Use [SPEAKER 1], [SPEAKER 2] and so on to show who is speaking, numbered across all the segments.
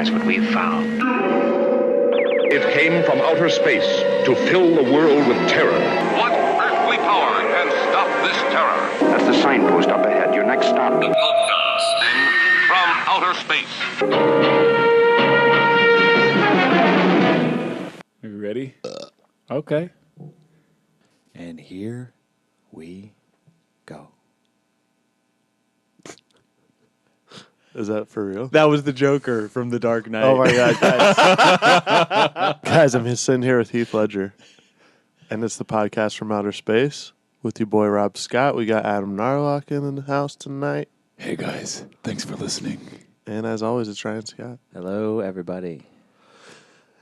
[SPEAKER 1] That's what we've found.
[SPEAKER 2] It came from outer space to fill the world with terror.
[SPEAKER 3] What earthly power can stop this terror?
[SPEAKER 1] That's the signpost up ahead. Your next stop.
[SPEAKER 3] The podcasting from outer space.
[SPEAKER 4] Are you ready? Okay.
[SPEAKER 5] And here we go.
[SPEAKER 6] Is that for real?
[SPEAKER 5] That was the Joker from The Dark Knight.
[SPEAKER 6] Oh my God, guys. Guys, I'm sitting here with Heath Ledger. And it's the podcast from outer space with your boy Rob Scott. We got Adam Narlock in the house tonight.
[SPEAKER 4] Hey guys, thanks for listening.
[SPEAKER 6] And as always, it's Ryan Scott.
[SPEAKER 5] Hello, everybody.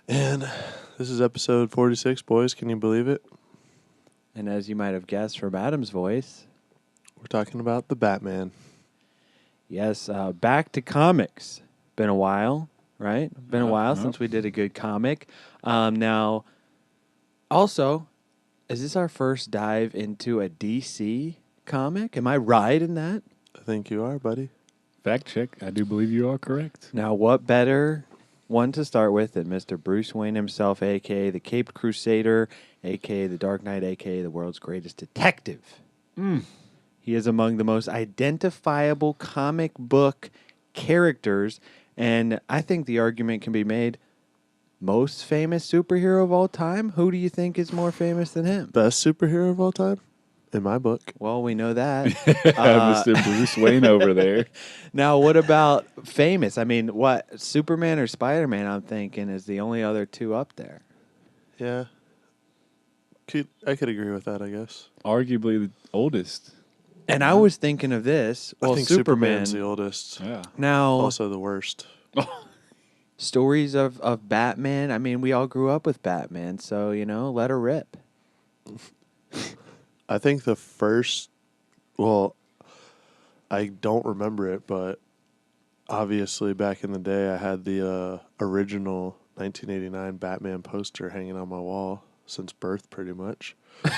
[SPEAKER 6] And this is episode 46, boys. Can you believe it?
[SPEAKER 5] And as you might have guessed from Adam's voice,
[SPEAKER 6] We're talking about the Batman.
[SPEAKER 5] yes, back to comics. Been a while, right? Been a while
[SPEAKER 4] no.
[SPEAKER 5] since we did a good comic. Now, also, is this our first dive into a DC comic? Am I right in that?
[SPEAKER 6] I think you are, buddy.
[SPEAKER 4] Fact check. I do believe you are correct.
[SPEAKER 5] Now, what better one to start with than Mr. Bruce Wayne himself, a.k.a. the Caped Crusader, a.k.a. the Dark Knight, a.k.a. the world's greatest detective. He is among the most identifiable comic book characters, and I think the argument can be made, most famous superhero of all time? Who do you think is more famous than him?
[SPEAKER 6] Best superhero of all time? In my book.
[SPEAKER 5] Well, we know that.
[SPEAKER 4] Mr. Bruce Wayne over there.
[SPEAKER 5] Now, what about famous? I mean, what, Superman or Spider-Man, I'm thinking, is the only other two up there.
[SPEAKER 6] Yeah. I could agree with that, I guess.
[SPEAKER 4] Arguably the oldest.
[SPEAKER 5] And I was thinking of this. Well,
[SPEAKER 6] I think
[SPEAKER 5] Superman.
[SPEAKER 6] Superman's the oldest.
[SPEAKER 4] Yeah.
[SPEAKER 5] Now,
[SPEAKER 6] Also the worst.
[SPEAKER 5] stories of Batman. I mean, we all grew up with Batman, so, let her rip.
[SPEAKER 6] I think the first, well, I don't remember it, but obviously back in the day I had the original 1989 Batman poster hanging on my wall since birth pretty much. But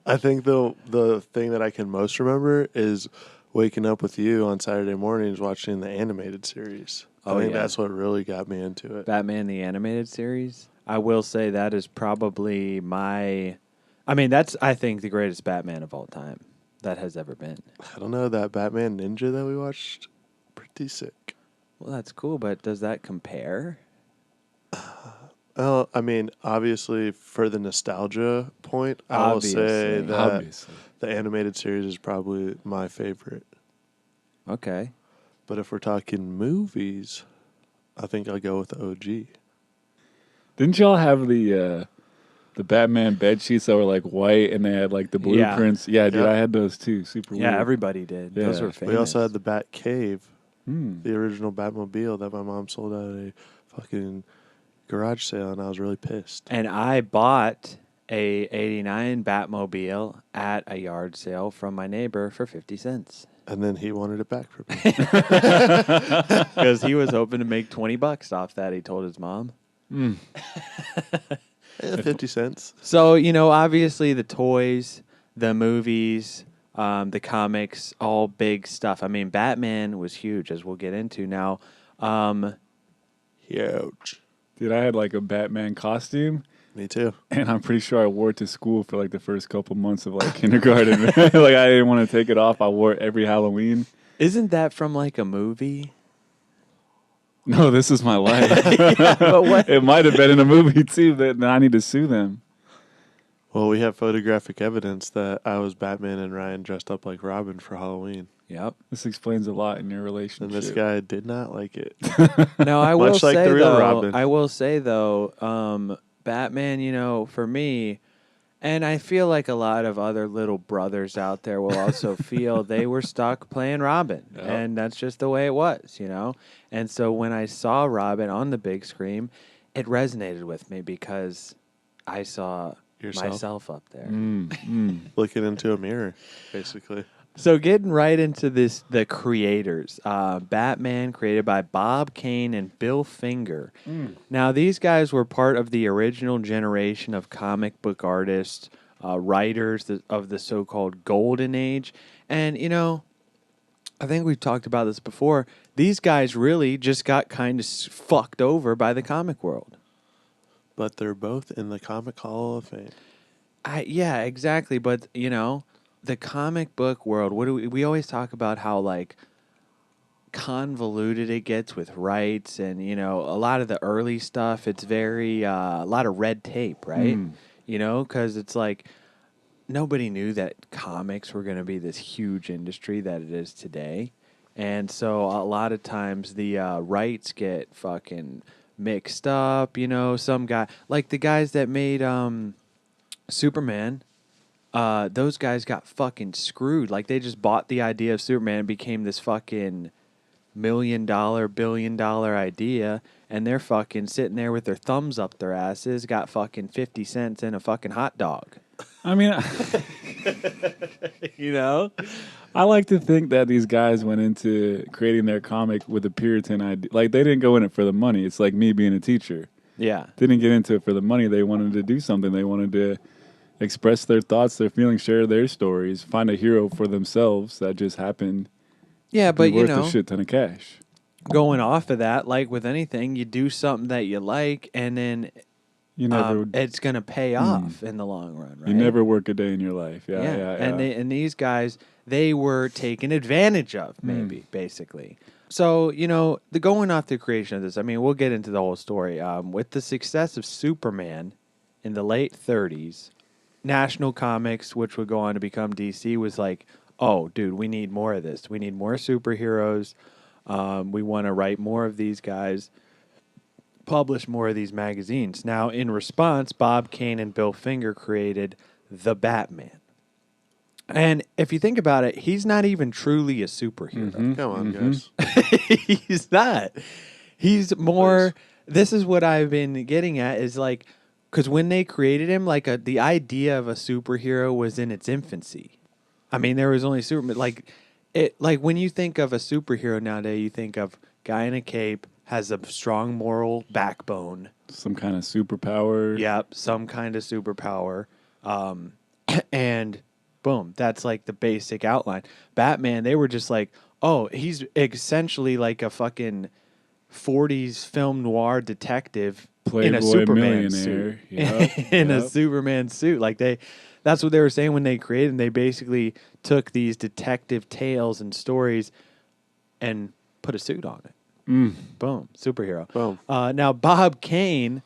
[SPEAKER 6] I think the thing that I can most remember is waking up with you on Saturday mornings watching the animated series. I think that's what really got me into it.
[SPEAKER 5] Batman the Animated Series. I will say that is probably that's, I think, the greatest Batman of all time that has ever been.
[SPEAKER 6] I don't know, that Batman Ninja that we watched, pretty sick.
[SPEAKER 5] Well, that's cool, but does that compare?
[SPEAKER 6] Well, I mean, obviously, for the nostalgia point, I will say that
[SPEAKER 4] Obviously.
[SPEAKER 6] the animated series is probably my favorite.
[SPEAKER 5] Okay.
[SPEAKER 6] But if we're talking movies, I think I'll go with the OG.
[SPEAKER 4] Didn't y'all have the Batman bed sheets that were like white and they had like the
[SPEAKER 5] Yeah.
[SPEAKER 4] blueprints? Yeah, dude,
[SPEAKER 6] Yep.
[SPEAKER 4] I had those too. Super
[SPEAKER 5] Yeah,
[SPEAKER 4] weird.
[SPEAKER 5] everybody did.
[SPEAKER 4] Yeah.
[SPEAKER 5] Those were famous.
[SPEAKER 6] We also had the Bat Cave,
[SPEAKER 4] Hmm.
[SPEAKER 6] the original Batmobile that my mom sold at a fucking garage sale, and I was really pissed.
[SPEAKER 5] And I bought a 89 Batmobile at a yard sale from my neighbor for 50 cents.
[SPEAKER 6] And then he wanted it back from me.
[SPEAKER 5] Because he was hoping to make $20 off that, he told his mom.
[SPEAKER 4] Hmm.
[SPEAKER 6] 50 cents.
[SPEAKER 5] So, obviously the toys, the movies, the comics, all big stuff. I mean, Batman was huge, as we'll get into now.
[SPEAKER 6] Huge.
[SPEAKER 4] Dude, I had like a Batman costume.
[SPEAKER 6] Me too.
[SPEAKER 4] And I'm pretty sure I wore it to school for like the first couple months of like kindergarten. Like I didn't want to take it off. I wore it every Halloween.
[SPEAKER 5] Isn't that from like a movie?
[SPEAKER 4] No, this is my life.
[SPEAKER 5] But what?
[SPEAKER 4] It might have been in a movie too. That I need to sue them.
[SPEAKER 6] Well, we have photographic evidence that I was Batman and Ryan dressed up like Robin for Halloween.
[SPEAKER 5] Yep.
[SPEAKER 4] This explains a lot in your relationship.
[SPEAKER 6] And this guy did not like it.
[SPEAKER 5] Now, I will
[SPEAKER 6] Much like
[SPEAKER 5] say
[SPEAKER 6] the real
[SPEAKER 5] though,
[SPEAKER 6] Robin.
[SPEAKER 5] Batman, for me, and I feel like a lot of other little brothers out there will also feel they were stuck playing Robin.
[SPEAKER 4] Yep.
[SPEAKER 5] And that's just the way it was, And so when I saw Robin on the big screen, it resonated with me because I saw myself up there.
[SPEAKER 6] Looking into a mirror, basically.
[SPEAKER 5] So getting right into the creators. Batman, created by Bob Kane and Bill Finger. Now, these guys were part of the original generation of comic book artists, writers of the so-called Golden Age. And, I think we've talked about this before. These guys really just got kind of fucked over by the comic world.
[SPEAKER 6] But they're both in the Comic Hall of Fame.
[SPEAKER 5] Yeah, exactly. But, the comic book world, what do we always talk about how, like, convoluted it gets with rights and, a lot of the early stuff, it's very, a lot of red tape, right? Because it's like, nobody knew that comics were going to be this huge industry that it is today. And so a lot of times the rights get fucking mixed up, some guy, like the guys that made Superman, those guys got fucking screwed. Like they just bought the idea of Superman and became this fucking $1 million, $1 billion idea, and they're fucking sitting there with their thumbs up their asses, got fucking 50 cents in a fucking hot dog.
[SPEAKER 4] I mean, I like to think that these guys went into creating their comic with a Puritan idea. Like, they didn't go in it for the money. It's like me being a teacher.
[SPEAKER 5] Yeah.
[SPEAKER 4] They didn't get into it for the money. They wanted to do something. They wanted to express their thoughts, their feelings, share their stories, find a hero for themselves that just happened
[SPEAKER 5] to be
[SPEAKER 4] worth a shit ton of cash.
[SPEAKER 5] Going off of that, like with anything, you do something that you like, and then it's going to pay off in the long run, right?
[SPEAKER 4] You never work a day in your life. Yeah.
[SPEAKER 5] And these guys, they were taken advantage of, maybe, basically. So, the going off the creation of this, I mean, we'll get into the whole story. With the success of Superman in the late 30s, National Comics, which would go on to become DC, was like, oh, dude, we need more of this. We need more superheroes. We want to write more of these guys, publish more of these magazines. Now, in response, Bob Kane and Bill Finger created The Batman. And if you think about it, he's not even truly a superhero.
[SPEAKER 6] Come on, guys.
[SPEAKER 5] He's not. He's more... This is what I've been getting at, is like... Because when they created him, like the idea of a superhero was in its infancy. I mean, there was only Superman. Like when you think of a superhero nowadays, you think of guy in a cape, has a strong moral backbone,
[SPEAKER 4] some kind of superpower.
[SPEAKER 5] Yep, some kind of superpower, and boom, that's like the basic outline. Batman, they were just like, oh, he's essentially like a fucking 40s film noir detective.
[SPEAKER 4] Playboy
[SPEAKER 5] in a Superman suit.
[SPEAKER 4] Yep,
[SPEAKER 5] a Superman suit. Like that's what they were saying when they created them. They basically took these detective tales and stories and put a suit on it. Boom. Superhero.
[SPEAKER 6] Boom.
[SPEAKER 5] Now, Bob Kane,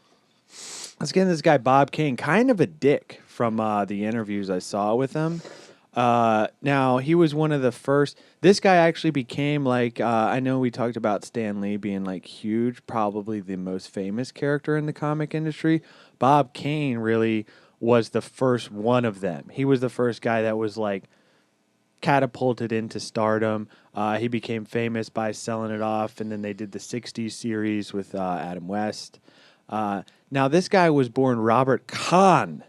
[SPEAKER 5] let's get into this guy, Bob Kane, kind of a dick from the interviews I saw with him. Now, he was one of the first. This guy actually became like, I know we talked about Stan Lee being like huge, probably the most famous character in the comic industry. Bob Kane really was the first one of them. He was the first guy that was like catapulted into stardom. He became famous by selling it off, and then they did the 60s series with Adam West. Now, this guy was born Robert Kahn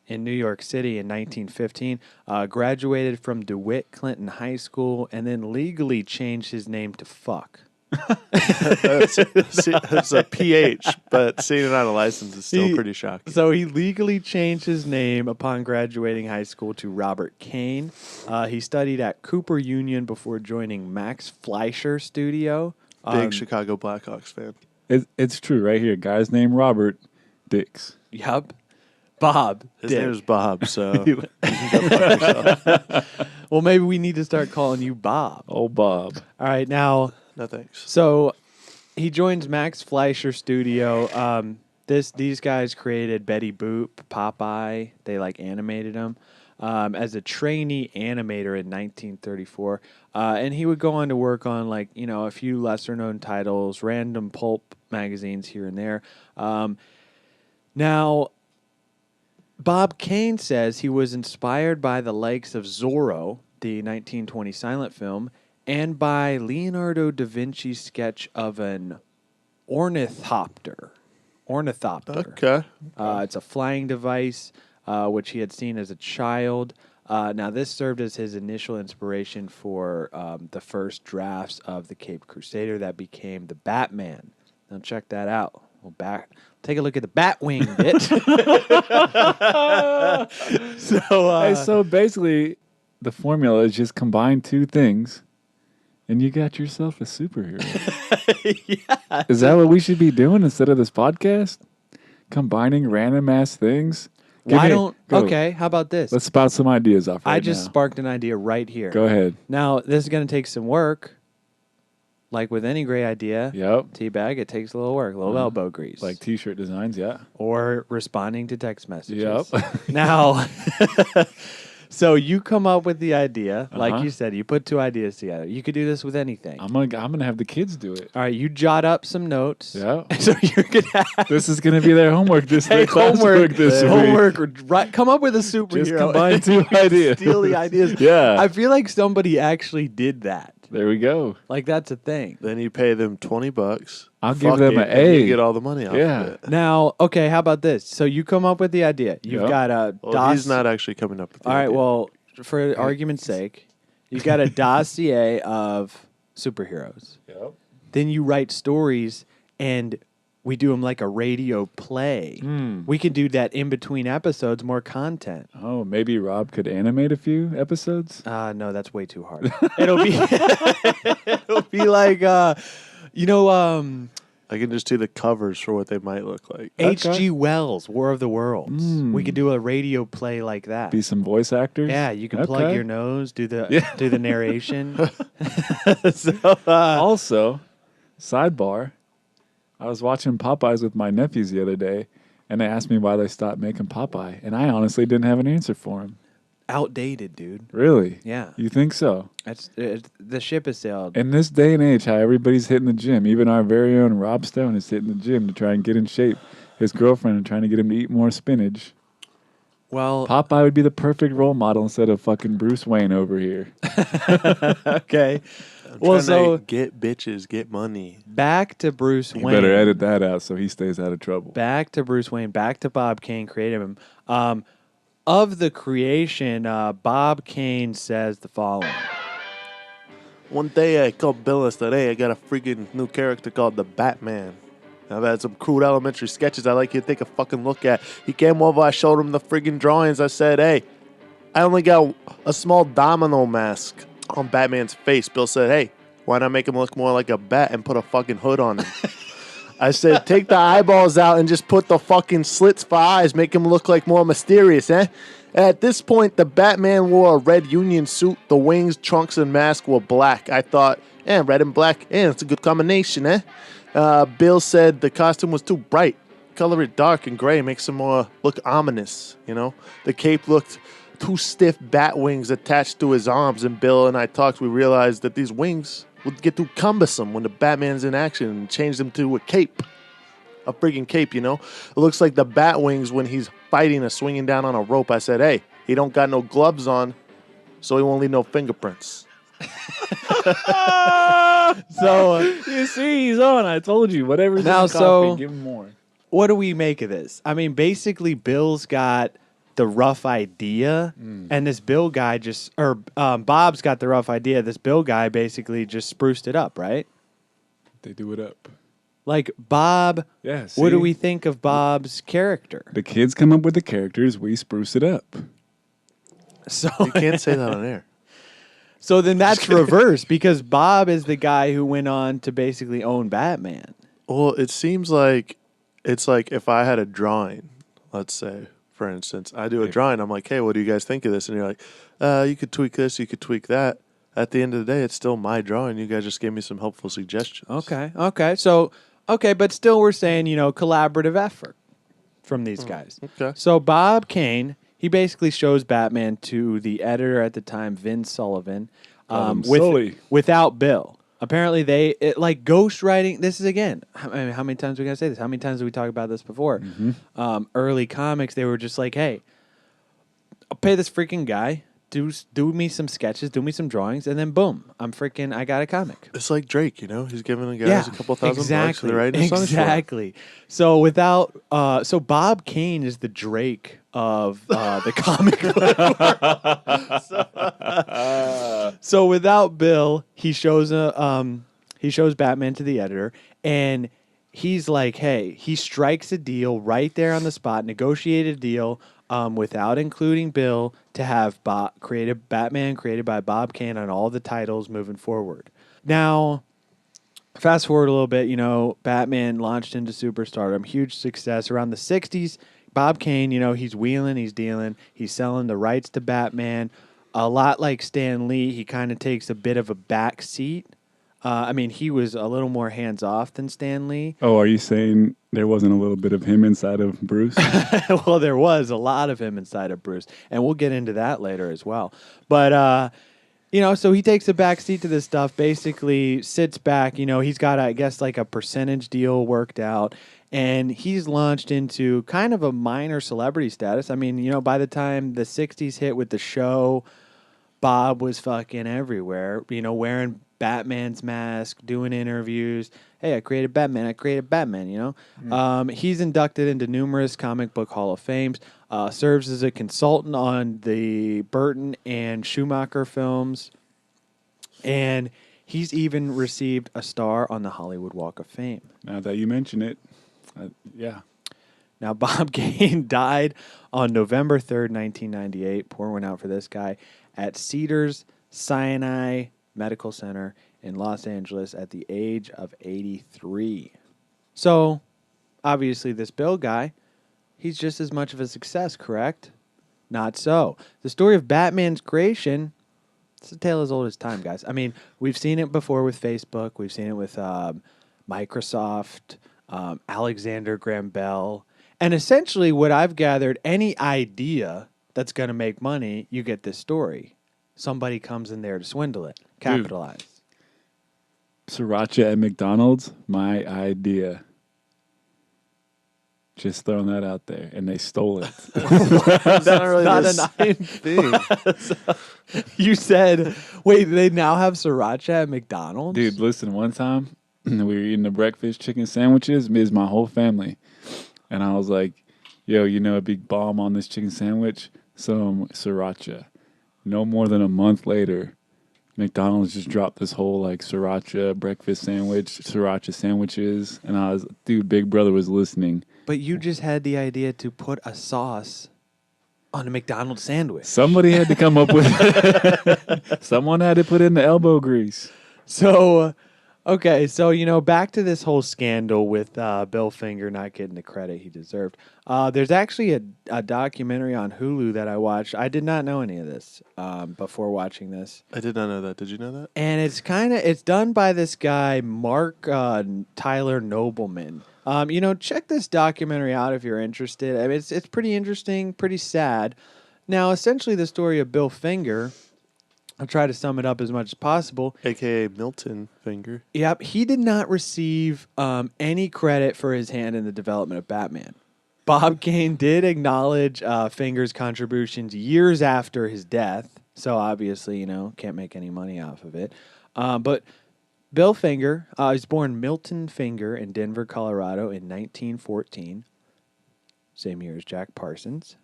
[SPEAKER 5] in New York City in 1915, graduated from DeWitt Clinton High School, and then legally changed his name to Fuck.
[SPEAKER 6] That's a PH, but seeing it on a license is still pretty shocking.
[SPEAKER 5] So he legally changed his name upon graduating high school to Robert Kane. He studied at Cooper Union before joining Max Fleischer Studio.
[SPEAKER 6] Big Chicago Blackhawks fan.
[SPEAKER 4] It's true right here. Guy's named Robert Dix.
[SPEAKER 5] Yup. Bob.
[SPEAKER 6] His name is Bob, so
[SPEAKER 5] well, maybe we need to start calling you Bob.
[SPEAKER 4] Oh, Bob.
[SPEAKER 5] All right, now.
[SPEAKER 6] No thanks.
[SPEAKER 5] So he joins Max Fleischer Studio. These guys created Betty Boop, Popeye. They like animated him as a trainee animator in 1934, and he would go on to work on like a few lesser known titles, random pulp magazines here and there. Now, Bob Kane says he was inspired by the likes of Zorro, the 1920 silent film, and by Leonardo Da Vinci's sketch of an ornithopter.
[SPEAKER 6] Okay.
[SPEAKER 5] It's a flying device, which he had seen as a child. Now, this served as his initial inspiration for the first drafts of the Caped Crusader that became the Batman. Now, check that out. Take a look at the Batwing bit.
[SPEAKER 4] So basically, the formula is just combine two things And you got yourself a superhero.
[SPEAKER 5] Yeah.
[SPEAKER 4] Is that what we should be doing instead of this podcast? Combining random ass things?
[SPEAKER 5] Why
[SPEAKER 4] Go.
[SPEAKER 5] okay, how about this?
[SPEAKER 4] Let's spout some ideas off right
[SPEAKER 5] I just
[SPEAKER 4] now.
[SPEAKER 5] sparked an idea right here.
[SPEAKER 4] Go ahead.
[SPEAKER 5] Now, this is going to take some work. Like with any great idea,
[SPEAKER 4] Yep.
[SPEAKER 5] teabag, it takes a little work, a little elbow grease.
[SPEAKER 4] Like t-shirt designs, yeah.
[SPEAKER 5] or responding to text messages.
[SPEAKER 4] Yep.
[SPEAKER 5] Now, so you come up with the idea. Like
[SPEAKER 4] Uh-huh.
[SPEAKER 5] you said, you put two ideas together. You could do this with anything.
[SPEAKER 4] I'm gonna have the kids do it.
[SPEAKER 5] All right, you jot up some notes.
[SPEAKER 4] Yeah.
[SPEAKER 5] So you're going to have
[SPEAKER 4] This is gonna be their homework this
[SPEAKER 5] Hey,
[SPEAKER 4] their classwork this week.
[SPEAKER 5] Right, come up with a superhero.
[SPEAKER 4] Just combine two
[SPEAKER 5] We
[SPEAKER 4] ideas.
[SPEAKER 5] Steal the ideas.
[SPEAKER 4] Yeah.
[SPEAKER 5] I feel like somebody actually did that.
[SPEAKER 4] There we go.
[SPEAKER 5] Like that's a thing.
[SPEAKER 6] Then you pay them $20.
[SPEAKER 4] I'll give
[SPEAKER 6] Fuck
[SPEAKER 4] them
[SPEAKER 6] it,
[SPEAKER 4] an
[SPEAKER 6] and
[SPEAKER 4] A.
[SPEAKER 6] You get all the money off
[SPEAKER 4] Yeah.
[SPEAKER 6] of it.
[SPEAKER 5] Now, okay, how about this? So you come up with the idea. You've
[SPEAKER 4] Yep.
[SPEAKER 5] got a
[SPEAKER 6] Well, he's not actually coming up with the
[SPEAKER 5] All right,
[SPEAKER 6] idea.
[SPEAKER 5] well, for argument's sake, you've got a dossier of superheroes.
[SPEAKER 4] Yep.
[SPEAKER 5] Then you write stories and we do them like a radio play. We can do that in between episodes, more content.
[SPEAKER 4] Oh, maybe Rob could animate a few episodes.
[SPEAKER 5] No, that's way too hard. It'll be it'll be like
[SPEAKER 6] I can just do the covers for what they might look like.
[SPEAKER 5] H.G. Wells, War of the Worlds. We could do a radio play like that.
[SPEAKER 4] Be some voice actors.
[SPEAKER 5] Yeah, you can plug
[SPEAKER 4] Okay.
[SPEAKER 5] your nose, do the
[SPEAKER 4] Yeah.
[SPEAKER 5] do the narration.
[SPEAKER 4] Also, sidebar, I was watching Popeyes with my nephews the other day, and they asked me why they stopped making Popeye, and I honestly didn't have an answer for them.
[SPEAKER 5] Outdated, dude.
[SPEAKER 4] Really?
[SPEAKER 5] Yeah.
[SPEAKER 4] You think so?
[SPEAKER 5] The ship has sailed.
[SPEAKER 4] In this day and age, how everybody's hitting the gym, even our very own Rob Stone is hitting the gym to try and get in shape. His girlfriend is trying to get him to eat more spinach.
[SPEAKER 5] Well,
[SPEAKER 4] Popeye would be the perfect role model instead of fucking Bruce Wayne over here.
[SPEAKER 5] okay.
[SPEAKER 6] I'm
[SPEAKER 5] Well,
[SPEAKER 6] trying to get bitches, get money.
[SPEAKER 5] Back to Bruce
[SPEAKER 4] You
[SPEAKER 5] Wayne.
[SPEAKER 4] better edit that out so he stays out of trouble.
[SPEAKER 5] Back to Bruce Wayne. Back to Bob Kane created him. Of the creation, Bob Kane says the following.
[SPEAKER 6] One day I called Bill and said, hey, I got a freaking new character called the Batman. I've had some crude elementary sketches I'd like you to take a fucking look at. He came over, I showed him the freaking drawings. I said, hey, I only got a small domino mask on Batman's face. Bill said, hey, why not make him look more like a bat and put a fucking hood on him? I said, take the eyeballs out and just put the fucking slits for eyes. Make him look like more mysterious, eh? At this point, the Batman wore a red Union suit. The wings, trunks, and mask were black. I thought, red and black, it's a good combination, eh? Bill said the costume was too bright. Color it dark and gray makes him more look ominous, you know? The cape looked two stiff bat wings attached to his arms, and Bill and I talked. We realized that these wings would get too cumbersome when the Batman's in action and changed them to a cape. A freaking cape, you know? It looks like the bat wings when he's fighting or swinging down on a rope. I said, hey, he don't got no gloves on, so he won't leave no fingerprints.
[SPEAKER 5] So,
[SPEAKER 4] You see, he's on. I told you. Whatever's
[SPEAKER 5] Now,
[SPEAKER 4] in the coffee,
[SPEAKER 5] so-
[SPEAKER 4] give him more.
[SPEAKER 5] what do we make of this? I mean, basically, Bill's got the rough idea, and this Bill guy Bob's got the rough idea. This Bill guy basically just spruced it up, right?
[SPEAKER 4] They do it up.
[SPEAKER 5] Like, Bob,
[SPEAKER 4] Yeah,
[SPEAKER 5] what do
[SPEAKER 4] see?
[SPEAKER 5] we think of Bob's character?
[SPEAKER 4] The kids come up with the characters. We spruce it up.
[SPEAKER 5] So,
[SPEAKER 6] You can't say that on air.
[SPEAKER 5] so then that's reverse because Bob is the guy who went on to basically own Batman.
[SPEAKER 6] Well, it seems like it's like if I had a drawing, let's say, for instance, I do a drawing. I'm like, hey, what do you guys think of this? And you're like, you could tweak this, you could tweak that. At the end of the day, it's still my drawing. You guys just gave me some helpful suggestions.
[SPEAKER 5] Okay. So, but still we're saying, collaborative effort from these guys.
[SPEAKER 6] Okay.
[SPEAKER 5] So Bob Kane, he basically shows Batman to the editor at the time, Vince Sullivan,
[SPEAKER 4] Sully.
[SPEAKER 5] without Bill. Apparently like ghostwriting. This is again, how many times are we going to say this? How many times did we talk about this before? Early comics, they were just like, hey, I'll pay this freaking guy. Do me some sketches, do me some drawings, and then boom, I got a comic.
[SPEAKER 6] It's like Drake, He's giving the guys a couple $1,000
[SPEAKER 5] exactly,
[SPEAKER 6] and they're writing a song for him.
[SPEAKER 5] exactly. So so Bob Kane is the Drake of the comic book. So without Bill, he shows Batman to the editor, and he's like, hey, he strikes a deal right there on the spot, negotiated a deal. Without including Bill, to have Batman created by Bob Kane on all the titles moving forward. Now, fast forward a little bit, you know, Batman launched into superstardom, huge success. Around the 60s, Bob Kane, you know, he's wheeling, he's dealing, he's selling the rights to Batman. A lot like Stan Lee, he kind of takes a bit of a back seat. I mean, he was a little more hands-off than Stan Lee.
[SPEAKER 4] Oh, are you saying there wasn't a little bit of him inside of Bruce?
[SPEAKER 5] Well, there was a lot of him inside of Bruce, and we'll get into that later as well. But, you know, so he takes a back seat to this stuff, basically sits back. You know, he's got, I guess, like a percentage deal worked out, and he's launched into kind of a minor celebrity status. I mean, you know, by the time the 60s hit with the show, Bob was fucking everywhere, you know, wearing Batman's mask, doing interviews. Hey, I created Batman, you know. He's inducted into numerous comic book Hall of Fames, serves as a consultant on the Burton and Schumacher films, and he's even received a star on the Hollywood Walk of Fame.
[SPEAKER 4] Now that you mention it, yeah.
[SPEAKER 5] Now, Bob Kane died on November 3rd, 1998. Pour one out for this guy at Cedars Sinai Medical Center in Los Angeles at the age of 83. So, obviously, this Bill guy, he's just as much of a success, correct? Not so. The story of Batman's creation, it's a tale as old as time, guys. I mean, we've seen it before with Facebook. We've seen it with Microsoft, Alexander Graham Bell. And essentially, what I've gathered, any idea that's going to make money, you get this story. Somebody comes in there to swindle it, capitalize.
[SPEAKER 4] Sriracha at McDonald's, my idea. Just throwing that out there, and they stole it.
[SPEAKER 6] That's not really
[SPEAKER 5] not
[SPEAKER 6] the same thing.
[SPEAKER 5] You said, wait, they now have sriracha at McDonald's?
[SPEAKER 4] Dude, listen, one time we were eating the breakfast chicken sandwiches, me and my whole family. And I was like, yo, you know a big bomb on this chicken sandwich? Some sriracha. No more than a month later, McDonald's just dropped this whole like sriracha breakfast sandwich, sriracha sandwiches. And I was, dude, Big Brother was listening.
[SPEAKER 5] But you just had the idea to put a sauce on a McDonald's sandwich.
[SPEAKER 4] Somebody had to come up with it. Someone had to put in the elbow grease.
[SPEAKER 5] So, okay, so, you know, back to this whole scandal with Bill Finger not getting the credit he deserved. There's actually a documentary on Hulu that I watched. I did not know any of this before watching this.
[SPEAKER 6] I did not know that. Did you know that?
[SPEAKER 5] And it's done by this guy, Mark Tyler Nobleman. You know, check this documentary out if you're interested. I mean, it's pretty interesting, pretty sad. Now, essentially, the story of Bill Finger, I'll try to sum it up as much as possible.
[SPEAKER 6] AKA Milton Finger.
[SPEAKER 5] Yep, he did not receive any credit for his hand in the development of Batman. Bob Kane did acknowledge Finger's contributions years after his death, so obviously, you know, can't make any money off of it. But Bill Finger was born Milton Finger in Denver, Colorado in 1914, same year as Jack Parsons.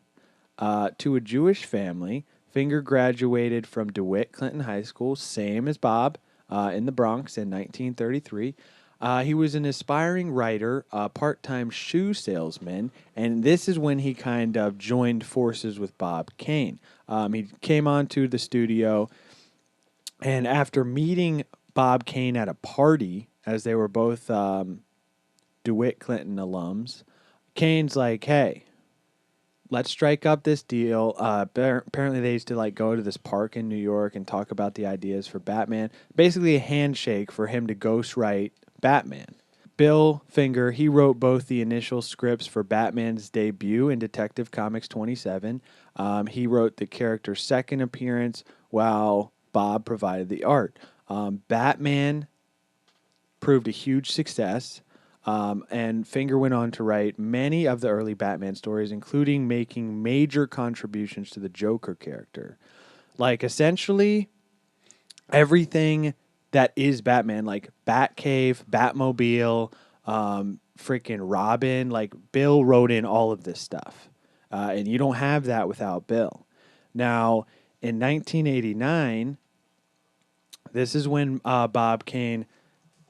[SPEAKER 5] To a Jewish family, Finger graduated from DeWitt Clinton High School, same as Bob, in the Bronx in 1933. He was an aspiring writer, a part-time shoe salesman, and this is when he kind of joined forces with Bob Kane. He came onto the studio, and after meeting Bob Kane at a party, as they were both DeWitt Clinton alums, Kane's like, hey, let's strike up this deal. Apparently, they used to like go to this park in New York and talk about the ideas for Batman. Basically, a handshake for him to ghostwrite Batman. Bill Finger, he wrote both the initial scripts for Batman's debut in Detective Comics 27. He wrote the character's second appearance while Bob provided the art. Batman proved a huge success. And Finger went on to write many of the early Batman stories, including making major contributions to the Joker character. Like, essentially, everything that is Batman, like Batcave, Batmobile, freaking Robin, like, Bill wrote in all of this stuff. And you don't have that without Bill. Now, in 1989, this is when Bob Kane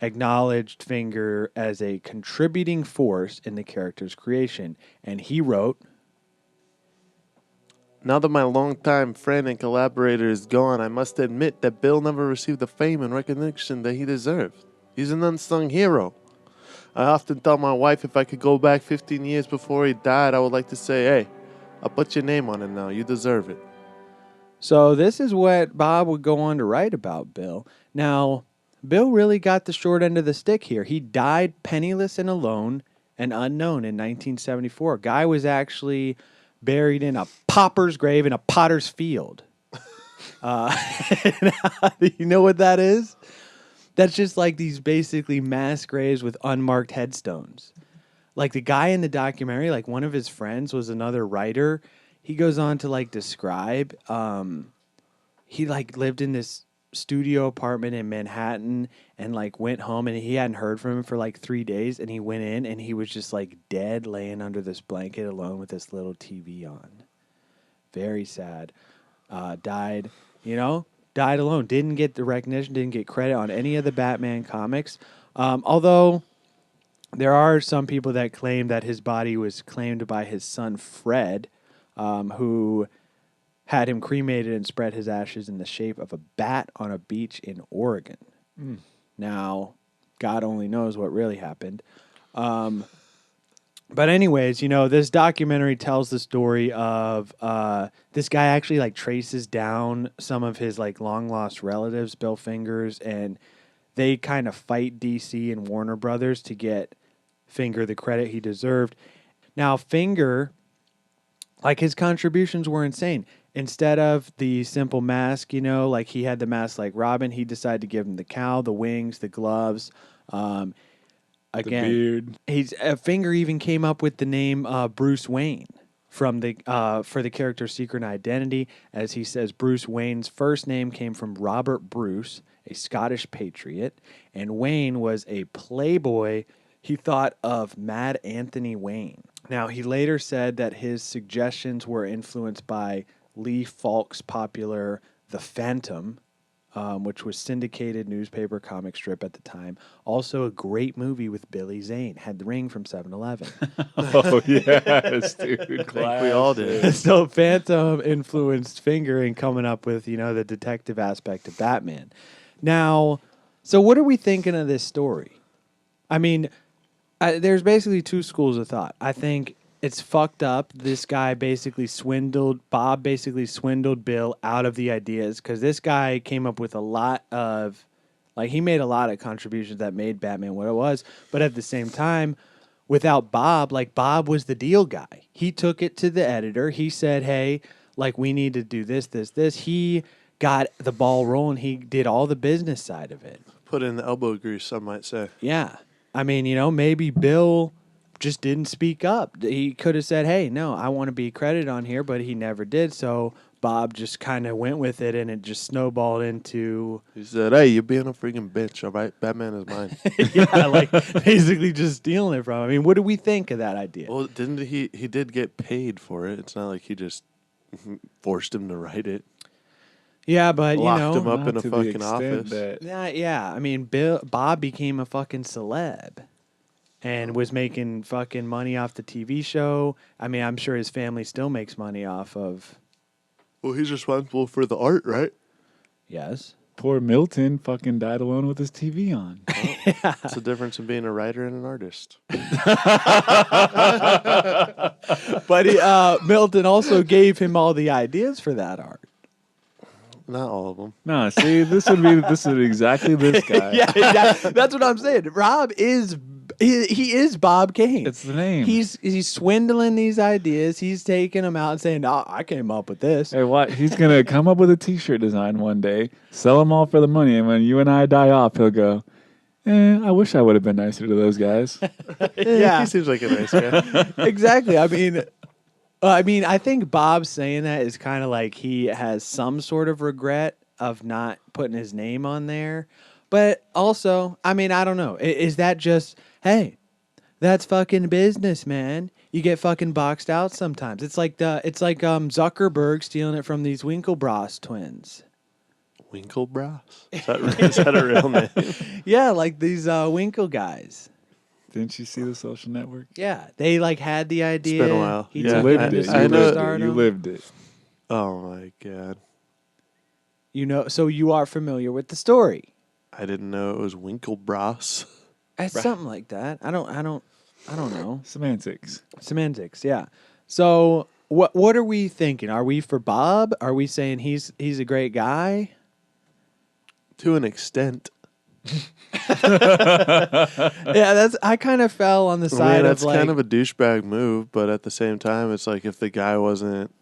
[SPEAKER 5] acknowledged Finger as a contributing force in the character's creation. And he wrote,
[SPEAKER 6] Now that my longtime friend and collaborator is gone, I must admit that Bill never received the fame and recognition that he deserved. He's an unsung hero. I often tell my wife if I could go back 15 years before he died, I would like to say, hey, I'll put your name on it now. You deserve it.
[SPEAKER 5] So this is what Bob would go on to write about Bill. Now, Bill really got the short end of the stick here. He died penniless and alone and unknown in 1974. Guy was actually buried in a pauper's grave in a potter's field. You know what that is? That's just like these basically mass graves with unmarked headstones. Like the guy in the documentary, like one of his friends was another writer. He goes on to like describe, he like lived in this studio apartment in Manhattan and like went home and he hadn't heard from him for like 3 days. And he went in and he was just like dead laying under this blanket alone with this little TV on. Very sad. Died alone. Didn't get the recognition, didn't get credit on any of the Batman comics. Although there are some people that claim that his body was claimed by his son Fred, who had him cremated and spread his ashes in the shape of a bat on a beach in Oregon. Now, God only knows what really happened. But anyways, this documentary tells the story of this guy actually like traces down some of his like long lost relatives, Bill Fingers, and they kind of fight DC and Warner Brothers to get Finger the credit he deserved. Now, Finger, like his contributions were insane. Instead of the simple mask, like he had the mask like Robin, he decided to give him the cowl, the wings, the gloves. Again,
[SPEAKER 4] the beard.
[SPEAKER 5] Finger even came up with the name Bruce Wayne from for the character's secret identity. As he says, Bruce Wayne's first name came from Robert Bruce, a Scottish patriot, and Wayne was a playboy. He thought of Mad Anthony Wayne. Now, he later said that his suggestions were influenced by Lee Falk's popular The Phantom, which was syndicated newspaper comic strip at the time. Also a great movie with Billy Zane. Had The Ring from 7-Eleven.
[SPEAKER 4] Oh, yes, dude.
[SPEAKER 6] I think we all did.
[SPEAKER 5] So Phantom influenced Finger in coming up with, the detective aspect of Batman. Now, so what are we thinking of this story? I mean, there's basically two schools of thought. I think it's fucked up. This guy Bob basically swindled Bill out of the ideas because this guy came up with a lot of, he made a lot of contributions that made Batman what it was. But at the same time, without Bob, Bob was the deal guy. He took it to the editor. He said, hey, we need to do this, this, this. He got the ball rolling. He did all the business side of it.
[SPEAKER 6] Put in the elbow grease, some might say.
[SPEAKER 5] Yeah. I mean, maybe Bill just didn't speak up. He could have said, hey, no, I want to be credited on here, but he never did. So Bob just kind of went with it, and it just snowballed into...
[SPEAKER 6] He said, hey, you're being a freaking bitch, all right? Batman is mine.
[SPEAKER 5] Yeah, basically just stealing it from him. I mean, what do we think of that idea?
[SPEAKER 6] Well, didn't he did get paid for it. It's not like he just forced him to write it.
[SPEAKER 5] Yeah, but,
[SPEAKER 6] Locked him up in a fucking office.
[SPEAKER 5] Yeah. I mean, Bob became a fucking celeb and was making fucking money off the TV show. I mean, I'm sure his family still makes money off of...
[SPEAKER 6] Well, he's responsible for the art, right?
[SPEAKER 5] Yes.
[SPEAKER 4] Poor Milton fucking died alone with his TV on.
[SPEAKER 5] Yeah.
[SPEAKER 6] What's the difference in being a writer and an artist?
[SPEAKER 5] But Milton also gave him all the ideas for that art.
[SPEAKER 6] Not all of them.
[SPEAKER 4] No, see, this is exactly this guy.
[SPEAKER 5] Yeah, that's what I'm saying. Rob is he is Bob Kane.
[SPEAKER 4] It's the name.
[SPEAKER 5] He's swindling these ideas. He's taking them out and saying, "No, I came up with this."
[SPEAKER 4] Hey, what? He's gonna come up with a T-shirt design one day, sell them all for the money, and when you and I die off, he'll go, I wish I would have been nicer to those guys.
[SPEAKER 5] Yeah,
[SPEAKER 6] he seems like a nice guy.
[SPEAKER 5] Exactly. I mean, I think Bob saying that is kind of like he has some sort of regret of not putting his name on there. But also, I mean, I don't know. Is that just, hey, that's fucking business, man. You get fucking boxed out sometimes. It's like Zuckerberg stealing it from these Winklevoss twins.
[SPEAKER 6] Winklevoss? Is that a real name?
[SPEAKER 5] Yeah, like these Winkle guys.
[SPEAKER 4] Didn't you see The Social Network?
[SPEAKER 5] Yeah, they had the idea.
[SPEAKER 6] It's been a while.
[SPEAKER 5] He
[SPEAKER 6] Yeah,
[SPEAKER 5] took
[SPEAKER 4] lived
[SPEAKER 5] it.
[SPEAKER 4] it.
[SPEAKER 6] I know.
[SPEAKER 4] You lived it.
[SPEAKER 6] Oh my god.
[SPEAKER 5] You know, so you are familiar with the story.
[SPEAKER 6] I didn't know it was Winklebross.
[SPEAKER 5] It's something like that. I don't know.
[SPEAKER 4] Semantics.
[SPEAKER 5] Semantics, yeah. So what are we thinking? Are we for Bob? Are we saying he's a great guy?
[SPEAKER 6] To an extent.
[SPEAKER 5] Yeah, I kind of fell on the side
[SPEAKER 6] that's
[SPEAKER 5] of like
[SPEAKER 6] kind of a douchebag move, but at the same time, it's like if the guy wasn't.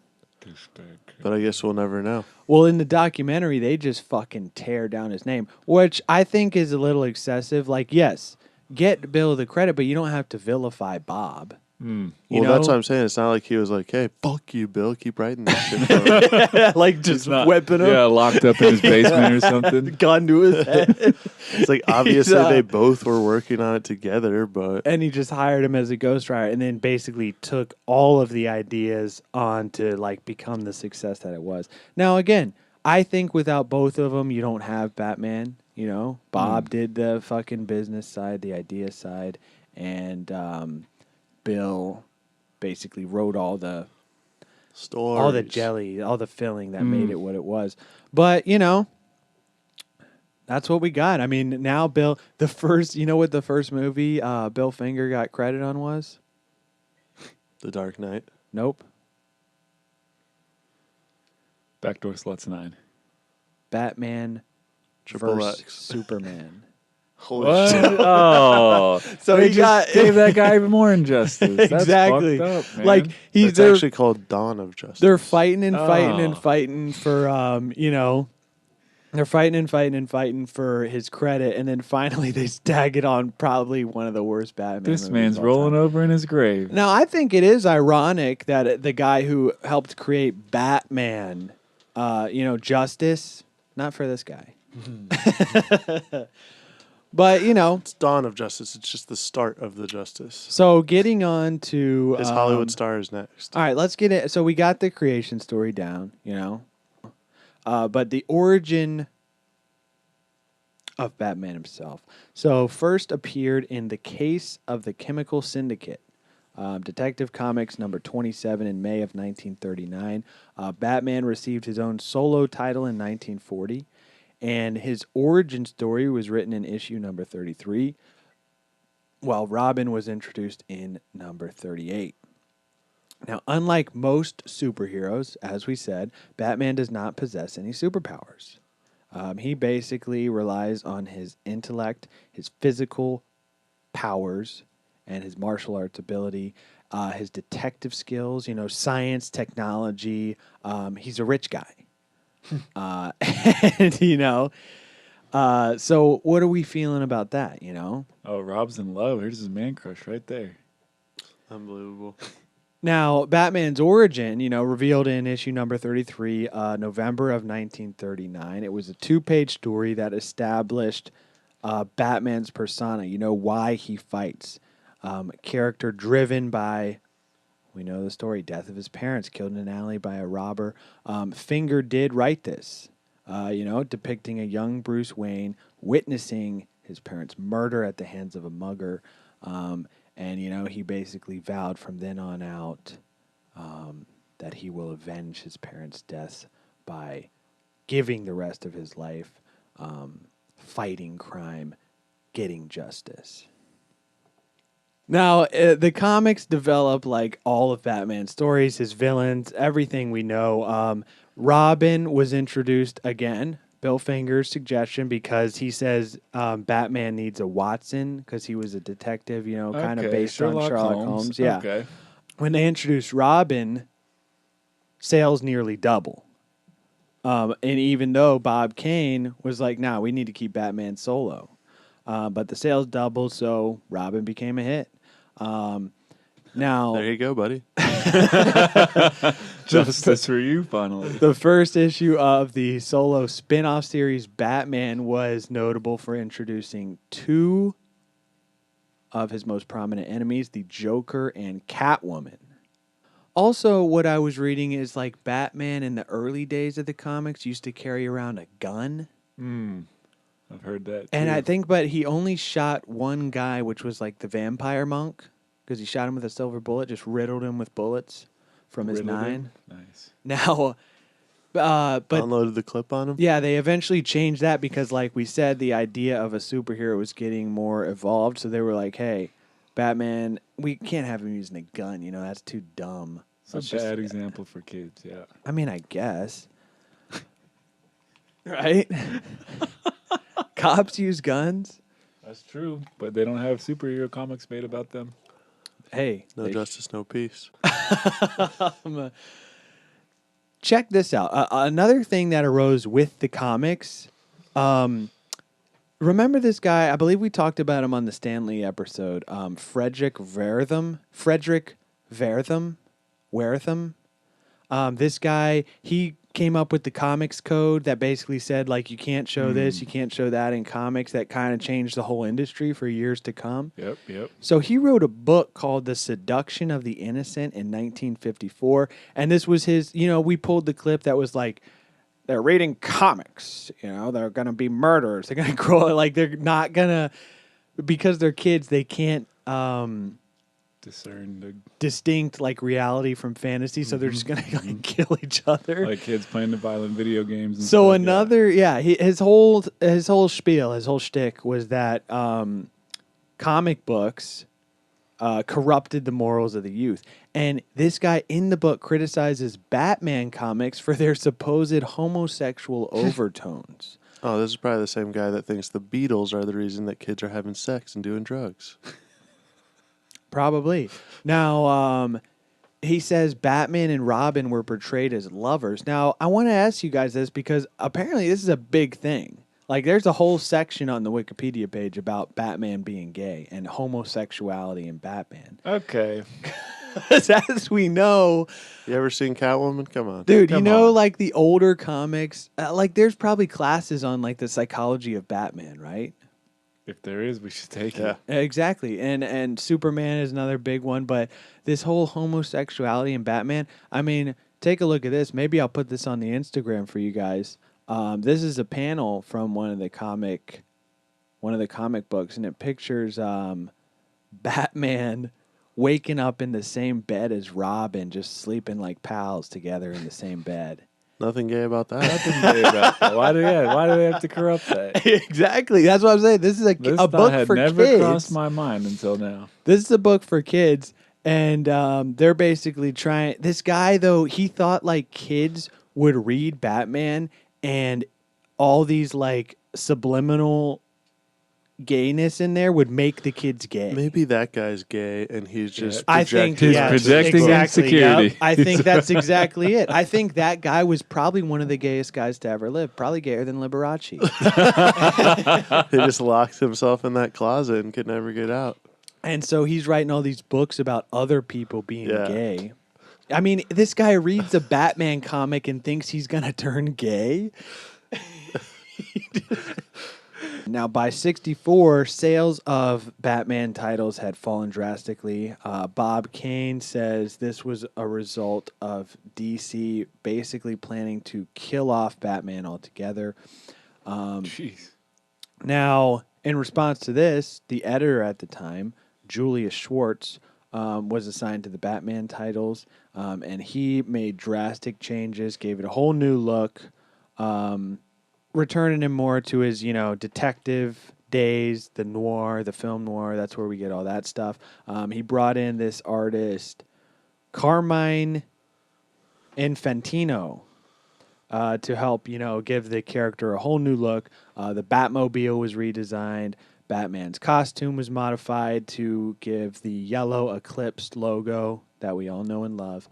[SPEAKER 6] But I guess we'll never know.
[SPEAKER 5] well, in the documentary, they just fucking tear down his name, which I think is a little excessive. Like, yes, get Bill the credit, but you don't have to vilify Bob. You
[SPEAKER 6] Well,
[SPEAKER 5] know?
[SPEAKER 6] that's what I'm saying. It's not like he was like, "Hey, fuck you, Bill. Keep writing this shit." For me."
[SPEAKER 5] like just whipping him,
[SPEAKER 4] Yeah, locked up in his basement or something.
[SPEAKER 5] gun to his head.
[SPEAKER 6] It's like obviously they both were working on it together, but
[SPEAKER 5] And he just hired him as a ghostwriter and then basically took all of the ideas on to like become the success that it was. Now, again, I think without both of them, you don't have Batman. You know, Bob did the fucking business side, the idea side, and Bill basically wrote all the jelly, all the filling that made it what it was. But, you know, that's what we got. I mean, now Bill, you know what the first movie Bill Finger got credit on was?
[SPEAKER 6] The Dark Knight.
[SPEAKER 5] Nope.
[SPEAKER 4] Backdoor Sluts 9.
[SPEAKER 5] Batman
[SPEAKER 6] Triple
[SPEAKER 5] versus
[SPEAKER 6] X.
[SPEAKER 5] Superman.
[SPEAKER 6] Holy
[SPEAKER 4] What?
[SPEAKER 6] shit!
[SPEAKER 4] Oh,
[SPEAKER 5] So
[SPEAKER 4] they
[SPEAKER 5] he
[SPEAKER 4] just
[SPEAKER 5] got
[SPEAKER 4] gave that guy even more injustice. That's
[SPEAKER 5] exactly
[SPEAKER 4] fucked up, man.
[SPEAKER 5] like
[SPEAKER 6] It's
[SPEAKER 5] they're
[SPEAKER 6] actually called Dawn of Justice.
[SPEAKER 5] they're fighting and fighting and
[SPEAKER 4] Oh.
[SPEAKER 5] fighting for you know, they're fighting and fighting and fighting for his credit, and then finally they stag it on probably one of the worst Batman.
[SPEAKER 4] This
[SPEAKER 5] movies
[SPEAKER 4] man's
[SPEAKER 5] of all
[SPEAKER 4] rolling
[SPEAKER 5] time.
[SPEAKER 4] over in his grave.
[SPEAKER 5] Now I think it is ironic that the guy who helped create Batman, you know, Justice, not for this guy. But, you know,
[SPEAKER 6] It's Dawn of Justice. It's just the start of the Justice.
[SPEAKER 5] so getting on to
[SPEAKER 6] His Hollywood star is next.
[SPEAKER 5] All right, let's get it. So we got the creation story down, you know, but the origin of Batman himself. So first appeared in The Case of the Chemical Syndicate, Detective Comics number 27 in May of 1939. Batman received his own solo title in 1940. And his origin story was written in issue number 33, while Robin was introduced in number 38. Now, unlike most superheroes, as we said, Batman does not possess any superpowers. He basically relies on his intellect, his physical powers, and his martial arts ability, his detective skills, you know, science, technology. He's a rich guy. And, you know, so what are we feeling about that, you know?
[SPEAKER 4] Oh, Rob's in love. Here's his man crush right there.
[SPEAKER 6] Unbelievable.
[SPEAKER 5] Now, Batman's origin, you know, revealed in issue number 33, November of 1939. It was a 2-page story that established Batman's persona, you know, why he fights. Character driven by... We know the story, death of his parents, killed in an alley by a robber. Finger did write this, you know, depicting a young Bruce Wayne witnessing his parents' murder at the hands of a mugger. And, you know, he basically vowed from then on out that he will avenge his parents' deaths by giving the rest of his life fighting crime, getting justice. Now, the comics develop like all of Batman's stories, his villains, everything we know. Robin was introduced again, Bill Finger's suggestion, because he says Batman needs a Watson because he was a detective, you know, kind of based on Sherlock Holmes. Yeah.
[SPEAKER 4] Okay.
[SPEAKER 5] When they introduced Robin, sales nearly double. And even though Bob Kane was like, nah, we need to keep Batman solo. But the sales doubled, so Robin became a hit. Now,
[SPEAKER 6] There you go, buddy.
[SPEAKER 4] Justice for you, finally.
[SPEAKER 5] the first issue of the solo spin-off series Batman was notable for introducing 2 of his most prominent enemies, the Joker and Catwoman. Also, what I was reading is like Batman in the early days of the comics used to carry around a gun.
[SPEAKER 4] I've heard that.
[SPEAKER 5] And
[SPEAKER 4] too.
[SPEAKER 5] I think, but he only shot one guy, which was like the vampire monk, because he shot him with a silver bullet, just riddled him with bullets from his
[SPEAKER 4] Riddled
[SPEAKER 5] 9.
[SPEAKER 4] him? Nice.
[SPEAKER 5] Now, But
[SPEAKER 6] Downloaded the clip on him.
[SPEAKER 5] yeah, they eventually changed that because, like we said, the idea of a superhero was getting more evolved. So they were like, "Hey, Batman, we can't have him using a gun. You know, that's too dumb."
[SPEAKER 4] It's a bad example for kids. Yeah.
[SPEAKER 5] I mean, I guess, right? Cops use guns.
[SPEAKER 4] That's true, but they don't have superhero comics made about them.
[SPEAKER 5] Hey,
[SPEAKER 6] No justice, no peace.
[SPEAKER 5] check this out. Another thing that arose with the comics. Remember this guy? I believe we talked about him on the Stanley episode. Frederick Wertham. This guy, he came up with the comics code that basically said, like, you can't show this, you can't show that in comics. That kind of changed the whole industry for years to come.
[SPEAKER 4] Yep.
[SPEAKER 5] So he wrote a book called The Seduction of the Innocent in 1954. And this was his, we pulled the clip that was like, they're reading comics, they're going to be murderers. They're going to grow, like, they're not going to, because they're kids, they can't
[SPEAKER 4] discern the
[SPEAKER 5] distinct, like, reality from fantasy. So they're just going to like kill each other.
[SPEAKER 4] like kids playing the violent video games. And
[SPEAKER 5] So
[SPEAKER 4] stuff,
[SPEAKER 5] his whole spiel, his whole shtick was that comic books corrupted the morals of the youth. And this guy in the book criticizes Batman comics for their supposed homosexual overtones.
[SPEAKER 6] Oh, this is probably the same guy that thinks the Beatles are the reason that kids are having sex and doing drugs.
[SPEAKER 5] Probably. Now, he says Batman and Robin were portrayed as lovers. Now, I want to ask you guys this because apparently this is a big thing. Like, there's a whole section on the Wikipedia page about Batman being gay and homosexuality in Batman.
[SPEAKER 4] Okay.
[SPEAKER 5] As we know,
[SPEAKER 6] You ever seen Catwoman? Come on.
[SPEAKER 5] dude,
[SPEAKER 4] Come
[SPEAKER 5] on.
[SPEAKER 4] on.
[SPEAKER 5] Like the older comics, like there's probably classes on like the psychology of Batman, right?
[SPEAKER 4] If there is, we should take
[SPEAKER 6] Yeah.
[SPEAKER 4] it.
[SPEAKER 5] Exactly. And Superman is another big one, but this whole homosexuality in Batman, I mean, take a look at this. Maybe I'll put this on the Instagram for you guys. This is a panel from one of the comic books, and it pictures Batman waking up in the same bed as Robin, just sleeping like pals together in the same bed.
[SPEAKER 6] Nothing gay about that.
[SPEAKER 4] Nothing gay about that. Why do they have to corrupt that?
[SPEAKER 5] Exactly. That's what I'm saying. This is a book
[SPEAKER 4] had
[SPEAKER 5] for
[SPEAKER 4] never
[SPEAKER 5] kids.
[SPEAKER 4] crossed my mind until now.
[SPEAKER 5] This is a book for kids, and they're basically trying. This guy, though, he thought like kids would read Batman and all these like subliminal gayness in there would make the kids gay.
[SPEAKER 6] Maybe that guy's gay and he's just
[SPEAKER 5] I think
[SPEAKER 6] projecting.
[SPEAKER 5] yeah,
[SPEAKER 4] projecting
[SPEAKER 5] exactly.
[SPEAKER 4] insecurity.
[SPEAKER 5] Yep. I think that's exactly it. I think that guy was probably one of the gayest guys to ever live. Probably gayer than Liberace.
[SPEAKER 6] He just locks himself in that closet and can never get out.
[SPEAKER 5] And so he's writing all these books about other people being
[SPEAKER 6] Yeah.
[SPEAKER 5] gay. I mean, this guy reads a Batman comic and thinks he's going to turn gay. Now, by 1964, sales of Batman titles had fallen drastically. Bob Kane says this was a result of DC basically planning to kill off Batman altogether.
[SPEAKER 4] Jeez.
[SPEAKER 5] Now, in response to this, the editor at the time, Julius Schwartz, was assigned to the Batman titles, and he made drastic changes, gave it a whole new look, returning him more to his, detective days, the noir, the film noir. That's where we get all that stuff. He brought in this artist, Carmine Infantino, to help, give the character a whole new look. The Batmobile was redesigned. Batman's costume was modified to give the yellow Eclipse logo that we all know and love.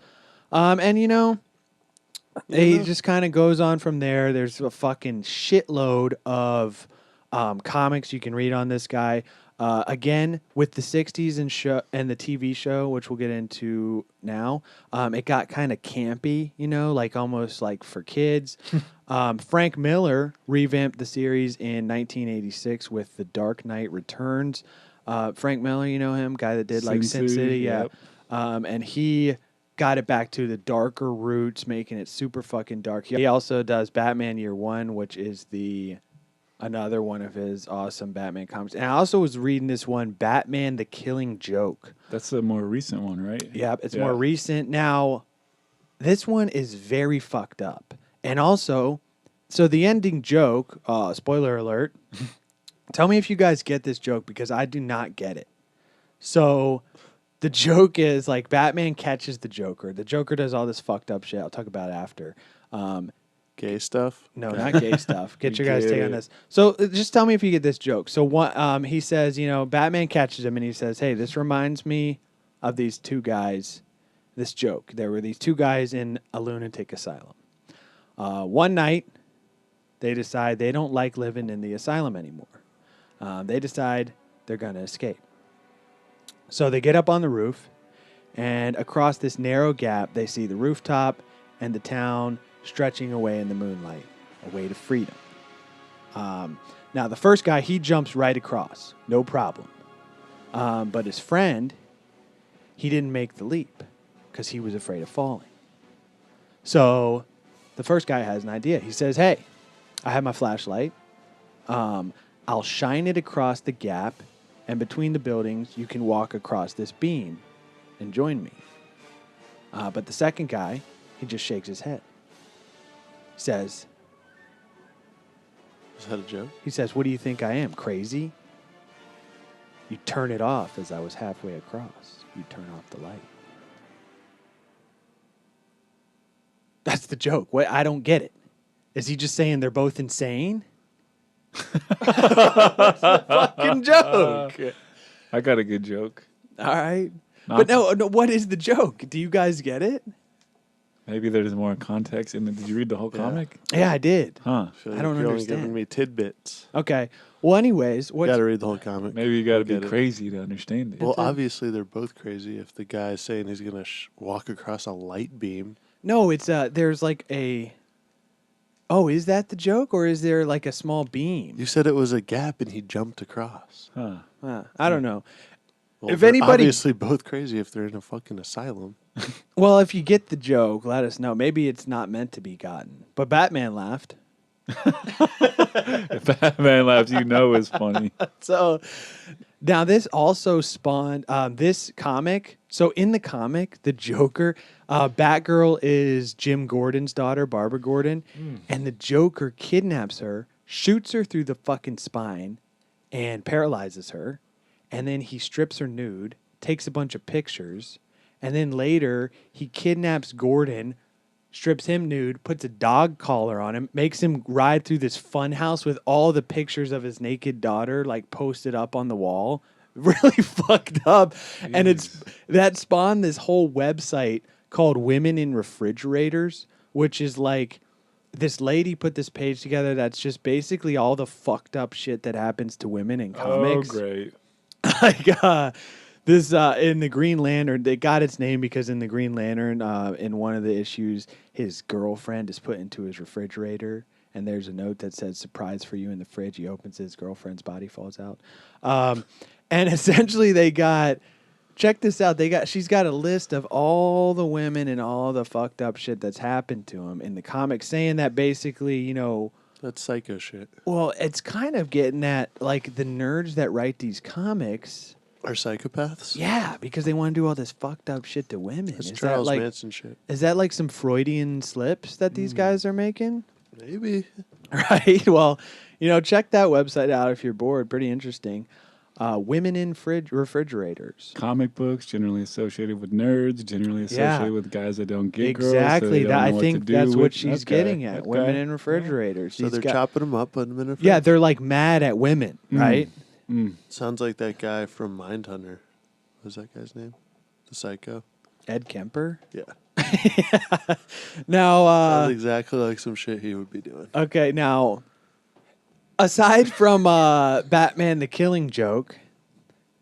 [SPEAKER 5] It just kind of goes on from there. There's a fucking shitload of comics you can read on this guy. Again, with the 60s and the TV show, which we'll get into now, it got kind of campy, like almost like for kids. Frank Miller revamped the series in 1986 with The Dark Knight Returns. Frank Miller, you know him, guy that did like Sin City, yeah.
[SPEAKER 4] Yep.
[SPEAKER 5] And he got it back to the darker roots, making it super fucking dark. He also does Batman Year One, which is another one of his awesome Batman comics. And I also was reading this one, Batman the Killing Joke.
[SPEAKER 4] That's a more recent one, right?
[SPEAKER 5] Yep, it's more recent. Now, this one is very fucked up. And also, so the ending joke, spoiler alert, tell me if you guys get this joke because I do not get it. So the joke is like Batman catches the Joker. The Joker does all this fucked up shit. I'll talk about it after.
[SPEAKER 6] Gay stuff?
[SPEAKER 5] No, not gay stuff. Get your guys'
[SPEAKER 4] get
[SPEAKER 5] take on
[SPEAKER 4] it.
[SPEAKER 5] this. So just tell me if you get this joke. So he says, Batman catches him and he says, hey, this reminds me of these two guys. This joke. There were these two guys in a lunatic asylum. One night, they decide they don't like living in the asylum anymore. They decide they're going to escape. So they get up on the roof, and across this narrow gap, they see the rooftop and the town stretching away in the moonlight, away to freedom. Now, the first guy, he jumps right across, no problem. But his friend, he didn't make the leap because he was afraid of falling. So the first guy has an idea. He says, hey, I have my flashlight. I'll shine it across the gap, and between the buildings, you can walk across this beam and join me. But the second guy, he just shakes his head. Says,
[SPEAKER 6] Is that a joke?
[SPEAKER 5] he says, what do you think I am, crazy? You turn it off as I was halfway across. You turn off the light. That's the joke. What? I don't get it. Is he just saying they're both insane? That's the fucking joke.
[SPEAKER 4] I got a good joke.
[SPEAKER 5] All right.
[SPEAKER 4] Not-
[SPEAKER 5] But no, what is the joke? Do you guys get it?
[SPEAKER 4] Maybe there's more context in it. Did you read the whole comic?
[SPEAKER 5] Yeah, I did.
[SPEAKER 4] Huh.
[SPEAKER 6] I feel
[SPEAKER 5] I
[SPEAKER 6] like
[SPEAKER 5] don't
[SPEAKER 6] you're
[SPEAKER 5] understand.
[SPEAKER 6] only giving me tidbits.
[SPEAKER 5] Okay. Well, anyways,
[SPEAKER 6] You
[SPEAKER 5] what's
[SPEAKER 6] got to read the whole comic.
[SPEAKER 4] Maybe you got to
[SPEAKER 6] I'll
[SPEAKER 4] be
[SPEAKER 6] get it.
[SPEAKER 4] crazy to understand it.
[SPEAKER 6] Well, obviously they're both crazy. If the guy is saying he's gonna walk across a light beam,
[SPEAKER 5] no? It's there's like a. Oh, is that the joke, or is there like a small beam?
[SPEAKER 6] you said it was a gap and he jumped across.
[SPEAKER 4] Huh.
[SPEAKER 5] I don't know.
[SPEAKER 6] Well,
[SPEAKER 5] If
[SPEAKER 6] they're
[SPEAKER 5] anybody-
[SPEAKER 6] obviously both crazy if they're in a fucking asylum.
[SPEAKER 5] Well, if you get the joke, let us know. Maybe it's not meant to be gotten. But Batman laughed.
[SPEAKER 4] If Batman laughs, you know it's funny.
[SPEAKER 5] So now this also spawned this comic. So in the comic, the Joker, Batgirl is Jim Gordon's daughter, Barbara Gordon, and the Joker kidnaps her, shoots her through the fucking spine, and paralyzes her. And then he strips her nude, takes a bunch of pictures, and then later he kidnaps Gordon, strips him nude, puts a dog collar on him, makes him ride through this fun house with all the pictures of his naked daughter like posted up on the wall. Really fucked up. And that spawned this whole website called Women in Refrigerators, which is like this lady put this page together that's just basically all the fucked up shit that happens to women in comics.
[SPEAKER 4] Oh, great.
[SPEAKER 5] Like this in the Green Lantern, they got its name because in the Green Lantern, in one of the issues, his girlfriend is put into his refrigerator, and there's a note that says "surprise for you" in the fridge. He opens, his girlfriend's body falls out, and essentially they got. Check this out. She's got a list of all the women and all the fucked up shit that's happened to them in the comics, saying that basically,
[SPEAKER 6] That's psycho shit.
[SPEAKER 5] well, it's kind of getting at like the nerds that write these comics.
[SPEAKER 6] Are psychopaths?
[SPEAKER 5] Yeah, because they want to do all this fucked up shit to women.
[SPEAKER 6] That's
[SPEAKER 5] Is
[SPEAKER 6] Charles
[SPEAKER 5] that like
[SPEAKER 6] Manson shit.
[SPEAKER 5] is that like some Freudian slips that these guys are making?
[SPEAKER 6] Maybe.
[SPEAKER 5] Right. Well, check that website out if you're bored. Pretty interesting. Women in refrigerators.
[SPEAKER 4] Comic books generally associated with nerds, generally associated with guys that don't get girls. So
[SPEAKER 5] Exactly.
[SPEAKER 4] they don't
[SPEAKER 5] I
[SPEAKER 4] know
[SPEAKER 5] think
[SPEAKER 4] what to do
[SPEAKER 5] that's
[SPEAKER 4] with.
[SPEAKER 5] what she's
[SPEAKER 4] Okay,
[SPEAKER 5] getting at.
[SPEAKER 4] okay.
[SPEAKER 5] Women in refrigerators.
[SPEAKER 6] So
[SPEAKER 5] He's
[SPEAKER 6] they're
[SPEAKER 5] got-
[SPEAKER 6] chopping them up, putting them in a fridge?
[SPEAKER 5] Yeah, they're like mad at women, right?
[SPEAKER 6] Sounds like that guy from Mindhunter. What's that guy's name? The psycho?
[SPEAKER 5] Ed Kemper.
[SPEAKER 6] Yeah.
[SPEAKER 5] Now,
[SPEAKER 6] Sounds exactly like some shit he would be doing.
[SPEAKER 5] okay, now, aside from Batman the Killing Joke,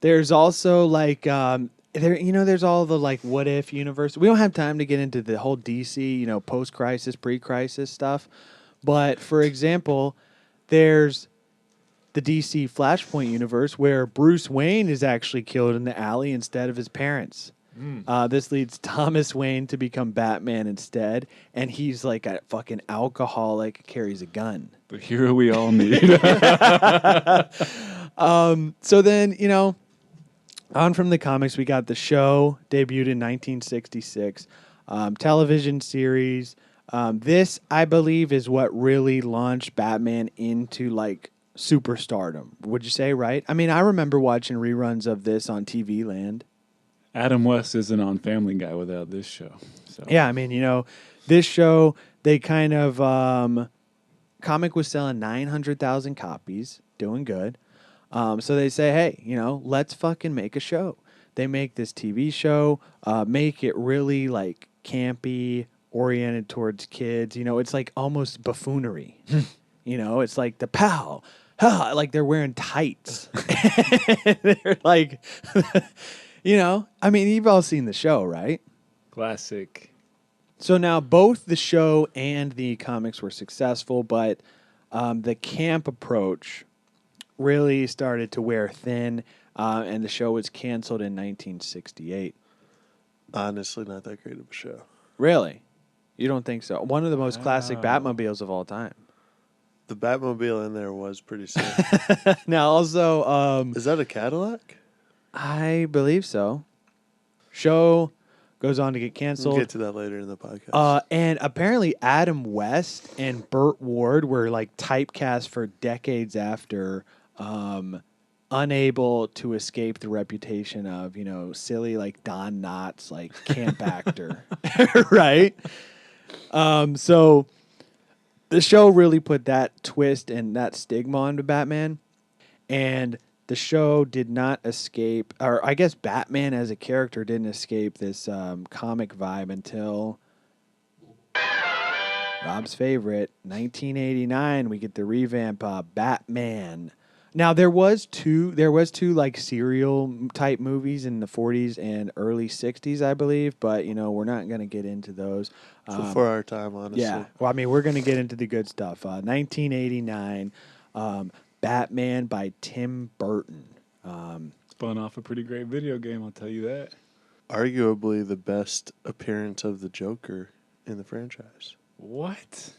[SPEAKER 5] there's also like there's all the like what if universe. We don't have time to get into the whole DC, post-crisis, pre-crisis stuff. But for example, there's the DC Flashpoint universe where Bruce Wayne is actually killed in the alley instead of his parents. This leads Thomas Wayne to become Batman instead, and he's like a fucking alcoholic, carries a gun.
[SPEAKER 4] The hero we all need.
[SPEAKER 5] So then, on from the comics, we got the show, debuted in 1966, television series, This, I believe, is what really launched Batman into like superstardom. Would you say, right? I mean, I remember watching reruns of this on TV Land.
[SPEAKER 4] Adam West isn't on Family Guy without this show. So
[SPEAKER 5] Yeah, I mean, this show, they kind of comic was selling 900,000 copies, doing good. So they say, hey, let's fucking make a show. They make this TV show, make it really like campy, oriented towards kids. It's like almost buffoonery. It's like the pow, like they're wearing tights. They're like, I mean, you've all seen the show, right?
[SPEAKER 4] classic.
[SPEAKER 5] So now both the show and the comics were successful, but the camp approach really started to wear thin, and the show was canceled in 1968.
[SPEAKER 6] Honestly, not that great of a show.
[SPEAKER 5] Really? You don't think so? One of the most classic Batmobiles of all time.
[SPEAKER 6] The Batmobile in there was pretty sick.
[SPEAKER 5] Now, also,
[SPEAKER 6] Is that a Cadillac?
[SPEAKER 5] I believe so. Show goes on to get
[SPEAKER 6] We'll
[SPEAKER 5] canceled.
[SPEAKER 6] get to that later in the podcast.
[SPEAKER 5] And apparently Adam West and Burt Ward were like typecast for decades after, unable to escape the reputation of, silly like Don Knotts, like camp actor. Right? So the show really put that twist and that stigma onto Batman. And the show did not escape, or I guess Batman as a character didn't escape this comic vibe until Rob's favorite, 1989. We get the revamp Batman. Now there was two like serial type movies in the 40s and early 60s, I believe, but we're not going to get into those.
[SPEAKER 6] Before our time, honestly.
[SPEAKER 5] Yeah, well, I mean, we're going to get into the good stuff. 1989. Batman by Tim Burton.
[SPEAKER 4] Spun off a pretty great video game, I'll tell you that.
[SPEAKER 6] Arguably the best appearance of the Joker in the franchise.
[SPEAKER 4] What?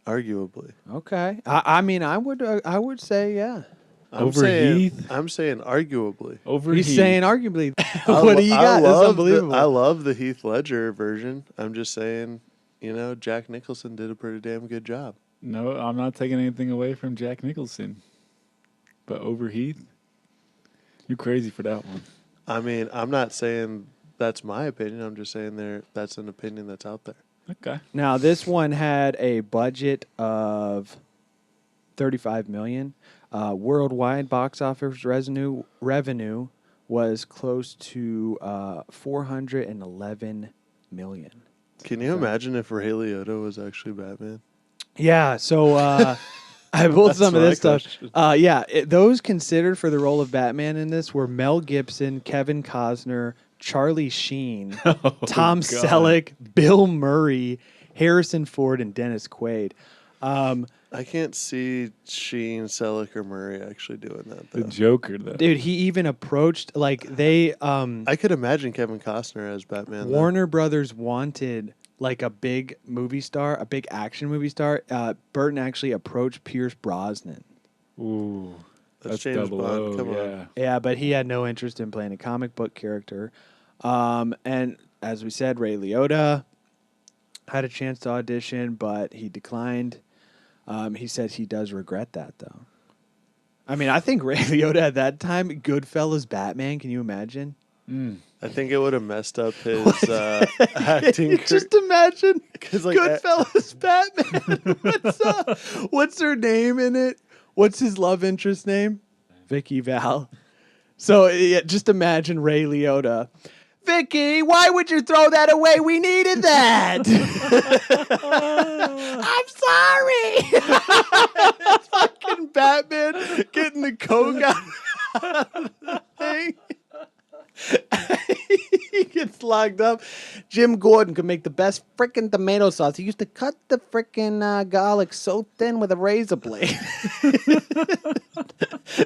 [SPEAKER 6] Arguably.
[SPEAKER 5] Okay, I mean, I would say yeah.
[SPEAKER 6] I'm saying arguably.
[SPEAKER 4] Over
[SPEAKER 5] He's
[SPEAKER 4] Heath.
[SPEAKER 5] saying arguably. What do you got? That's unbelievable.
[SPEAKER 6] I love the Heath Ledger version. I'm just saying, Jack Nicholson did a pretty damn good job.
[SPEAKER 4] No, I'm not taking anything away from Jack Nicholson. But over Heath? You're crazy for that one.
[SPEAKER 6] I mean, I'm not saying that's my opinion. I'm just saying that's an opinion that's out there.
[SPEAKER 4] Okay.
[SPEAKER 5] Now this one had a budget of $35 million. Worldwide box office revenue was close to $411 million.
[SPEAKER 6] Can you imagine if Ray Liotta was actually Batman?
[SPEAKER 5] Yeah, so I pulled
[SPEAKER 6] That's
[SPEAKER 5] some of
[SPEAKER 6] my
[SPEAKER 5] this stuff.
[SPEAKER 6] question.
[SPEAKER 5] Those considered for the role of Batman in this were Mel Gibson, Kevin Costner, Charlie Sheen, Tom Selleck, Bill Murray, Harrison Ford, and Dennis Quaid.
[SPEAKER 6] I can't see Sheen, Selleck, or Murray actually doing that, though.
[SPEAKER 4] The Joker, though.
[SPEAKER 5] Dude, he even approached, like, they...
[SPEAKER 6] I could imagine Kevin Costner as Batman.
[SPEAKER 5] Warner Brothers wanted... like a big movie star, a big action movie star. Burton actually approached Pierce Brosnan.
[SPEAKER 4] Ooh.
[SPEAKER 6] That's
[SPEAKER 4] That's
[SPEAKER 6] James
[SPEAKER 4] double
[SPEAKER 6] Bond.
[SPEAKER 4] O,
[SPEAKER 6] Come on.
[SPEAKER 4] yeah.
[SPEAKER 5] Yeah, but he had no interest in playing a comic book character. And as we said, Ray Liotta had a chance to audition, but he declined. He said he does regret that, though. I mean, I think Ray Liotta at that time, Goodfellas Batman, can you imagine?
[SPEAKER 6] I think it would have messed up his acting.
[SPEAKER 5] Just imagine
[SPEAKER 6] 'Cause, like,
[SPEAKER 5] Goodfellas Batman. What's her name in it? What's his love interest name? Vicky Val. So yeah, just imagine Ray Liotta. Vicky, why would you throw that away? We needed that. I'm sorry. It's fucking Batman getting the coke out of the thing. He gets locked up. Jim Gordon could make the best frickin' tomato sauce. He used to cut the frickin' garlic so thin with a razor blade.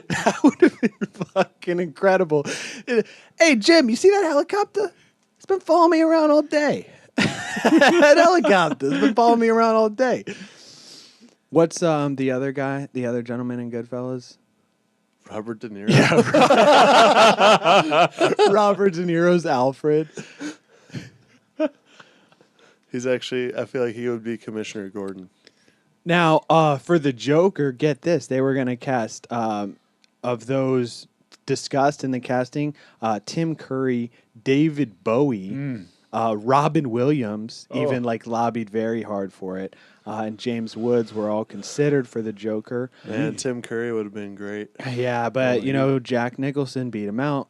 [SPEAKER 5] That would have been fucking incredible. Hey, Jim, you see that helicopter? It's been following me around all day. That helicopter's been following me around all day. What's the other guy, the other gentleman in Goodfellas?
[SPEAKER 6] Robert De Niro.
[SPEAKER 5] Yeah, Robert De Niro's Alfred.
[SPEAKER 6] He's actually, I feel like he would be Commissioner Gordon.
[SPEAKER 5] Now, for the Joker, get this. They were going to cast, of those discussed in the casting, Tim Curry, David Bowie, Robin Williams, even like lobbied very hard for it, and James Woods were all considered for the Joker.
[SPEAKER 6] And Tim Curry would have been great.
[SPEAKER 5] Yeah, but, Jack Nicholson beat him out.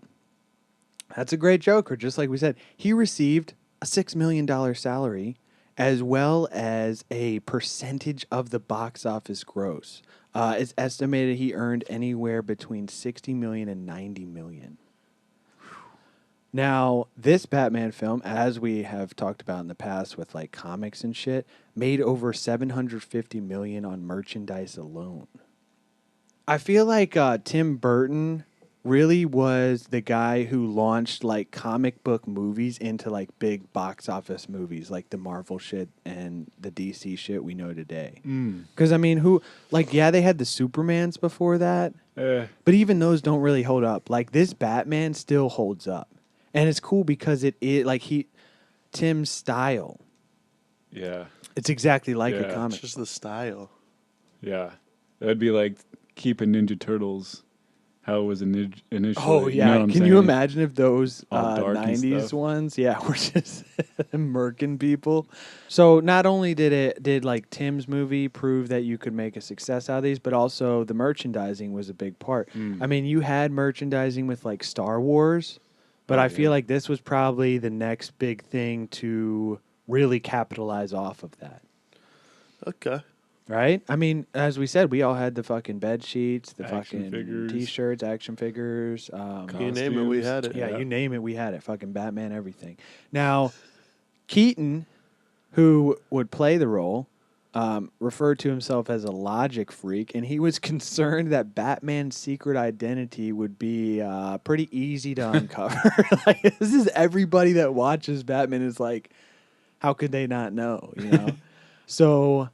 [SPEAKER 5] That's a great Joker, just like we said. He received a $6 million salary as well as a percentage of the box office gross. It's estimated he earned anywhere between $60 million and $90 million. Now, this Batman film, as we have talked about in the past with like comics and shit, made over $750 million on merchandise alone. I feel like Tim Burton really was the guy who launched like comic book movies into like big box office movies, like the Marvel shit and the DC shit we know today. Because I mean, they had the Supermans before that, but even those don't really hold up. Like this Batman still holds up, and it's cool because Tim's style.
[SPEAKER 4] Yeah,
[SPEAKER 5] it's exactly like a
[SPEAKER 6] It's
[SPEAKER 5] comic.
[SPEAKER 6] just the style.
[SPEAKER 4] yeah. That'd be like keeping Ninja Turtles how it was initially.
[SPEAKER 5] Oh yeah,
[SPEAKER 4] you know what I'm
[SPEAKER 5] can
[SPEAKER 4] saying?
[SPEAKER 5] you imagine if those
[SPEAKER 4] All dark and
[SPEAKER 5] 90s
[SPEAKER 4] stuff.
[SPEAKER 5] ones, were just murking people? So not only did like Tim's movie prove that you could make a success out of these, but also the merchandising was a big part. I mean, you had merchandising with like Star Wars, but I feel like this was probably the next big thing to really capitalize off of that.
[SPEAKER 6] Okay.
[SPEAKER 5] Right? I mean, as we said, we all had the fucking bed sheets, the
[SPEAKER 4] Action
[SPEAKER 5] fucking
[SPEAKER 4] figures.
[SPEAKER 5] T-shirts, action figures.
[SPEAKER 6] You name it, we had it.
[SPEAKER 5] Yeah, you name it, we had it. Fucking Batman, everything. Now, Keaton, who would play the role, referred to himself as a logic freak, and he was concerned that Batman's secret identity would be pretty easy to uncover. Like, this is everybody that watches Batman is like, how could they not know? So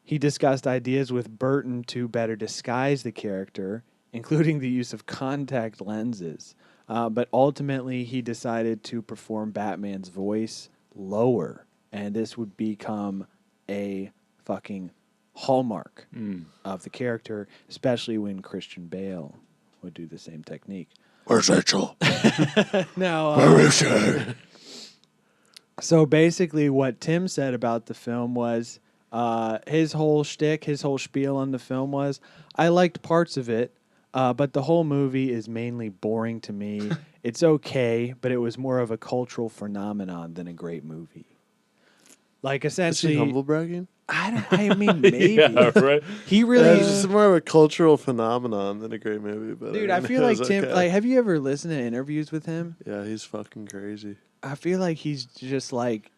[SPEAKER 5] he discussed ideas with Burton to better disguise the character, including the use of contact lenses. But ultimately, he decided to perform Batman's voice lower, and this would become a fucking hallmark of the character, especially when Christian Bale would do the same technique.
[SPEAKER 6] Where's Rachel?
[SPEAKER 5] Now,
[SPEAKER 6] Where is she?
[SPEAKER 5] so basically, what Tim said about the film was his whole shtick, his whole spiel on the film was, I liked parts of it, but the whole movie is mainly boring to me. It's okay, but it was more of a cultural phenomenon than a great movie. Like essentially,
[SPEAKER 6] Is he humble bragging?
[SPEAKER 5] I mean, maybe.
[SPEAKER 4] Yeah, right.
[SPEAKER 5] He really.
[SPEAKER 6] It's just more of a cultural phenomenon than a great movie. But
[SPEAKER 5] Dude, I feel
[SPEAKER 6] it
[SPEAKER 5] like
[SPEAKER 6] was
[SPEAKER 5] Tim.
[SPEAKER 6] okay.
[SPEAKER 5] Like, have you ever listened to interviews with him?
[SPEAKER 6] Yeah, he's fucking crazy.
[SPEAKER 5] I feel like he's just like,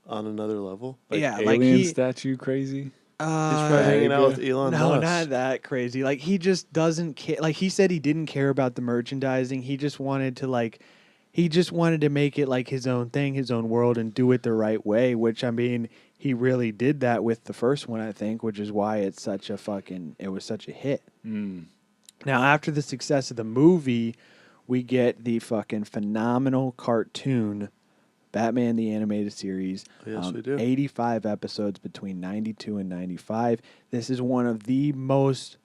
[SPEAKER 6] On another level.
[SPEAKER 5] yeah,
[SPEAKER 4] Alien
[SPEAKER 5] like he.
[SPEAKER 4] statue crazy.
[SPEAKER 6] He's probably hanging out with Elon
[SPEAKER 5] No,
[SPEAKER 6] Musk.
[SPEAKER 5] not that crazy. Like he just doesn't care. Like he said, he didn't care about the merchandising. He just wanted to make it like his own thing, his own world, and do it the right way. Which I mean, he really did that with the first one, I think, which is why it was such a hit. Now, after the success of the movie, we get the fucking phenomenal cartoon Batman the Animated Series.
[SPEAKER 6] Yes, we do.
[SPEAKER 5] 85 episodes between 92 and 95. This is one of the most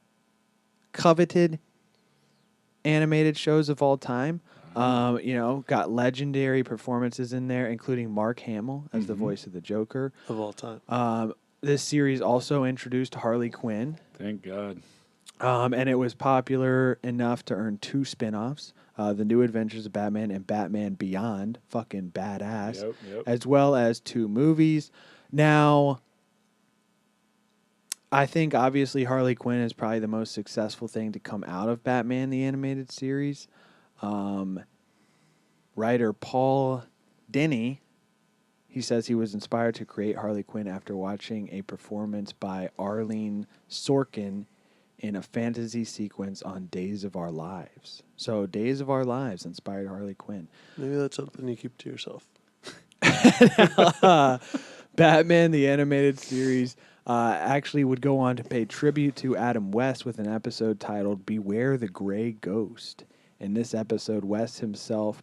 [SPEAKER 5] coveted animated shows of all time. Got legendary performances in there, including Mark Hamill as the voice of the Joker.
[SPEAKER 6] Of all time.
[SPEAKER 5] This series also introduced Harley Quinn.
[SPEAKER 4] Thank God.
[SPEAKER 5] And it was popular enough to earn 2 spin-offs, The New Adventures of Batman and Batman Beyond, fucking badass,
[SPEAKER 4] Yep.
[SPEAKER 5] as well as 2 movies. Now, I think obviously Harley Quinn is probably the most successful thing to come out of Batman the Animated Series. Writer Paul Dini, he says he was inspired to create Harley Quinn after watching a performance by Arlene Sorkin in a fantasy sequence on Days of Our Lives. So Days of Our Lives inspired Harley Quinn.
[SPEAKER 6] Maybe that's something you keep to yourself.
[SPEAKER 5] Batman, the animated series, actually would go on to pay tribute to Adam West with an episode titled Beware the Gray Ghost. In this episode, West himself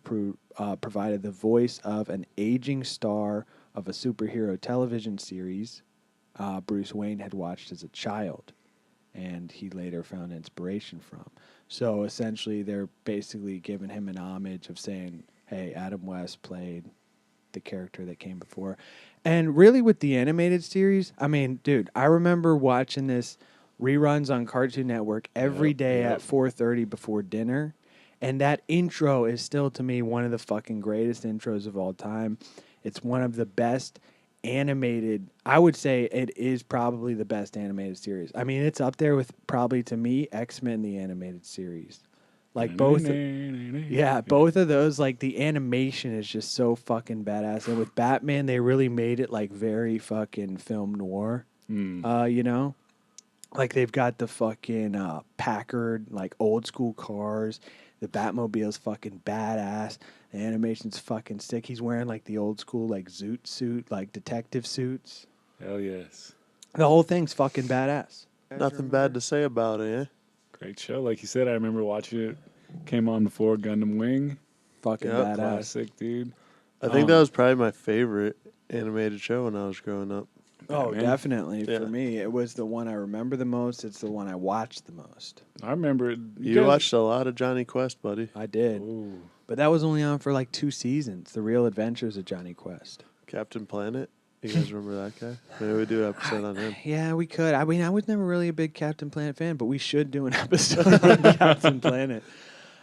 [SPEAKER 5] provided the voice of an aging star of a superhero television series Bruce Wayne had watched as a child, and he later found inspiration from. So essentially, they're basically giving him an homage of saying, hey, Adam West played the character that came before. And really with the animated series, I mean, dude, I remember watching this reruns on Cartoon Network every day at 4:30 before dinner. And that intro is still, to me, one of the fucking greatest intros of all time. It's one of the best animated, I would say it is probably the best animated series. I mean, it's up there with probably, to me, X-Men the animated series. Like both of those, like the animation is just so fucking badass. And with Batman, they really made it like very fucking film noir. You know? Like they've got the fucking Packard, like old school cars. The Batmobile's fucking badass. The animation's fucking sick. He's wearing like the old school like zoot suit, like detective suits.
[SPEAKER 4] Hell yes.
[SPEAKER 5] The whole thing's fucking badass.
[SPEAKER 6] Nothing bad to say about it, eh?
[SPEAKER 4] Great show. Like you said, I remember watching it. Came on before Gundam Wing.
[SPEAKER 5] Fucking
[SPEAKER 6] Yep.
[SPEAKER 5] badass.
[SPEAKER 4] Classic, dude.
[SPEAKER 6] I think that was probably my favorite animated show when I was growing up.
[SPEAKER 5] Oh,
[SPEAKER 4] Batman.
[SPEAKER 5] definitely.
[SPEAKER 6] Yeah.
[SPEAKER 5] For me, it was the one I remember the most. It's the one I watched the most.
[SPEAKER 4] I remember it.
[SPEAKER 6] You watched a lot of Johnny Quest, buddy.
[SPEAKER 5] I did.
[SPEAKER 4] Ooh.
[SPEAKER 5] But that was only on for like 2 seasons. The Real Adventures of Johnny Quest.
[SPEAKER 6] Captain Planet. You guys remember that guy? Maybe we do an episode on him.
[SPEAKER 5] Yeah, we could. I mean, I was never really a big Captain Planet fan, but we should do an episode on Captain Planet.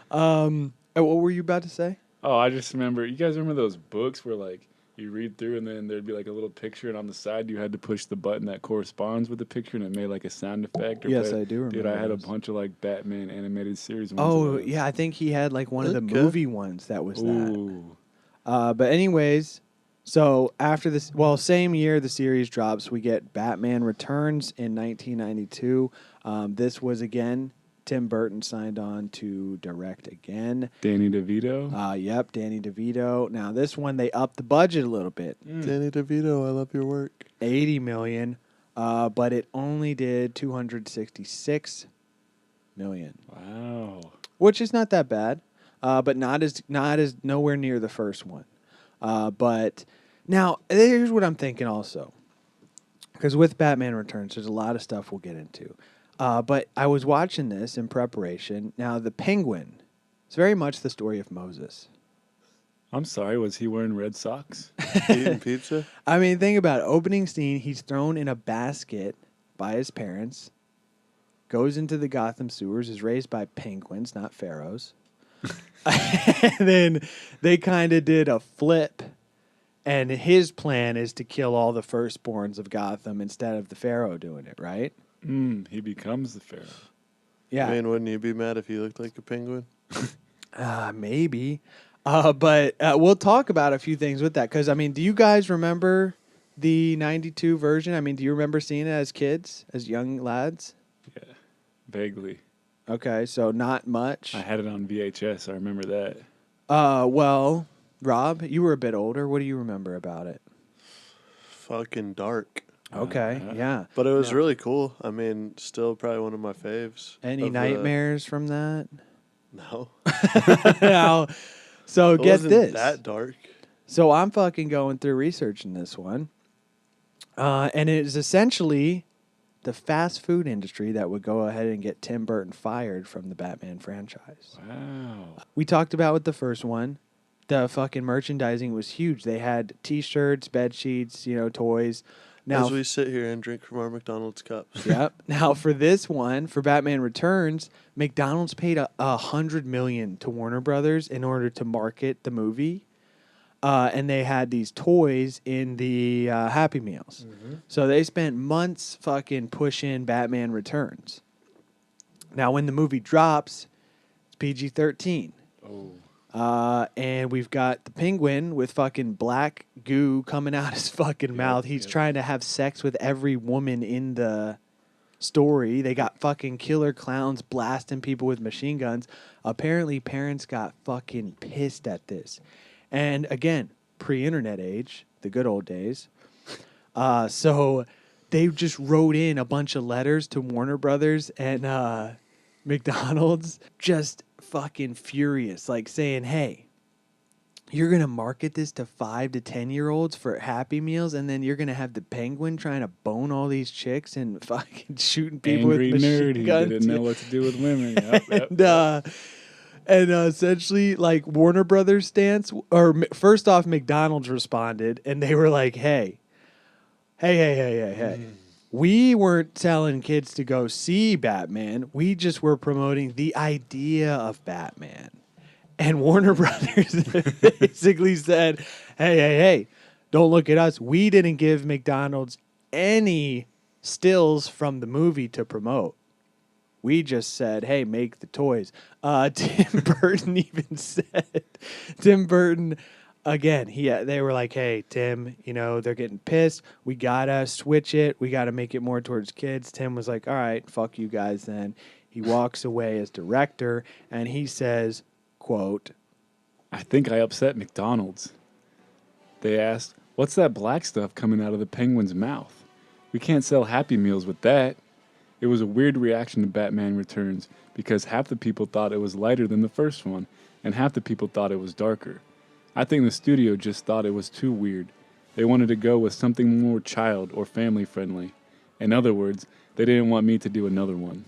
[SPEAKER 5] What were you about to say?
[SPEAKER 4] Oh, I just remember. You guys remember those books where like you read through and then there'd be like a little picture, and on the side you had to push the button that corresponds with the picture, and it made like a sound effect. Or
[SPEAKER 5] Yes,
[SPEAKER 4] play.
[SPEAKER 5] I do remember
[SPEAKER 4] Dude, I had a
[SPEAKER 5] those.
[SPEAKER 4] bunch of like Batman animated series. Ones
[SPEAKER 5] Oh,
[SPEAKER 4] of those.
[SPEAKER 5] yeah, I think he had like one of the
[SPEAKER 6] Okay.
[SPEAKER 5] movie ones that was that.
[SPEAKER 4] Ooh.
[SPEAKER 5] But anyways, so after this, well, same year the series drops, we get Batman Returns in 1992. This was again Tim Burton signed on to direct again.
[SPEAKER 4] Danny DeVito.
[SPEAKER 5] Yep, Danny DeVito. Now this one they upped the budget a little bit,
[SPEAKER 6] Danny DeVito, I love your work.
[SPEAKER 5] $80 million, but it only did $266 million,
[SPEAKER 4] Wow.
[SPEAKER 5] which is not that bad, but not as nowhere near the first one. But now here's what I'm thinking also, because with Batman Returns, there's a lot of stuff we'll get into. But I was watching this in preparation. Now the Penguin, it's very much the story of Moses.
[SPEAKER 4] I'm sorry. Was he wearing red socks?
[SPEAKER 6] Eating pizza?
[SPEAKER 5] I mean, think about it. Opening scene, he's thrown in a basket by his parents, goes into the Gotham sewers, is raised by penguins, not pharaohs. And then they kind of did a flip, and his plan is to kill all the firstborns of Gotham instead of the pharaoh doing it, right?
[SPEAKER 4] He becomes the pharaoh.
[SPEAKER 5] Yeah,
[SPEAKER 6] I mean, wouldn't you be mad if you looked like a penguin?
[SPEAKER 5] maybe. But we'll talk about a few things with that, because, I mean, do you guys remember the 92 version? I mean, do you remember seeing it as kids, as young lads?
[SPEAKER 4] Yeah. Vaguely.
[SPEAKER 5] Okay, so not much.
[SPEAKER 4] I had it on VHS. I remember that.
[SPEAKER 5] Well, Rob, you were a bit older. What do you remember about it?
[SPEAKER 6] Fucking dark.
[SPEAKER 5] Okay, yeah.
[SPEAKER 6] But it was really cool. I mean, still probably one of my faves.
[SPEAKER 5] Any
[SPEAKER 6] of,
[SPEAKER 5] nightmares from that?
[SPEAKER 6] No.
[SPEAKER 5] Now, so
[SPEAKER 6] It
[SPEAKER 5] get
[SPEAKER 6] wasn't
[SPEAKER 5] this.
[SPEAKER 6] that dark.
[SPEAKER 5] So I'm fucking going through researching this one. And it is essentially the fast food industry that would go ahead and get Tim Burton fired from the Batman franchise.
[SPEAKER 4] Wow.
[SPEAKER 5] We talked about with the first one, the fucking merchandising was huge. They had T-shirts, bed sheets, toys. Now,
[SPEAKER 6] As we sit here and drink from our McDonald's cups.
[SPEAKER 5] yep. Now for this one, for Batman Returns, McDonald's paid $100 million to Warner Brothers in order to market the movie, and they had these toys in the Happy Meals. So they spent months fucking pushing Batman Returns. Now when the movie drops, it's PG-13.
[SPEAKER 4] Oh.
[SPEAKER 5] And we've got the penguin with fucking black goo coming out his fucking mouth. He's trying to have sex with every woman in the story. They got fucking killer clowns blasting people with machine guns. Apparently, parents got fucking pissed at this. And again, pre-internet age, the good old days. So they just wrote in a bunch of letters to Warner Brothers and McDonald's, just fucking furious, like saying, hey, you're going to market this to 5 to 10-year-olds for Happy Meals, and then you're going to have the Penguin trying to bone all these chicks and fucking shooting people
[SPEAKER 4] Angry
[SPEAKER 5] with
[SPEAKER 4] nerd
[SPEAKER 5] machine
[SPEAKER 4] who
[SPEAKER 5] guns.
[SPEAKER 4] didn't know what to do with women. Yep, yep,
[SPEAKER 5] and
[SPEAKER 4] yep.
[SPEAKER 5] Essentially, like, Warner Brothers stance, or first off, McDonald's responded, and they were like, hey. We weren't telling kids to go see Batman. We just were promoting the idea of Batman. And Warner Brothers basically said, hey, don't look at us. We didn't give McDonald's any stills from the movie to promote. We just said, hey, make the toys. Tim Burton even said, again, they were like, hey, Tim, they're getting pissed. We got to switch it. We got to make it more towards kids. Tim was like, all right, fuck you guys then. He walks away as director, and he says, quote,
[SPEAKER 4] I think I upset McDonald's. They asked, what's that black stuff coming out of the Penguin's mouth? We can't sell Happy Meals with that. It was a weird reaction to Batman Returns because half the people thought it was lighter than the first one, and half the people thought it was darker. I think the studio just thought it was too weird. They wanted to go with something more child or family friendly. In other words, they didn't want me to do another one.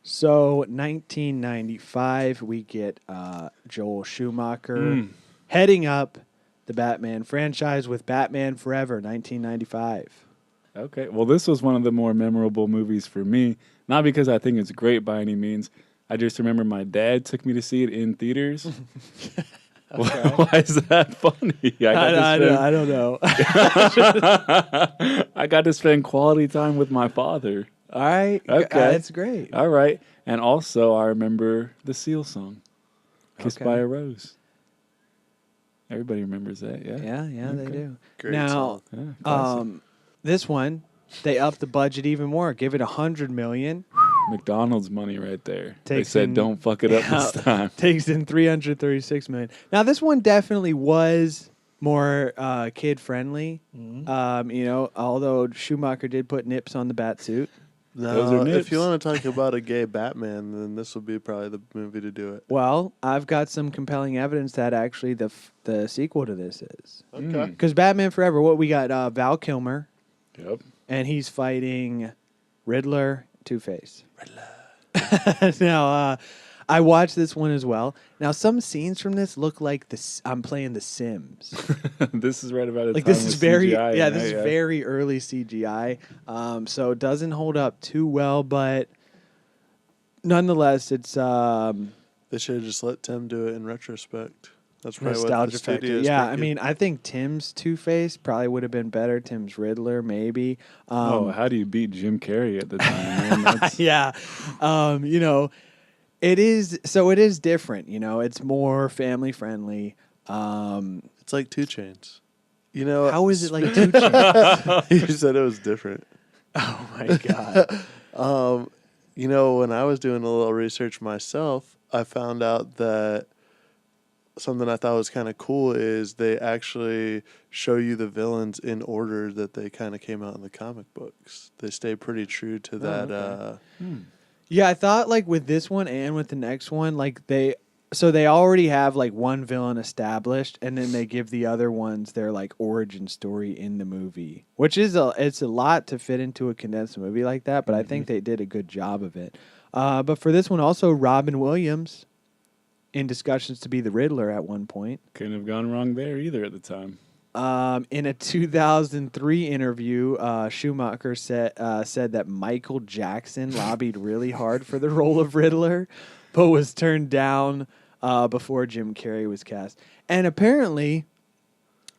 [SPEAKER 5] So, 1995, we get Joel Schumacher heading up the Batman franchise with Batman Forever, 1995.
[SPEAKER 4] Okay, well, this was one of the more memorable movies for me. Not because I think it's great by any means. I just remember my dad took me to see it in theaters. Why is that funny?
[SPEAKER 5] I don't know.
[SPEAKER 4] I got to spend quality time with my father.
[SPEAKER 5] All right.
[SPEAKER 4] Okay.
[SPEAKER 5] That's great.
[SPEAKER 4] All right. And also, I remember the Seal song, Kissed by a Rose. Everybody remembers that, yeah?
[SPEAKER 5] Yeah, they do.
[SPEAKER 6] Great
[SPEAKER 5] now,
[SPEAKER 6] song.
[SPEAKER 4] Yeah, classic.
[SPEAKER 5] this one, they upped the budget even more. Give it $100 million.
[SPEAKER 4] McDonald's money right there. They
[SPEAKER 5] Takes
[SPEAKER 4] said,
[SPEAKER 5] in-
[SPEAKER 4] don't fuck it up this time.
[SPEAKER 5] Takes in $336 million. Now, this one definitely was more kid friendly. Although Schumacher did put nips on the bat suit.
[SPEAKER 4] Those are
[SPEAKER 6] No,
[SPEAKER 4] nips.
[SPEAKER 6] if you want to talk about a gay Batman, then this would be probably the movie to do it.
[SPEAKER 5] Well, I've got some compelling evidence that actually the sequel to this is.
[SPEAKER 6] Okay.
[SPEAKER 5] Because Batman Forever, what we got? Val Kilmer,
[SPEAKER 4] Yep.
[SPEAKER 5] and he's fighting Riddler, Two-Face. Now, I watched this one as well. Now, some scenes from this look like I'm playing The Sims.
[SPEAKER 4] This is right about a
[SPEAKER 5] Like
[SPEAKER 4] time
[SPEAKER 5] this is
[SPEAKER 4] with
[SPEAKER 5] very
[SPEAKER 4] CGI,
[SPEAKER 5] this is very early CGI. So it doesn't hold up too well, but nonetheless, it's
[SPEAKER 6] They should have just let Tim do it in retrospect. That's probably what the
[SPEAKER 5] nostalgia factor.
[SPEAKER 6] studio's
[SPEAKER 5] Yeah, I
[SPEAKER 6] thinking.
[SPEAKER 5] mean, I think Tim's Two-Face probably would have been better. Tim's Riddler, maybe.
[SPEAKER 4] How do you beat Jim Carrey at the time, man? That's,
[SPEAKER 5] Yeah, it is different. It's more family friendly.
[SPEAKER 6] It's like 2 Chainz. You know,
[SPEAKER 5] How is it like Two Chainz?
[SPEAKER 6] you said it was different.
[SPEAKER 5] Oh my god!
[SPEAKER 6] When I was doing a little research myself, I found out that something I thought was kind of cool is they actually show you the villains in order that they kind of came out in the comic books. They stay pretty true to that.
[SPEAKER 5] Okay. Yeah, I thought like with this one and with the next one, like they already have like one villain established, and then they give the other ones their like origin story in the movie, which is it's a lot to fit into a condensed movie like that. But I think they did a good job of it. But for this one, also Robin Williams in discussions to be the Riddler at one point.
[SPEAKER 4] couldn't have gone wrong there either at the time.
[SPEAKER 5] In a 2003 interview, Schumacher said that Michael Jackson lobbied really hard for the role of Riddler, but was turned down before Jim Carrey was cast. And apparently,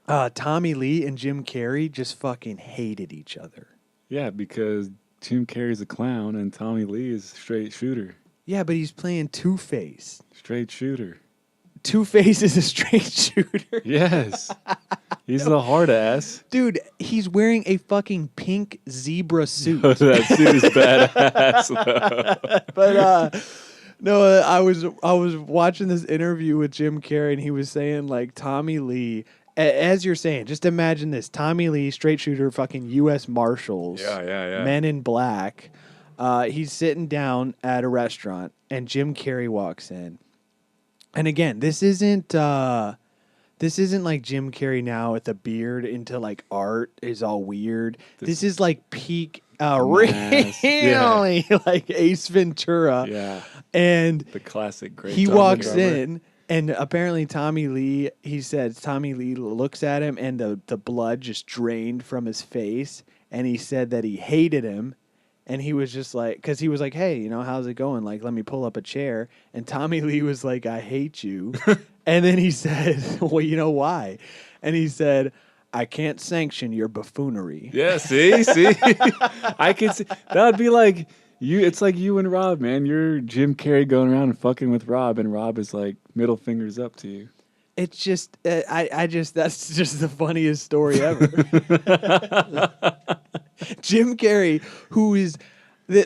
[SPEAKER 5] Tommy Lee and Jim Carrey just fucking hated each other.
[SPEAKER 4] Yeah, because Jim Carrey's a clown and Tommy Lee is a straight shooter.
[SPEAKER 5] Yeah, but he's playing Two-Face.
[SPEAKER 4] Straight shooter.
[SPEAKER 5] Two-Face is a straight shooter.
[SPEAKER 4] Yes. He's the hard ass.
[SPEAKER 5] Dude, he's wearing a fucking pink zebra suit.
[SPEAKER 4] That suit is badass, though.
[SPEAKER 5] But no, I was watching this interview with Jim Carrey, and he was saying like Tommy Lee, as you're saying, just imagine this: Tommy Lee, straight shooter, fucking U.S. Marshals,
[SPEAKER 4] Yeah.
[SPEAKER 5] Men in Black. He's sitting down at a restaurant, and Jim Carrey walks in. And again, this isn't This isn't like Jim Carrey now with a beard into like art is all weird. This is like peak really like Ace Ventura.
[SPEAKER 4] Yeah.
[SPEAKER 5] And
[SPEAKER 4] The classic great
[SPEAKER 5] he
[SPEAKER 4] Tom
[SPEAKER 5] walks
[SPEAKER 4] Robert.
[SPEAKER 5] in and apparently Tommy Lee, he said Tommy Lee looks at him and the blood just drained from his face. And he said that he hated him. And he was just like, because he was like, hey, how's it going? Like, let me pull up a chair. And Tommy Lee was like, I hate you. And then he said, well, you know why? And he said, I can't sanction your buffoonery.
[SPEAKER 4] Yeah, see? I could see. That would be like you. It's like you and Rob, man. You're Jim Carrey going around and fucking with Rob, and Rob is like middle fingers up to you.
[SPEAKER 5] It's just, that's just the funniest story ever. Jim Carrey, who is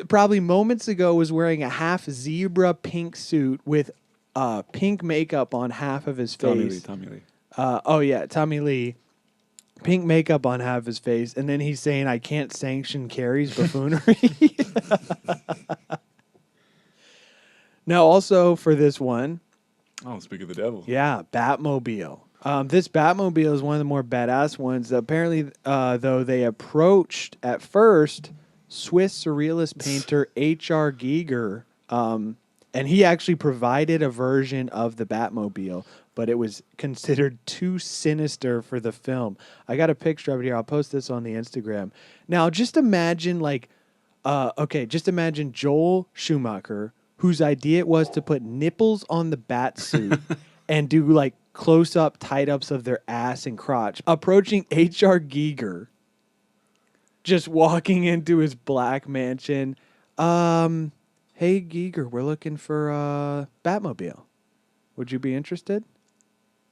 [SPEAKER 5] probably moments ago was wearing a half zebra pink suit with pink makeup on half of his face.
[SPEAKER 4] Tommy Lee.
[SPEAKER 5] Tommy Lee. Pink makeup on half his face, and then he's saying, I can't sanction Carrey's buffoonery. Now, also for this one,
[SPEAKER 4] Oh, speak of the devil.
[SPEAKER 5] yeah, Batmobile. This Batmobile is one of the more badass ones. Apparently, though, they approached at first Swiss surrealist painter H.R. Giger, and he actually provided a version of the Batmobile, but it was considered too sinister for the film. I got a picture of it here. I'll post this on the Instagram. Now, just imagine just imagine Joel Schumacher, whose idea it was to put nipples on the bat suit and do like close-up tight-ups of their ass and crotch, approaching H.R. Giger, just walking into his black mansion. Hey, Giger, we're looking for a Batmobile. Would you be interested?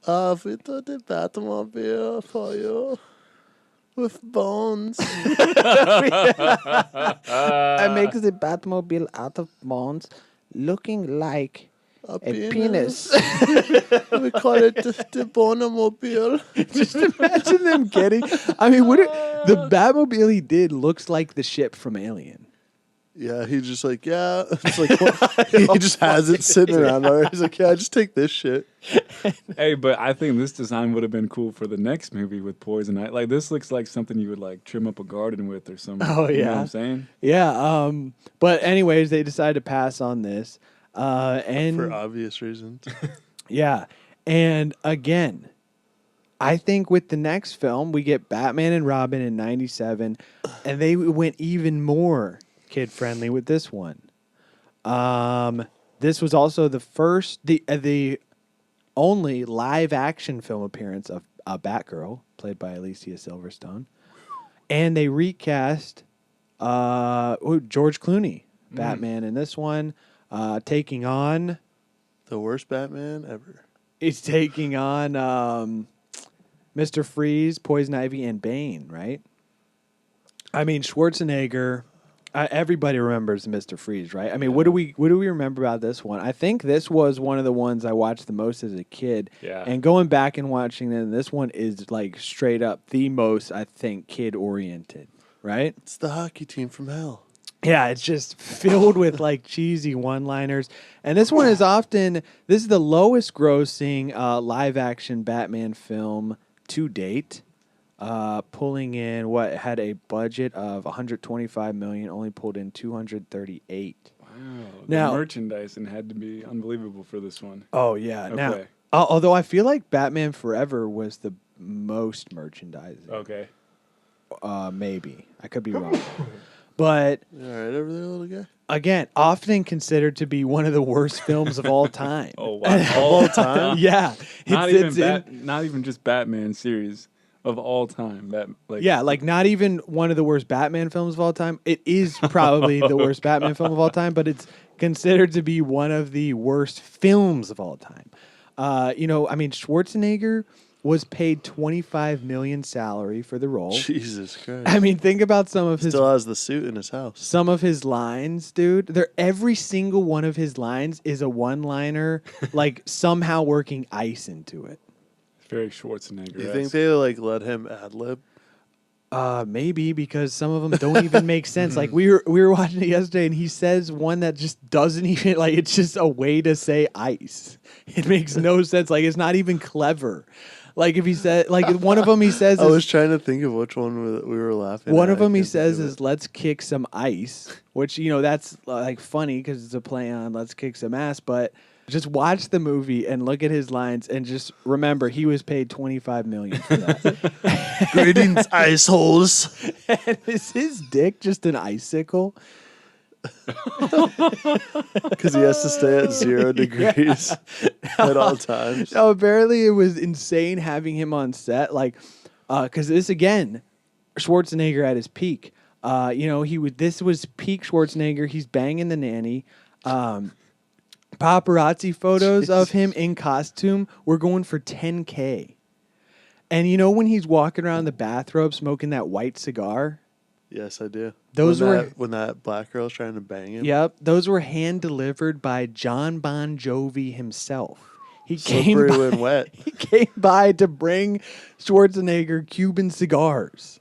[SPEAKER 6] We do the Batmobile for you with bones.
[SPEAKER 5] I make the Batmobile out of bones, looking like a penis.
[SPEAKER 6] We call it the Bonomobile.
[SPEAKER 5] Just imagine them getting. I mean, the Batmobile he did looks like the ship from Alien.
[SPEAKER 6] Yeah, he's just like, yeah. It's like he just has it sitting around there. He's like, yeah, just take this shit.
[SPEAKER 4] Hey, but I think this design would have been cool for the next movie with Poison Ivy. Like, this looks like something you would, like, trim up a garden with or something.
[SPEAKER 5] Oh,
[SPEAKER 4] You know
[SPEAKER 5] yeah.
[SPEAKER 4] what I'm saying?
[SPEAKER 5] Yeah. But anyways, they decided to pass on this. And
[SPEAKER 6] For obvious reasons.
[SPEAKER 5] yeah. And again, I think with the next film, we get Batman and Robin in 97, and they went even more kid-friendly with this one. This was also the only live-action film appearance of Batgirl, played by Alicia Silverstone. And they recast George Clooney, Batman, in this one, taking on...
[SPEAKER 6] The worst Batman ever.
[SPEAKER 5] He's taking on Mr. Freeze, Poison Ivy, and Bane, right? I mean, Schwarzenegger. Everybody remembers Mr. Freeze, right? I mean, what do we remember about this one? I think this was one of the ones I watched the most as a kid.
[SPEAKER 4] Yeah.
[SPEAKER 5] And going back and watching it, this one is like straight up the most, I think, kid oriented, right?
[SPEAKER 6] It's the hockey team from hell.
[SPEAKER 5] Yeah, it's just filled with like cheesy one-liners. And this one is this is the lowest grossing live action Batman film to date. Pulling in what had a budget of $125 million, only pulled in $238.
[SPEAKER 4] Wow.
[SPEAKER 5] Now-
[SPEAKER 4] The merchandising had to be unbelievable for this one.
[SPEAKER 5] Oh yeah.
[SPEAKER 4] Okay.
[SPEAKER 5] Now, although I feel like Batman Forever was the most merchandising.
[SPEAKER 4] Okay.
[SPEAKER 5] Maybe I could be wrong, but
[SPEAKER 6] You all right over there, little guy?
[SPEAKER 5] again, often considered to be one of the worst films of all time.
[SPEAKER 4] Oh, wow. All time?
[SPEAKER 5] Yeah,
[SPEAKER 4] Not
[SPEAKER 5] it's
[SPEAKER 4] not even just Batman series of all time.
[SPEAKER 5] Like not even one of the worst Batman films of all time. It is probably the worst Batman film of all time, but it's considered to be one of the worst films of all time. I mean, Schwarzenegger was paid $25 million salary for the role.
[SPEAKER 6] Jesus Christ.
[SPEAKER 5] I mean, think about some of his
[SPEAKER 6] Still has the suit in his house.
[SPEAKER 5] lines, dude. Every single one of his lines is a one-liner, like somehow working ice into it.
[SPEAKER 4] Very Schwarzenegger.
[SPEAKER 6] You think they let him ad lib?
[SPEAKER 5] Maybe because some of them don't even make sense. Like we were watching it yesterday, and he says one that just doesn't even it's just a way to say ice. It makes no sense. Like it's not even clever. Like if he said, like one of them he says,
[SPEAKER 6] I was trying to think of which one we were laughing.
[SPEAKER 5] one
[SPEAKER 6] at.
[SPEAKER 5] of them
[SPEAKER 6] I
[SPEAKER 5] he
[SPEAKER 6] can't think
[SPEAKER 5] says
[SPEAKER 6] of
[SPEAKER 5] is
[SPEAKER 6] it.
[SPEAKER 5] "Let's kick some ice," which that's like funny because it's a play on "Let's kick some ass." But just watch the movie and look at his lines, and just remember he was paid $25 million for that.
[SPEAKER 6] "Greetings, ice holes."
[SPEAKER 5] And is his dick just an icicle?
[SPEAKER 6] Because he has to stay at 0 degrees at all times.
[SPEAKER 5] No, apparently it was insane having him on set. Like, because this again, Schwarzenegger at his peak. This was peak Schwarzenegger. He's banging the nanny. Paparazzi photos of him in costume were going for $10K. And when he's walking around the bathrobe smoking that white cigar.
[SPEAKER 6] Yes, I do.
[SPEAKER 5] Those
[SPEAKER 6] when that black girl's trying to bang him.
[SPEAKER 5] Yep, those were hand delivered by John Bon Jovi himself. He
[SPEAKER 6] Slippery
[SPEAKER 5] came by,
[SPEAKER 6] when wet.
[SPEAKER 5] He came by to bring Schwarzenegger Cuban cigars.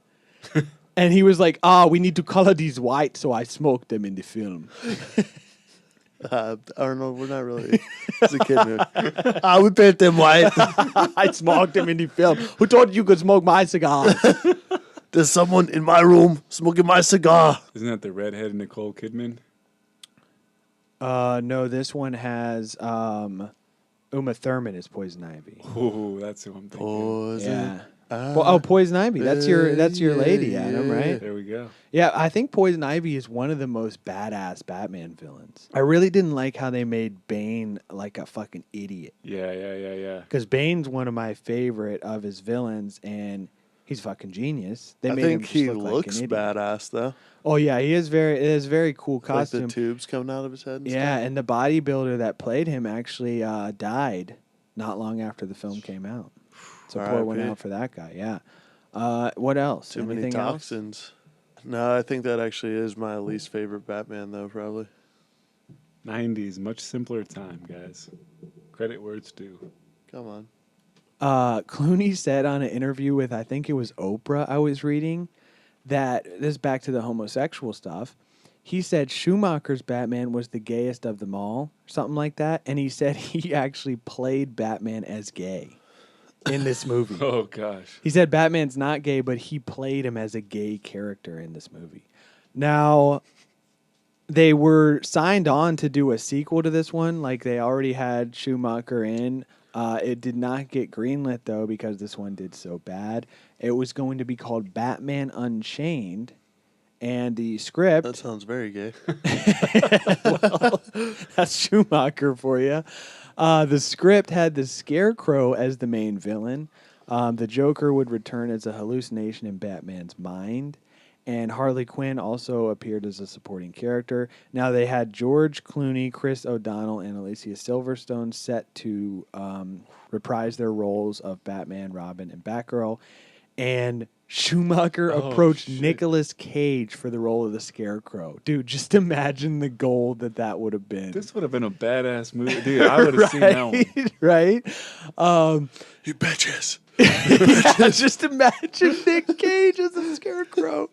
[SPEAKER 5] And he was like, we need to color these white, so I smoked them in the film.
[SPEAKER 6] I don't know. We're not really. It's a kid movie. We paint them white.
[SPEAKER 5] I smoked them in the film. Who told you could smoke my cigars?
[SPEAKER 6] There's someone in my room smoking my cigar.
[SPEAKER 4] Isn't that the redhead Nicole Kidman?
[SPEAKER 5] No, this one has Uma Thurman as Poison Ivy.
[SPEAKER 4] Oh, that's who I'm thinking.
[SPEAKER 6] Poison.
[SPEAKER 5] Poison Ivy. That's your lady, Adam, right?
[SPEAKER 4] There we go.
[SPEAKER 5] Yeah, I think Poison Ivy is one of the most badass Batman villains. I really didn't like how they made Bane like a fucking idiot.
[SPEAKER 4] Yeah.
[SPEAKER 5] Because Bane's one of my favorite of his villains, and he's fucking genius. They
[SPEAKER 6] I
[SPEAKER 5] made
[SPEAKER 6] think
[SPEAKER 5] him just
[SPEAKER 6] he
[SPEAKER 5] look
[SPEAKER 6] looks
[SPEAKER 5] like an idiot.
[SPEAKER 6] badass though.
[SPEAKER 5] Oh yeah, it is very cool
[SPEAKER 6] Like
[SPEAKER 5] costume.
[SPEAKER 6] the tubes coming out of his head. And
[SPEAKER 5] Yeah,
[SPEAKER 6] stuff.
[SPEAKER 5] and the bodybuilder that played him actually died not long after the film came out. So pour one
[SPEAKER 6] R.I.P.
[SPEAKER 5] out for that guy. Yeah. What else?
[SPEAKER 6] Too many
[SPEAKER 5] Anything else?
[SPEAKER 6] toxins. No, I think that actually is my least favorite Batman though. Probably.
[SPEAKER 4] 90s, much simpler time, guys. Credit where it's due.
[SPEAKER 6] Come on.
[SPEAKER 5] Clooney said on an interview with, I think it was Oprah I was reading, that this is back to the homosexual stuff. He said Schumacher's Batman was the gayest of them all, something like that. And he said he actually played Batman as gay in this movie.
[SPEAKER 4] Oh, gosh.
[SPEAKER 5] He said Batman's not gay, but he played him as a gay character in this movie. Now, they were signed on to do a sequel to this one. Like, they already had Schumacher in. It did not get greenlit, though, because this one did so bad. It was going to be called Batman Unchained. And the script...
[SPEAKER 6] That sounds very gay.
[SPEAKER 5] Well, that's Schumacher for you. The script had the Scarecrow as the main villain. The Joker would return as a hallucination in Batman's mind. And Harley Quinn also appeared as a supporting character. Now, they had George Clooney, Chris O'Donnell, and Alicia Silverstone set to reprise their roles of Batman, Robin, and Batgirl. And Schumacher approached Nicolas Cage for the role of the Scarecrow. Dude, just imagine the gold that would have been.
[SPEAKER 4] This would have been a badass movie. Dude, I would have seen that one.
[SPEAKER 5] Right?
[SPEAKER 6] You bitches.
[SPEAKER 5] Yeah, just imagine Nick Cage as a Scarecrow.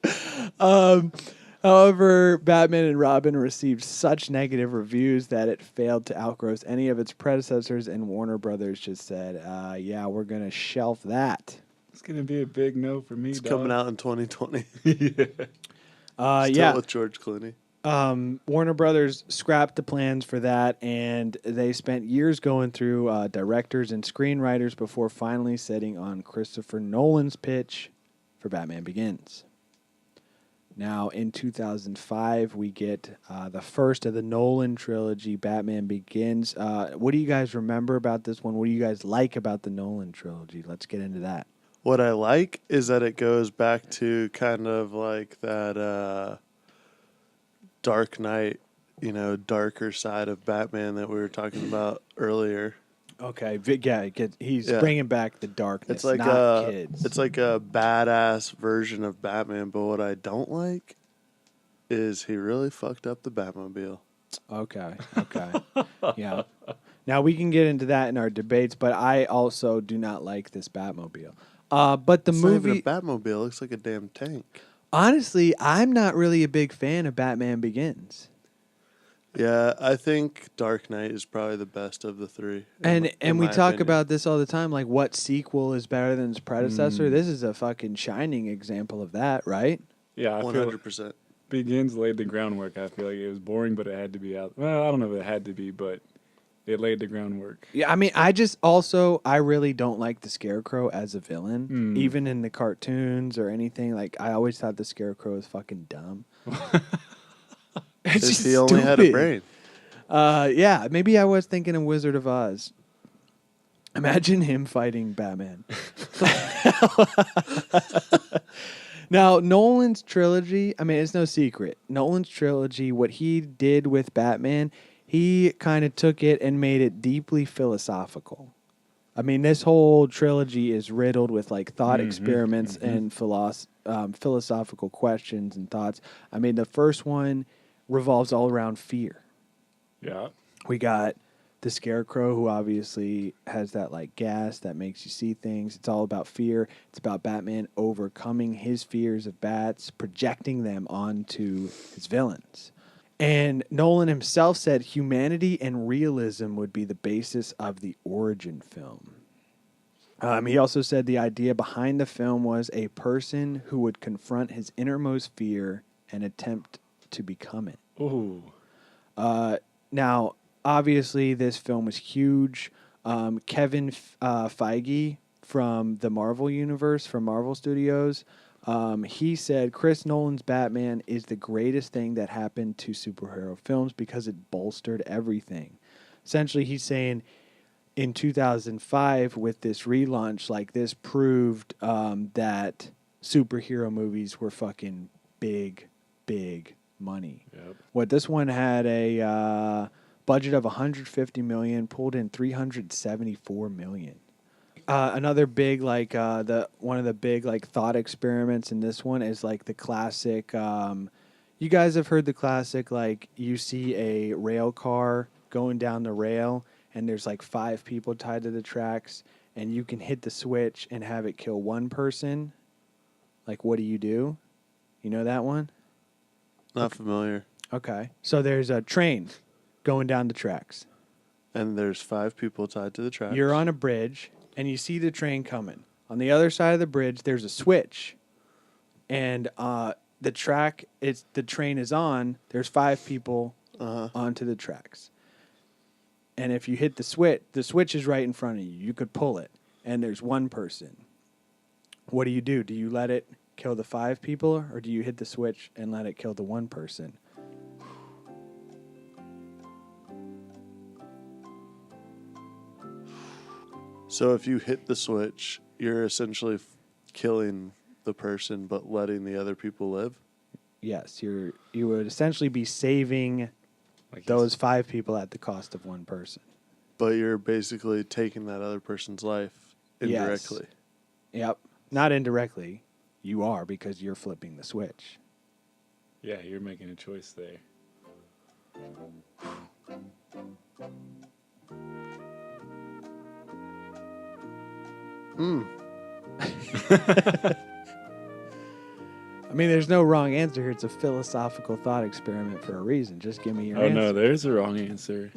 [SPEAKER 5] However, Batman and Robin received such negative reviews that it failed to outgross any of its predecessors, and Warner Brothers just said, yeah, we're going to shelf that.
[SPEAKER 4] It's going to be a big no for me,
[SPEAKER 6] It's
[SPEAKER 4] dog.
[SPEAKER 6] coming out in 2020.
[SPEAKER 5] Yeah.
[SPEAKER 6] Still with George Clooney.
[SPEAKER 5] Warner Brothers scrapped the plans for that, and they spent years going through directors and screenwriters before finally setting on Christopher Nolan's pitch for Batman Begins. Now, in 2005, we get the first of the Nolan trilogy, Batman Begins. What do you guys remember about this one? What do you guys like about the Nolan trilogy? Let's get into that.
[SPEAKER 6] What I like is that it goes back to kind of like that Dark Knight, darker side of Batman that we were talking about earlier.
[SPEAKER 5] Okay, yeah, he's bringing back the darkness,
[SPEAKER 6] It's like
[SPEAKER 5] not kids.
[SPEAKER 6] It's like a badass version of Batman, but what I don't like is he really fucked up the Batmobile.
[SPEAKER 5] Okay. Yeah. Now, we can get into that in our debates, but I also do not like this Batmobile. But the
[SPEAKER 6] It's not
[SPEAKER 5] movie...
[SPEAKER 6] even a Batmobile. It looks like a damn tank.
[SPEAKER 5] Honestly, I'm not really a big fan of Batman Begins.
[SPEAKER 6] Yeah, I think Dark Knight is probably the best of the three.
[SPEAKER 5] And we
[SPEAKER 6] my
[SPEAKER 5] talk
[SPEAKER 6] opinion.
[SPEAKER 5] about this all the time, like what sequel is better than its predecessor. This is a fucking shining example of that, right?
[SPEAKER 4] Yeah, I feel
[SPEAKER 6] 100%.
[SPEAKER 4] Begins laid the groundwork. I feel like it was boring, but it had to be out. Well, I don't know if it had to be, but it laid the groundwork.
[SPEAKER 5] Yeah, I mean, I really don't like the Scarecrow as a villain, even in the cartoons or anything. Like, I always thought the Scarecrow was fucking dumb. It's
[SPEAKER 6] If
[SPEAKER 5] just
[SPEAKER 6] he only had a
[SPEAKER 5] stupid.
[SPEAKER 6] brain.
[SPEAKER 5] Yeah, maybe I was thinking of Wizard of Oz. Imagine him fighting Batman. Now, Nolan's trilogy, I mean, it's no secret. Nolan's trilogy, what he did with Batman, he kind of took it and made it deeply philosophical. I mean, this whole trilogy is riddled with like thought experiments and philosophical questions and thoughts. I mean, the first one revolves all around fear.
[SPEAKER 4] Yeah.
[SPEAKER 5] We got the Scarecrow, who obviously has that like gas that makes you see things. It's all about fear. It's about Batman overcoming his fears of bats, projecting them onto his villains. And Nolan himself said humanity and realism would be the basis of the origin film. He also said the idea behind the film was a person who would confront his innermost fear and attempt to become it.
[SPEAKER 4] Ooh.
[SPEAKER 5] Now, obviously, this film was huge. Kevin Feige from the Marvel Universe, from Marvel Studios, he said Chris Nolan's Batman is the greatest thing that happened to superhero films because it bolstered everything. Essentially, he's saying in 2005 with this relaunch, like this proved that superhero movies were fucking big money.
[SPEAKER 4] Yep.
[SPEAKER 5] What this one had a budget of $150 million, pulled in $374 million. Another big one of the big like thought experiments in this one is like the classic. You guys have heard the classic, like you see a rail car going down the rail and there's like 5 people tied to the tracks and you can hit the switch and have it kill one person. Like, what do? You know that one?
[SPEAKER 6] Not familiar.
[SPEAKER 5] Okay. So there's a train going down the tracks.
[SPEAKER 6] And there's 5 people tied to the tracks.
[SPEAKER 5] You're on a bridge, and you see the train coming. On the other side of the bridge, there's a switch. And the train is on. There's 5 people onto the tracks. And if you hit the switch is right in front of you. You could pull it, and there's one person. What do? Do you let it kill the 5 people, or do you hit the switch and let it kill the one person?
[SPEAKER 6] So if you hit the switch, you're essentially killing the person but letting the other people live?
[SPEAKER 5] Yes, you would essentially be saving those 5 people at the cost of one person.
[SPEAKER 6] But you're basically taking that other person's life indirectly.
[SPEAKER 5] Yes. Yep. Not indirectly. You are, because you're flipping the switch.
[SPEAKER 4] Yeah, you're making a choice there.
[SPEAKER 5] I mean, there's no wrong answer here. It's a philosophical thought experiment for a reason. Just give me your answer.
[SPEAKER 4] Oh, no, there's a wrong answer.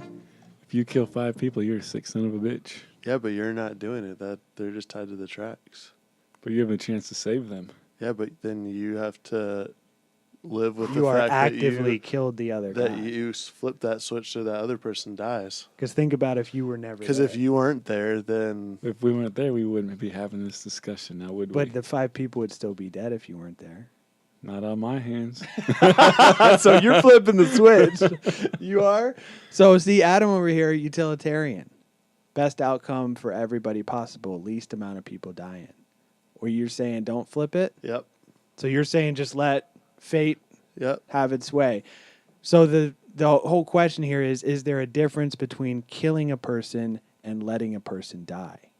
[SPEAKER 4] If you kill 5 people, you're a sick son of a bitch.
[SPEAKER 6] Yeah, but you're not doing it. That they're just tied to the tracks.
[SPEAKER 4] But you have a chance to save them.
[SPEAKER 6] Yeah, but then you have to live with
[SPEAKER 5] You
[SPEAKER 6] the
[SPEAKER 5] are
[SPEAKER 6] fact
[SPEAKER 5] actively killed the other guy.
[SPEAKER 6] that you flip that switch so that other person dies.
[SPEAKER 5] Because think about if you were never there.
[SPEAKER 6] Because if you weren't there, then
[SPEAKER 4] If we weren't there, we wouldn't be having this discussion now, would we?
[SPEAKER 5] But the 5 people would still be dead if you weren't there.
[SPEAKER 4] Not on my hands.
[SPEAKER 5] So you're flipping the switch. You are? So see, Adam over here, utilitarian. Best outcome for everybody possible, least amount of people dying. Or you're saying don't flip it?
[SPEAKER 6] Yep.
[SPEAKER 5] So you're saying just let fate
[SPEAKER 6] Yep.
[SPEAKER 5] have its way. So the whole question here is there a difference between killing a person and letting a person die?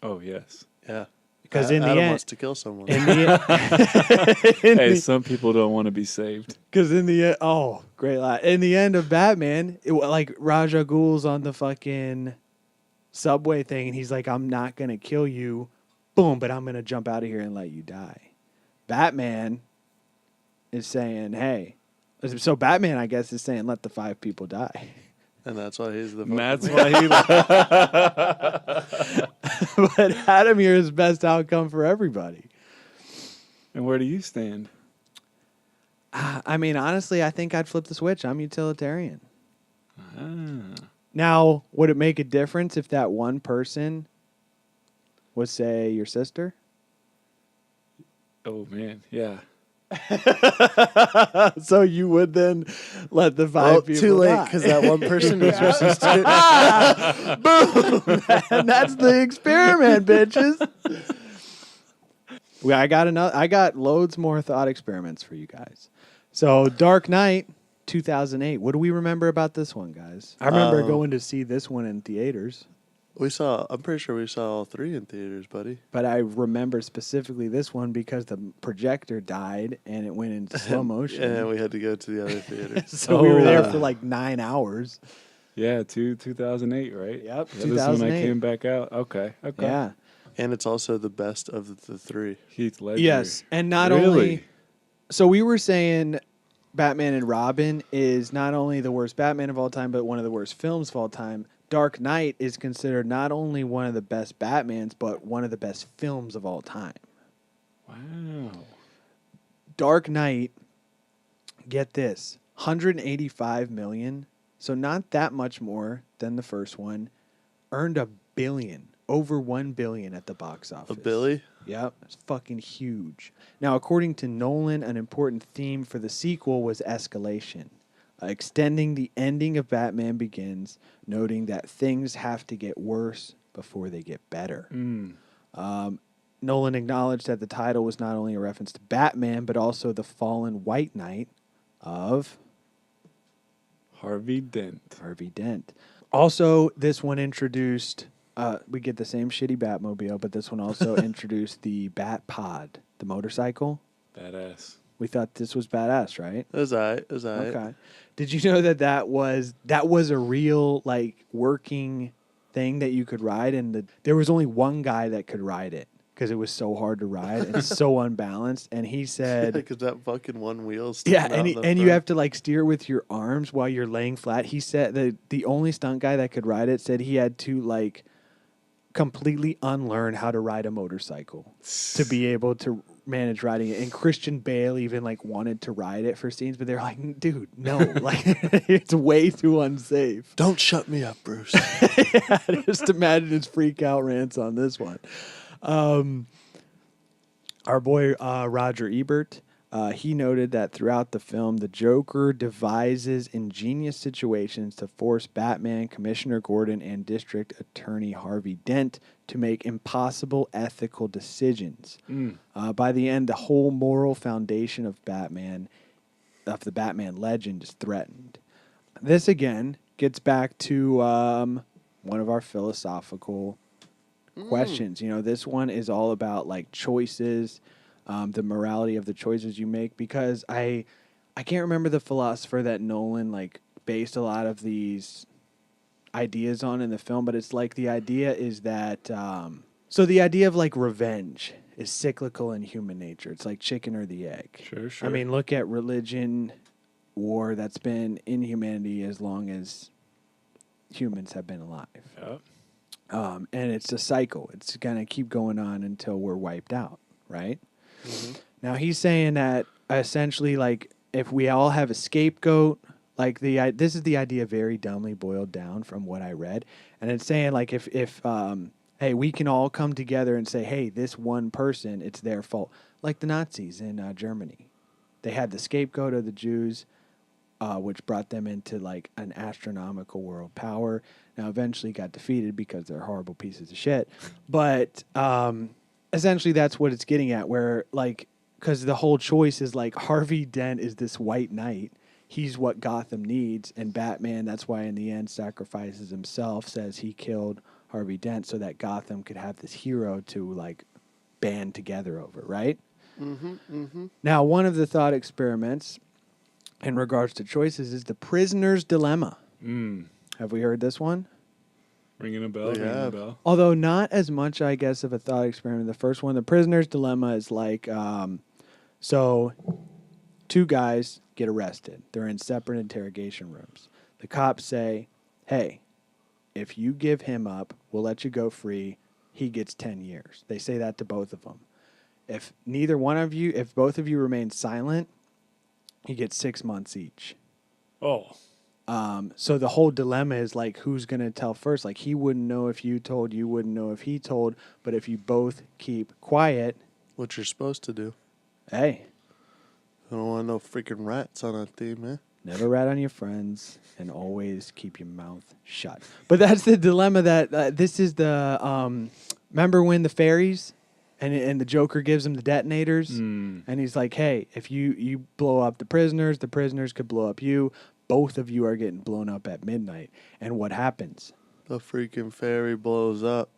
[SPEAKER 4] Oh, yes.
[SPEAKER 6] Yeah.
[SPEAKER 5] Because in the
[SPEAKER 6] Adam
[SPEAKER 5] end,
[SPEAKER 6] wants to kill someone.
[SPEAKER 4] Hey, some people don't want to be saved.
[SPEAKER 5] Because in the end, oh, great line. In the end of Batman, like Raja Ghul's on the fucking subway thing, and he's like, I'm not going to kill you. Boom, but I'm going to jump out of here and let you die. Batman is saying, hey, So Batman, I guess, is saying let the 5 people die.
[SPEAKER 6] And that's why he's the
[SPEAKER 4] And that's
[SPEAKER 6] fucking
[SPEAKER 4] why he.
[SPEAKER 5] But Adamir is best outcome for everybody.
[SPEAKER 4] And where do you stand?
[SPEAKER 5] I mean, honestly, I think I'd flip the switch. I'm utilitarian.
[SPEAKER 4] Ah.
[SPEAKER 5] Now, would it make a difference if that one person was, say, your sister?
[SPEAKER 4] Oh man, yeah.
[SPEAKER 5] So you would then let the 5
[SPEAKER 6] Well,
[SPEAKER 5] people
[SPEAKER 6] too late
[SPEAKER 5] die.
[SPEAKER 6] because that one person is your sister.
[SPEAKER 5] Boom! And that's the experiment, bitches. I got loads more thought experiments for you guys. So Dark Knight, 2008. What do we remember about this one, guys? I remember going to see this one in theaters.
[SPEAKER 6] I'm pretty sure we saw all 3 in theaters, buddy.
[SPEAKER 5] But I remember specifically this one because the projector died and it went into slow motion.
[SPEAKER 6] And we had to go to the other theater.
[SPEAKER 5] So we were there for like 9 hours.
[SPEAKER 4] Yeah, 2008, right?
[SPEAKER 5] Yep,
[SPEAKER 4] Yeah, this is when
[SPEAKER 5] 2008.
[SPEAKER 4] I came back out. Okay.
[SPEAKER 5] Yeah.
[SPEAKER 6] And it's also the best of the 3.
[SPEAKER 4] Heath Ledger.
[SPEAKER 5] Yes. And not
[SPEAKER 4] Really?
[SPEAKER 5] only. So we were saying Batman and Robin is not only the worst Batman of all time, but one of the worst films of all time. Dark Knight is considered not only one of the best Batmans, but one of the best films of all time.
[SPEAKER 4] Wow.
[SPEAKER 5] Dark Knight, get this, 185 million, so not that much more than the first one, earned $1 billion, over $1 billion at the box office.
[SPEAKER 6] A Billy?
[SPEAKER 5] Yep, it's fucking huge. Now, according to Nolan, an important theme for the sequel was escalation, extending the ending of Batman Begins, noting that things have to get worse before they get better. Nolan acknowledged that the title was not only a reference to Batman, but also the fallen White Knight of
[SPEAKER 4] Harvey Dent.
[SPEAKER 5] Harvey Dent. Also, this one introduced, we get the same shitty Batmobile, but this one also introduced the Bat Pod, the motorcycle.
[SPEAKER 4] Badass.
[SPEAKER 5] We thought this was badass, right?
[SPEAKER 6] It was all right. It was all right.
[SPEAKER 5] Okay. Did you know that was a real like working thing that you could ride, and there was only one guy that could ride it because it was so hard to ride and so unbalanced. And he said,
[SPEAKER 6] Because that fucking one wheel.
[SPEAKER 5] "Yeah, and you have to like steer with your arms while you're laying flat." He said that the only stunt guy that could ride it said he had to like completely unlearn how to ride a motorcycle to be able to manage riding it. And Christian Bale even like wanted to ride it for scenes, but they're like, dude, no, like it's way too unsafe.
[SPEAKER 6] Don't shut me up, Bruce.
[SPEAKER 5] Yeah, just imagine his freak out rants on this one. Our boy Roger Ebert, he noted that throughout the film, the Joker devises ingenious situations to force Batman, Commissioner Gordon, and District Attorney Harvey Dent to make impossible ethical decisions. By the end, the whole moral foundation of the Batman legend, is threatened. This, again, gets back to one of our philosophical questions. You know, this one is all about, like, choices, the morality of the choices you make, because I can't remember the philosopher that Nolan like based a lot of these ideas on in the film, but it's like the idea is that so the idea of like revenge is cyclical in human nature. It's like chicken or the egg.
[SPEAKER 4] Sure.
[SPEAKER 5] I mean, look at religion, war that's been in humanity as long as humans have been alive.
[SPEAKER 4] Yep.
[SPEAKER 5] And it's a cycle. It's gonna keep going on until we're wiped out, right? Mm-hmm. Now he's saying that essentially, like, if we all have a scapegoat, like this is the idea very dumbly boiled down from what I read, and it's saying like if hey, we can all come together and say, hey, this one person, it's their fault, like the Nazis in Germany, they had the scapegoat of the Jews, which brought them into like an astronomical world power. Now eventually got defeated because they're horrible pieces of shit, but essentially, that's what it's getting at, where, like, because the whole choice is, like, Harvey Dent is this white knight. He's what Gotham needs, and Batman, that's why in the end, sacrifices himself, says he killed Harvey Dent so that Gotham could have this hero to, like, band together over, right? Now, one of the thought experiments in regards to choices is the prisoner's dilemma. Have we heard this one?
[SPEAKER 4] Ringing a bell.
[SPEAKER 6] Yeah.
[SPEAKER 4] Ringing a bell.
[SPEAKER 5] Although not as much, I guess, of a thought experiment. The first one, the prisoner's dilemma, is like, so two guys get arrested. They're in separate interrogation rooms. The cops say, hey, if you give him up, we'll let you go free. He gets 10 years. They say that to both of them. If both of you remain silent, he gets 6 months each.
[SPEAKER 4] Oh.
[SPEAKER 5] So the whole dilemma is like, who's going to tell first? Like, he wouldn't know if you told, you wouldn't know if he told. But if you both keep quiet,
[SPEAKER 6] What you're supposed to do.
[SPEAKER 5] hey,
[SPEAKER 6] I don't want no freaking rats on a team, man.
[SPEAKER 5] never rat on your friends and always keep your mouth shut. But that's the dilemma that this is the, remember when the fairies and the Joker gives him the detonators and he's like, hey, if you blow up the prisoners could blow up you. Both of you are getting blown up at midnight. And what happens?
[SPEAKER 6] The freaking fairy blows up.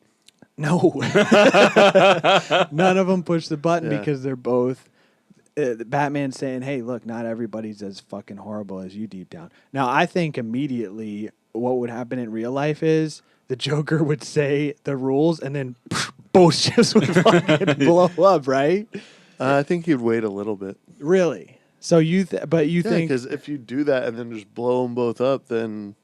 [SPEAKER 5] No. None of them push the button
[SPEAKER 6] Yeah.
[SPEAKER 5] because they're both Batman's saying, hey, look, not everybody's as fucking horrible as you deep down. Now, I think immediately what would happen in real life is the Joker would say the rules and then both ships would fucking blow up, right?
[SPEAKER 6] I think you'd wait a little bit.
[SPEAKER 5] Really? So you
[SPEAKER 6] Yeah,
[SPEAKER 5] think...
[SPEAKER 6] because if you do that and then just blow them both up, then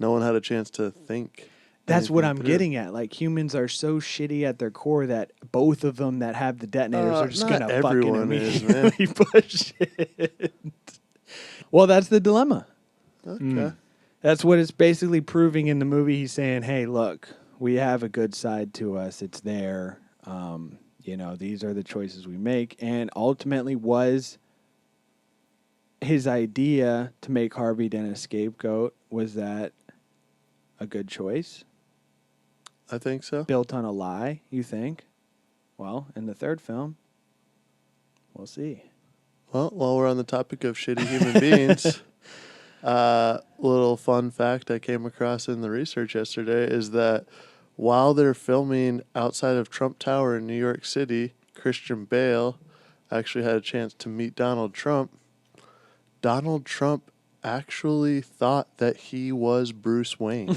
[SPEAKER 6] no one had a chance to think.
[SPEAKER 5] That's what I'm
[SPEAKER 6] anything through.
[SPEAKER 5] getting at. Like, humans are so shitty at their core that both of them that have the detonators are just
[SPEAKER 6] not
[SPEAKER 5] going to fucking
[SPEAKER 6] everyone is,
[SPEAKER 5] immediately push it. Well, that's the dilemma.
[SPEAKER 6] Okay.
[SPEAKER 5] That's what it's basically proving in the movie. He's saying, hey, look, we have a good side to us. It's there. These are the choices we make. And ultimately was his idea to make Harvey Dent a scapegoat. Was that a good choice?
[SPEAKER 6] I think so.
[SPEAKER 5] Built on a lie, you think? Well, in the third film, we'll see.
[SPEAKER 6] Well, while we're on the topic of shitty human beings, little fun fact I came across in the research yesterday is that while they're filming outside of Trump Tower in New York City, Christian Bale actually had a chance to meet Donald Trump. Donald Trump actually thought that he was Bruce Wayne.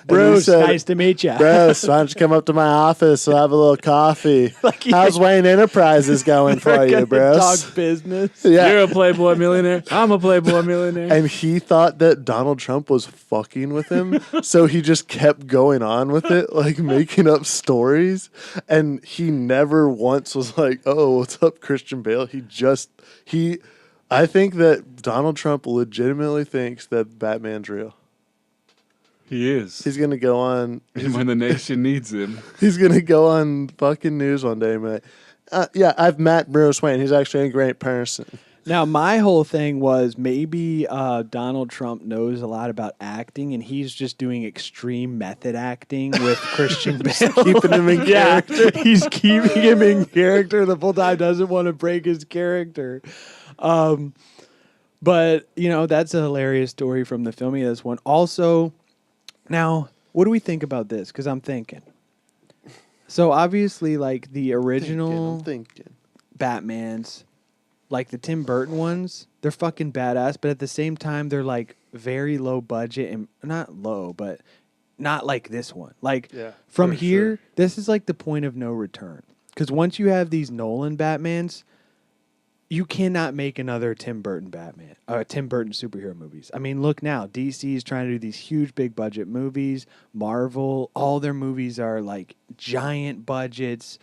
[SPEAKER 5] Bruce,
[SPEAKER 6] said,
[SPEAKER 5] nice to meet you.
[SPEAKER 6] Bruce, why don't you come up to my office? We'll have a little coffee. How's Wayne Enterprises going for you, Bruce?
[SPEAKER 5] Talk business.
[SPEAKER 6] Yeah.
[SPEAKER 4] You're a Playboy millionaire. I'm a Playboy millionaire.
[SPEAKER 6] And he thought that Donald Trump was fucking with him. So he just kept going on with it, like making up stories. And he never once was like, oh, what's up, Christian Bale? I think that Donald Trump legitimately thinks that Batman's real.
[SPEAKER 4] He is.
[SPEAKER 6] He's going to go on.
[SPEAKER 4] And when the nation needs him.
[SPEAKER 6] He's going to go on fucking news one day and be like, yeah, I've met Bruce Wayne. He's actually a great person.
[SPEAKER 5] Now, my whole thing was maybe Donald Trump knows a lot about acting, and he's just doing extreme method acting with Christian Bale.
[SPEAKER 6] Keeping him in character.
[SPEAKER 5] He's keeping him in character the full time, doesn't want to break his character. But, that's a hilarious story from the filming of this one. Also, now, what do we think about this? Because I'm thinking. So, obviously, like, the original
[SPEAKER 6] I'm thinking.
[SPEAKER 5] Batmans, like the Tim Burton ones, they're fucking badass, but at the same time, they're, like, very low budget. And not low, but not like this one. Like, from here, this is, like, the point of no return. Because once you have these Nolan Batmans, you cannot make another Tim Burton Batman, Tim Burton superhero movies. I mean, look now. DC is trying to do these huge, big budget movies. Marvel, all their movies are like giant budgets,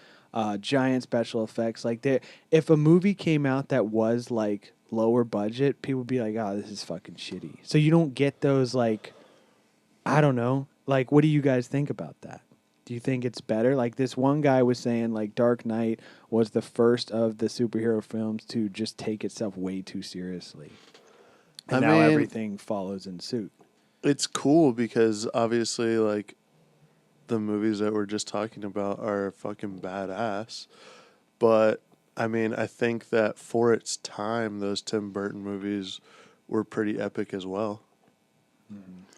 [SPEAKER 5] giant special effects. Like, if a movie came out that was like lower budget, people would be like, "Oh, this is fucking shitty." So you don't get those like, I don't know. Like, what do you guys think about that? Do you think it's better? Like, this one guy was saying, like, Dark Knight was the first of the superhero films to just take itself way too seriously. And now everything follows in suit.
[SPEAKER 6] It's cool because obviously, like, the movies that we're just talking about are fucking badass. But, I mean, I think that for its time, those Tim Burton movies were pretty epic as well.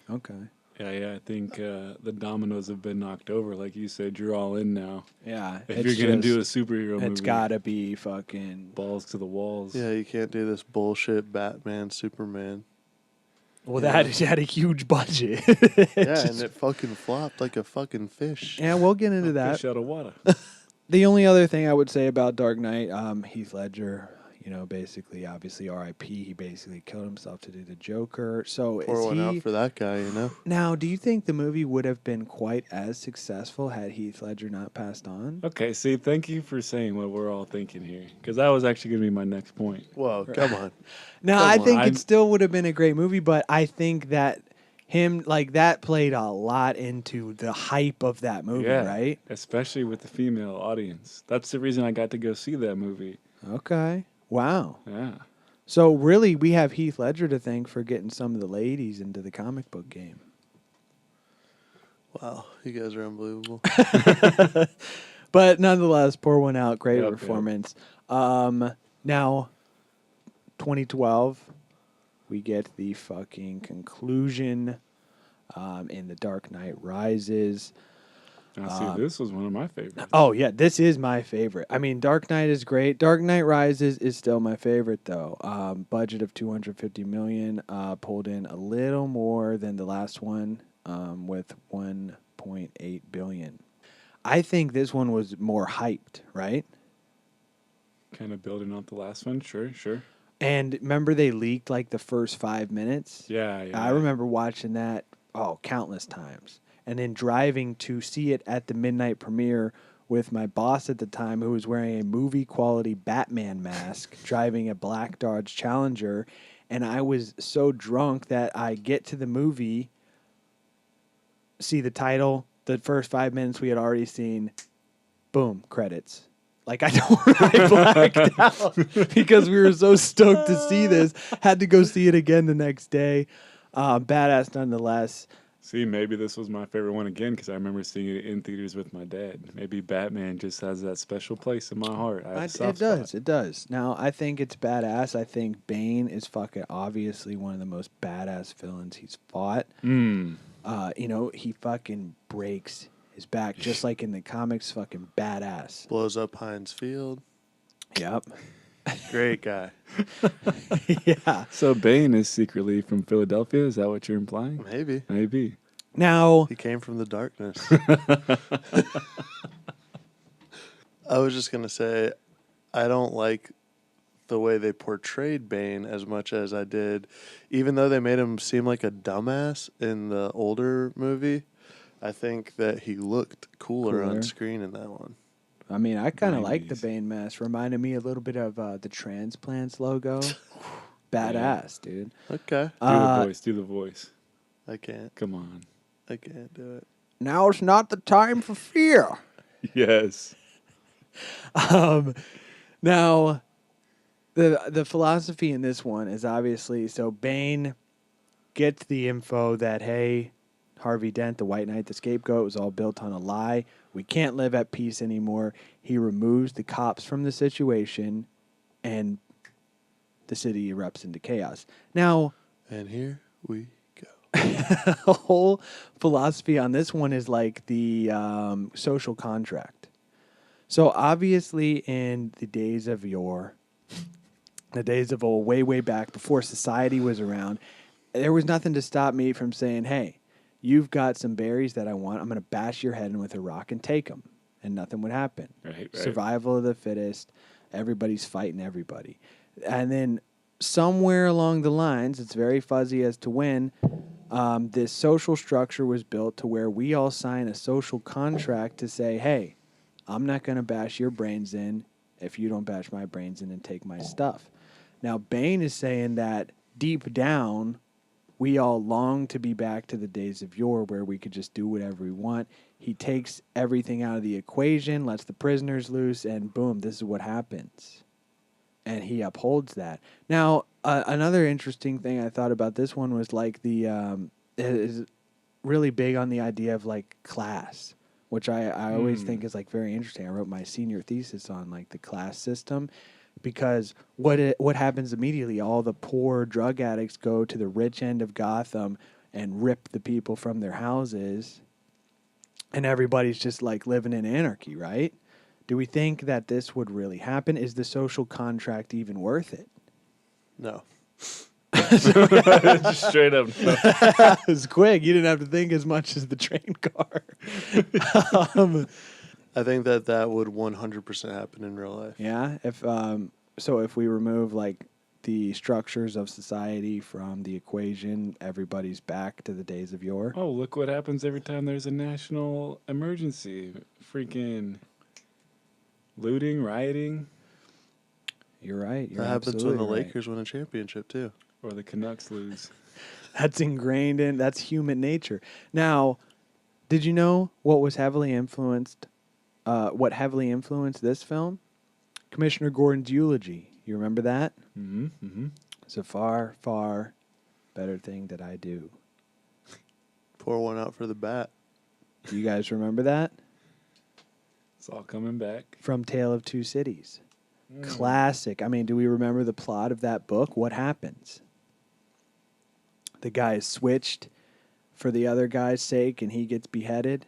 [SPEAKER 5] Okay.
[SPEAKER 4] Yeah, I think the dominoes have been knocked over. Like you said, you're all in now.
[SPEAKER 5] Yeah.
[SPEAKER 4] If you're going to do a superhero movie.
[SPEAKER 5] It's got to be fucking...
[SPEAKER 4] balls to the walls.
[SPEAKER 6] Yeah, you can't do this bullshit Batman, Superman.
[SPEAKER 5] Well, that had a huge budget.
[SPEAKER 6] Yeah, and it fucking flopped like a fucking fish.
[SPEAKER 5] Yeah, we'll get into that.
[SPEAKER 4] Fish out of water.
[SPEAKER 5] The only other thing I would say about Dark Knight, Heath Ledger, basically, obviously, R.I.P. He basically killed himself to do the Joker. So
[SPEAKER 6] Pour
[SPEAKER 5] is
[SPEAKER 6] one
[SPEAKER 5] he
[SPEAKER 6] out for that guy, you know?
[SPEAKER 5] now? Do you think the movie would have been quite as successful had Heath Ledger not passed on?
[SPEAKER 4] Okay, see, thank you for saying what we're all thinking here, because that was actually going to be my next point.
[SPEAKER 6] Whoa, come on.
[SPEAKER 5] No,
[SPEAKER 6] Come
[SPEAKER 5] I
[SPEAKER 6] on.
[SPEAKER 5] think it still would have been a great movie, but I think that that played a lot into the hype of that movie,
[SPEAKER 4] Yeah,
[SPEAKER 5] right?
[SPEAKER 4] especially with the female audience. That's the reason I got to go see that movie.
[SPEAKER 5] Okay. Wow.
[SPEAKER 4] Yeah.
[SPEAKER 5] So really, we have Heath Ledger to thank for getting some of the ladies into the comic book game.
[SPEAKER 6] Wow, you guys are unbelievable.
[SPEAKER 5] But nonetheless, pour one out. Great
[SPEAKER 4] Yep,
[SPEAKER 5] performance. Now, 2012, we get the fucking conclusion in The Dark Knight Rises.
[SPEAKER 4] Now, see, this was one of my favorites.
[SPEAKER 5] Oh, yeah, this is my favorite. I mean, Dark Knight is great. Dark Knight Rises is still my favorite, though. Budget of $250 million, pulled in a little more than the last one with $1.8 billion. I think this one was more hyped, right?
[SPEAKER 4] Kind of building off the last one. Sure.
[SPEAKER 5] And remember they leaked like the first 5 minutes?
[SPEAKER 4] Yeah.
[SPEAKER 5] I remember watching that, countless times. And then driving to see it at the midnight premiere with my boss at the time, who was wearing a movie-quality Batman mask, driving a black Dodge Challenger. And I was so drunk that I get to the movie, see the title, the first 5 minutes we had already seen, boom, credits. Like, I blacked out because we were so stoked to see this. Had to go see it again the next day. Badass nonetheless.
[SPEAKER 4] See, maybe this was my favorite one again because I remember seeing it in theaters with my dad. Maybe Batman just has that special place in my heart.
[SPEAKER 5] It does. Now, I think it's badass. I think Bane is fucking obviously one of the most badass villains he's fought. He fucking breaks his back just like in the comics. Fucking badass.
[SPEAKER 6] Blows up Heinz Field.
[SPEAKER 5] Yep.
[SPEAKER 6] Great guy.
[SPEAKER 5] Yeah.
[SPEAKER 4] So Bane is secretly from Philadelphia? Is that what you're implying? Maybe.
[SPEAKER 5] Now,
[SPEAKER 6] He came from the darkness. I was just going to say, I don't like the way they portrayed Bane as much as I did. Even though they made him seem like a dumbass in the older movie, I think that he looked cooler on screen in that one.
[SPEAKER 5] I mean, I kind of like the
[SPEAKER 4] 90s.
[SPEAKER 5] Bane mask. Reminded me a little bit of the Transplants logo. Badass, dude.
[SPEAKER 6] Okay.
[SPEAKER 4] Do the voice.
[SPEAKER 6] I can't.
[SPEAKER 4] Come on.
[SPEAKER 6] I can't do it.
[SPEAKER 5] Now it's not the time for fear.
[SPEAKER 4] Yes.
[SPEAKER 5] Now, the philosophy in this one is obviously, so Bane gets the info that, hey, Harvey Dent, the White Knight, the scapegoat, was all built on a lie. We can't live at peace anymore. He removes the cops from the situation, and the city erupts into chaos. Now,
[SPEAKER 6] And here we go.
[SPEAKER 5] the whole philosophy on this one is like the social contract. So obviously in the days of yore, the days of old, way, way back before society was around, there was nothing to stop me from saying, hey, you've got some berries that I want. I'm going to bash your head in with a rock and take them. And nothing would happen.
[SPEAKER 4] Right.
[SPEAKER 5] Survival of the fittest. Everybody's fighting everybody. And then somewhere along the lines, it's very fuzzy as to when, this social structure was built to where we all sign a social contract to say, hey, I'm not going to bash your brains in if you don't bash my brains in and take my stuff. Now, Bane is saying that deep down, we all long to be back to the days of yore where we could just do whatever we want. He takes everything out of the equation, lets the prisoners loose, and boom, this is what happens. And he upholds that. Now, another interesting thing I thought about this one was like is really big on the idea of like class, which I always think is like very interesting. I wrote my senior thesis on like the class system. Because what happens immediately? All the poor drug addicts go to the rich end of Gotham and rip the people from their houses, and everybody's just like living in anarchy, right? Do we think that this would really happen? Is the social contract even worth it?
[SPEAKER 6] No.
[SPEAKER 4] Just straight up. No.
[SPEAKER 5] It was quick. You didn't have to think as much as the train car.
[SPEAKER 6] I think that would 100% happen in real life.
[SPEAKER 5] Yeah. If we remove like the structures of society from the equation, everybody's back to the days of yore.
[SPEAKER 4] Oh, look what happens every time there's a national emergency. Freaking looting, rioting,
[SPEAKER 5] You're right. You're
[SPEAKER 6] That happens when the
[SPEAKER 5] absolutely right.
[SPEAKER 6] Lakers win a championship too.
[SPEAKER 4] or the Canucks lose.
[SPEAKER 5] That's ingrained in. That's human nature. Now, did you know what was heavily influenced? What heavily influenced this film? Commissioner Gordon's eulogy. You remember that?
[SPEAKER 4] Mm-hmm. Mm-hmm.
[SPEAKER 5] It's a far, far better thing that I do.
[SPEAKER 6] Pour one out for the bat.
[SPEAKER 5] Do you guys remember that?
[SPEAKER 4] It's all coming back.
[SPEAKER 5] From Tale of Two Cities. Classic. I mean, do we remember the plot of that book? What happens? The guy is switched for the other guy's sake and he gets beheaded.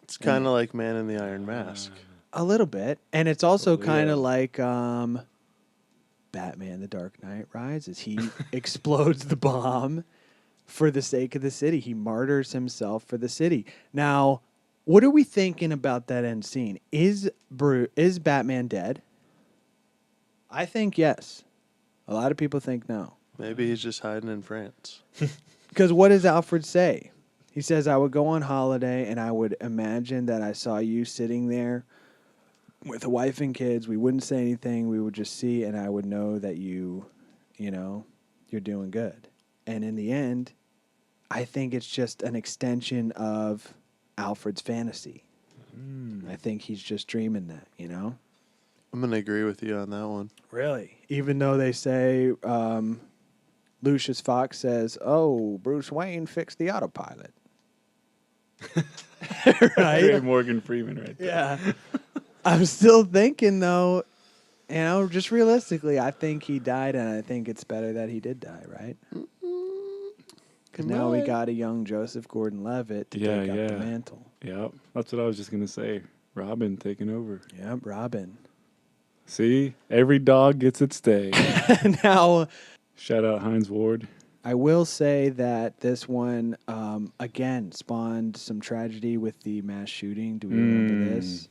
[SPEAKER 6] It's kind of like Man in the Iron Mask.
[SPEAKER 5] A little bit. And it's also
[SPEAKER 4] Leo.
[SPEAKER 5] kind of like Batman, The Dark Knight Rises. He explodes the bomb for the sake of the city. He martyrs himself for the city. Now, what are we thinking about that end scene? Is Batman dead? I think yes. A lot of people think no.
[SPEAKER 6] Maybe he's just hiding in France.
[SPEAKER 5] Because what does Alfred say? He says, I would go on holiday and I would imagine that I saw you sitting there with a wife and kids. We wouldn't say anything. We would just see, and I would know that you're doing good. And in the end, I think it's just an extension of Alfred's fantasy. I think he's just dreaming that,
[SPEAKER 6] I'm going to agree with you on that one.
[SPEAKER 5] Really? Even though they say, Lucius Fox says, oh, Bruce Wayne fixed the autopilot. Right?
[SPEAKER 4] Morgan Freeman right there.
[SPEAKER 5] Yeah. I'm still thinking, though, just realistically, I think he died, and I think it's better that he did die, right? Because now we got a young Joseph Gordon-Levitt to take up the mantle.
[SPEAKER 4] Yep. That's what I was just going to say. Robin taking over.
[SPEAKER 5] Yep, Robin.
[SPEAKER 4] See? Every dog gets its day.
[SPEAKER 5] Now,
[SPEAKER 4] Shout out Heinz Ward.
[SPEAKER 5] I will say that this one, again, spawned some tragedy with the mass shooting. Do we remember this?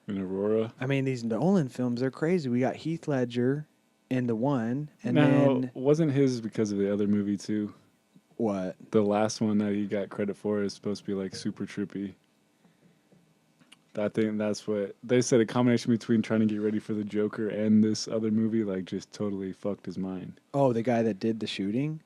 [SPEAKER 4] In Aurora.
[SPEAKER 5] I mean, these Nolan films are crazy. We got Heath Ledger in the one, and
[SPEAKER 4] now,
[SPEAKER 5] then
[SPEAKER 4] wasn't his because of the other movie too?
[SPEAKER 5] what?
[SPEAKER 4] The last one that he got credit for is supposed to be like super trippy. I think that's what they said. A combination between trying to get ready for the Joker and this other movie, like, just totally fucked his mind.
[SPEAKER 5] Oh, the guy that did the shooting?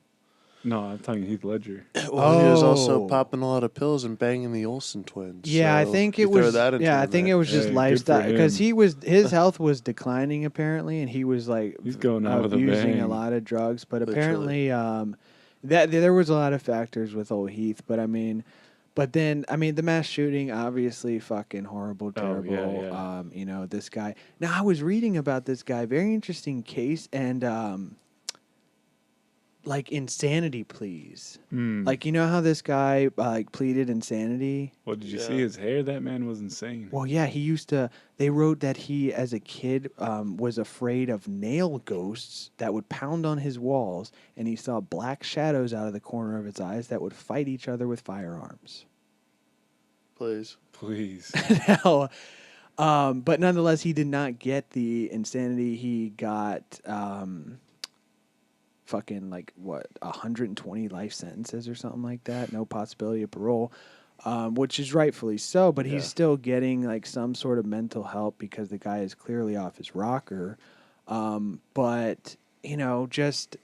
[SPEAKER 4] No, I'm talking Heath Ledger.
[SPEAKER 6] Well, he was also
[SPEAKER 5] Oh.
[SPEAKER 6] popping a lot of pills and banging the Olsen twins.
[SPEAKER 5] Yeah, I
[SPEAKER 6] so
[SPEAKER 5] think
[SPEAKER 6] you
[SPEAKER 5] it
[SPEAKER 6] throw
[SPEAKER 5] was.
[SPEAKER 6] that into
[SPEAKER 5] Yeah, I
[SPEAKER 6] the
[SPEAKER 5] think
[SPEAKER 6] mix.
[SPEAKER 5] it was just
[SPEAKER 4] Hey, good
[SPEAKER 5] lifestyle
[SPEAKER 4] for
[SPEAKER 5] because
[SPEAKER 4] him.
[SPEAKER 5] his health was declining apparently, and he was like
[SPEAKER 4] He's going out with a
[SPEAKER 5] using
[SPEAKER 4] bang.
[SPEAKER 5] a lot of drugs. But
[SPEAKER 6] Literally.
[SPEAKER 5] apparently, that there was a lot of factors with old Heath. But then the mass shooting, obviously, fucking horrible,
[SPEAKER 4] Oh,
[SPEAKER 5] terrible.
[SPEAKER 4] yeah.
[SPEAKER 5] This guy. Now I was reading about this guy, very interesting case, and like insanity pleas. Like, you know how this guy pleaded insanity?
[SPEAKER 4] What did you
[SPEAKER 6] Yeah.
[SPEAKER 4] see? His hair? That man was insane.
[SPEAKER 5] Well, yeah, he used to. They wrote that he, as a kid, was afraid of nail ghosts that would pound on his walls, and he saw black shadows out of the corner of his eyes that would fight each other with firearms.
[SPEAKER 6] Please.
[SPEAKER 4] Please.
[SPEAKER 5] Now, but nonetheless, he did not get the insanity. He got fucking 120 life sentences or something like that. No possibility of parole. Which is rightfully so, but he's still getting some sort of mental help because the guy is clearly off his rocker. But just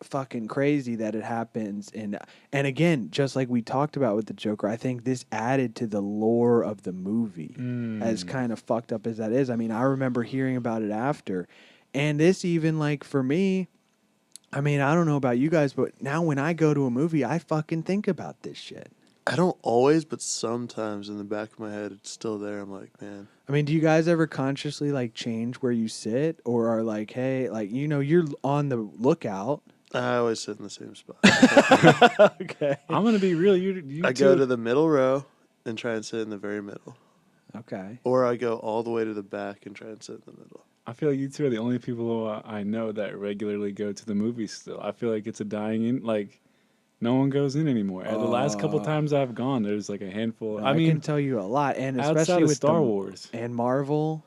[SPEAKER 5] fucking crazy that it happens. And again, just like we talked about with the Joker, I think this added to the lore of the movie, as kind of fucked up as that is. I mean, I remember hearing about it after, and this even for me. I mean, I don't know about you guys, but now when I go to a movie, I fucking think about this shit.
[SPEAKER 6] I don't always, but sometimes in the back of my head, it's still there. I'm like, man.
[SPEAKER 5] I mean, do you guys ever consciously change where you sit, or are hey, you're on the lookout?
[SPEAKER 6] I always sit in the same spot.
[SPEAKER 5] Okay.
[SPEAKER 4] I'm going to be real. You
[SPEAKER 6] I
[SPEAKER 4] two-
[SPEAKER 6] go to the middle row and try and sit in the very middle.
[SPEAKER 5] Okay.
[SPEAKER 6] Or I go all the way to the back and try and sit in the middle.
[SPEAKER 4] I feel like you two are the only people who I know that regularly go to the movies still. I feel like it's a dying in, No one goes in anymore. The last couple times I've gone, there's like a handful. I
[SPEAKER 5] can
[SPEAKER 4] mean,
[SPEAKER 5] tell you a lot, and
[SPEAKER 4] outside
[SPEAKER 5] especially
[SPEAKER 4] of
[SPEAKER 5] with
[SPEAKER 4] Star Wars
[SPEAKER 5] and Marvel.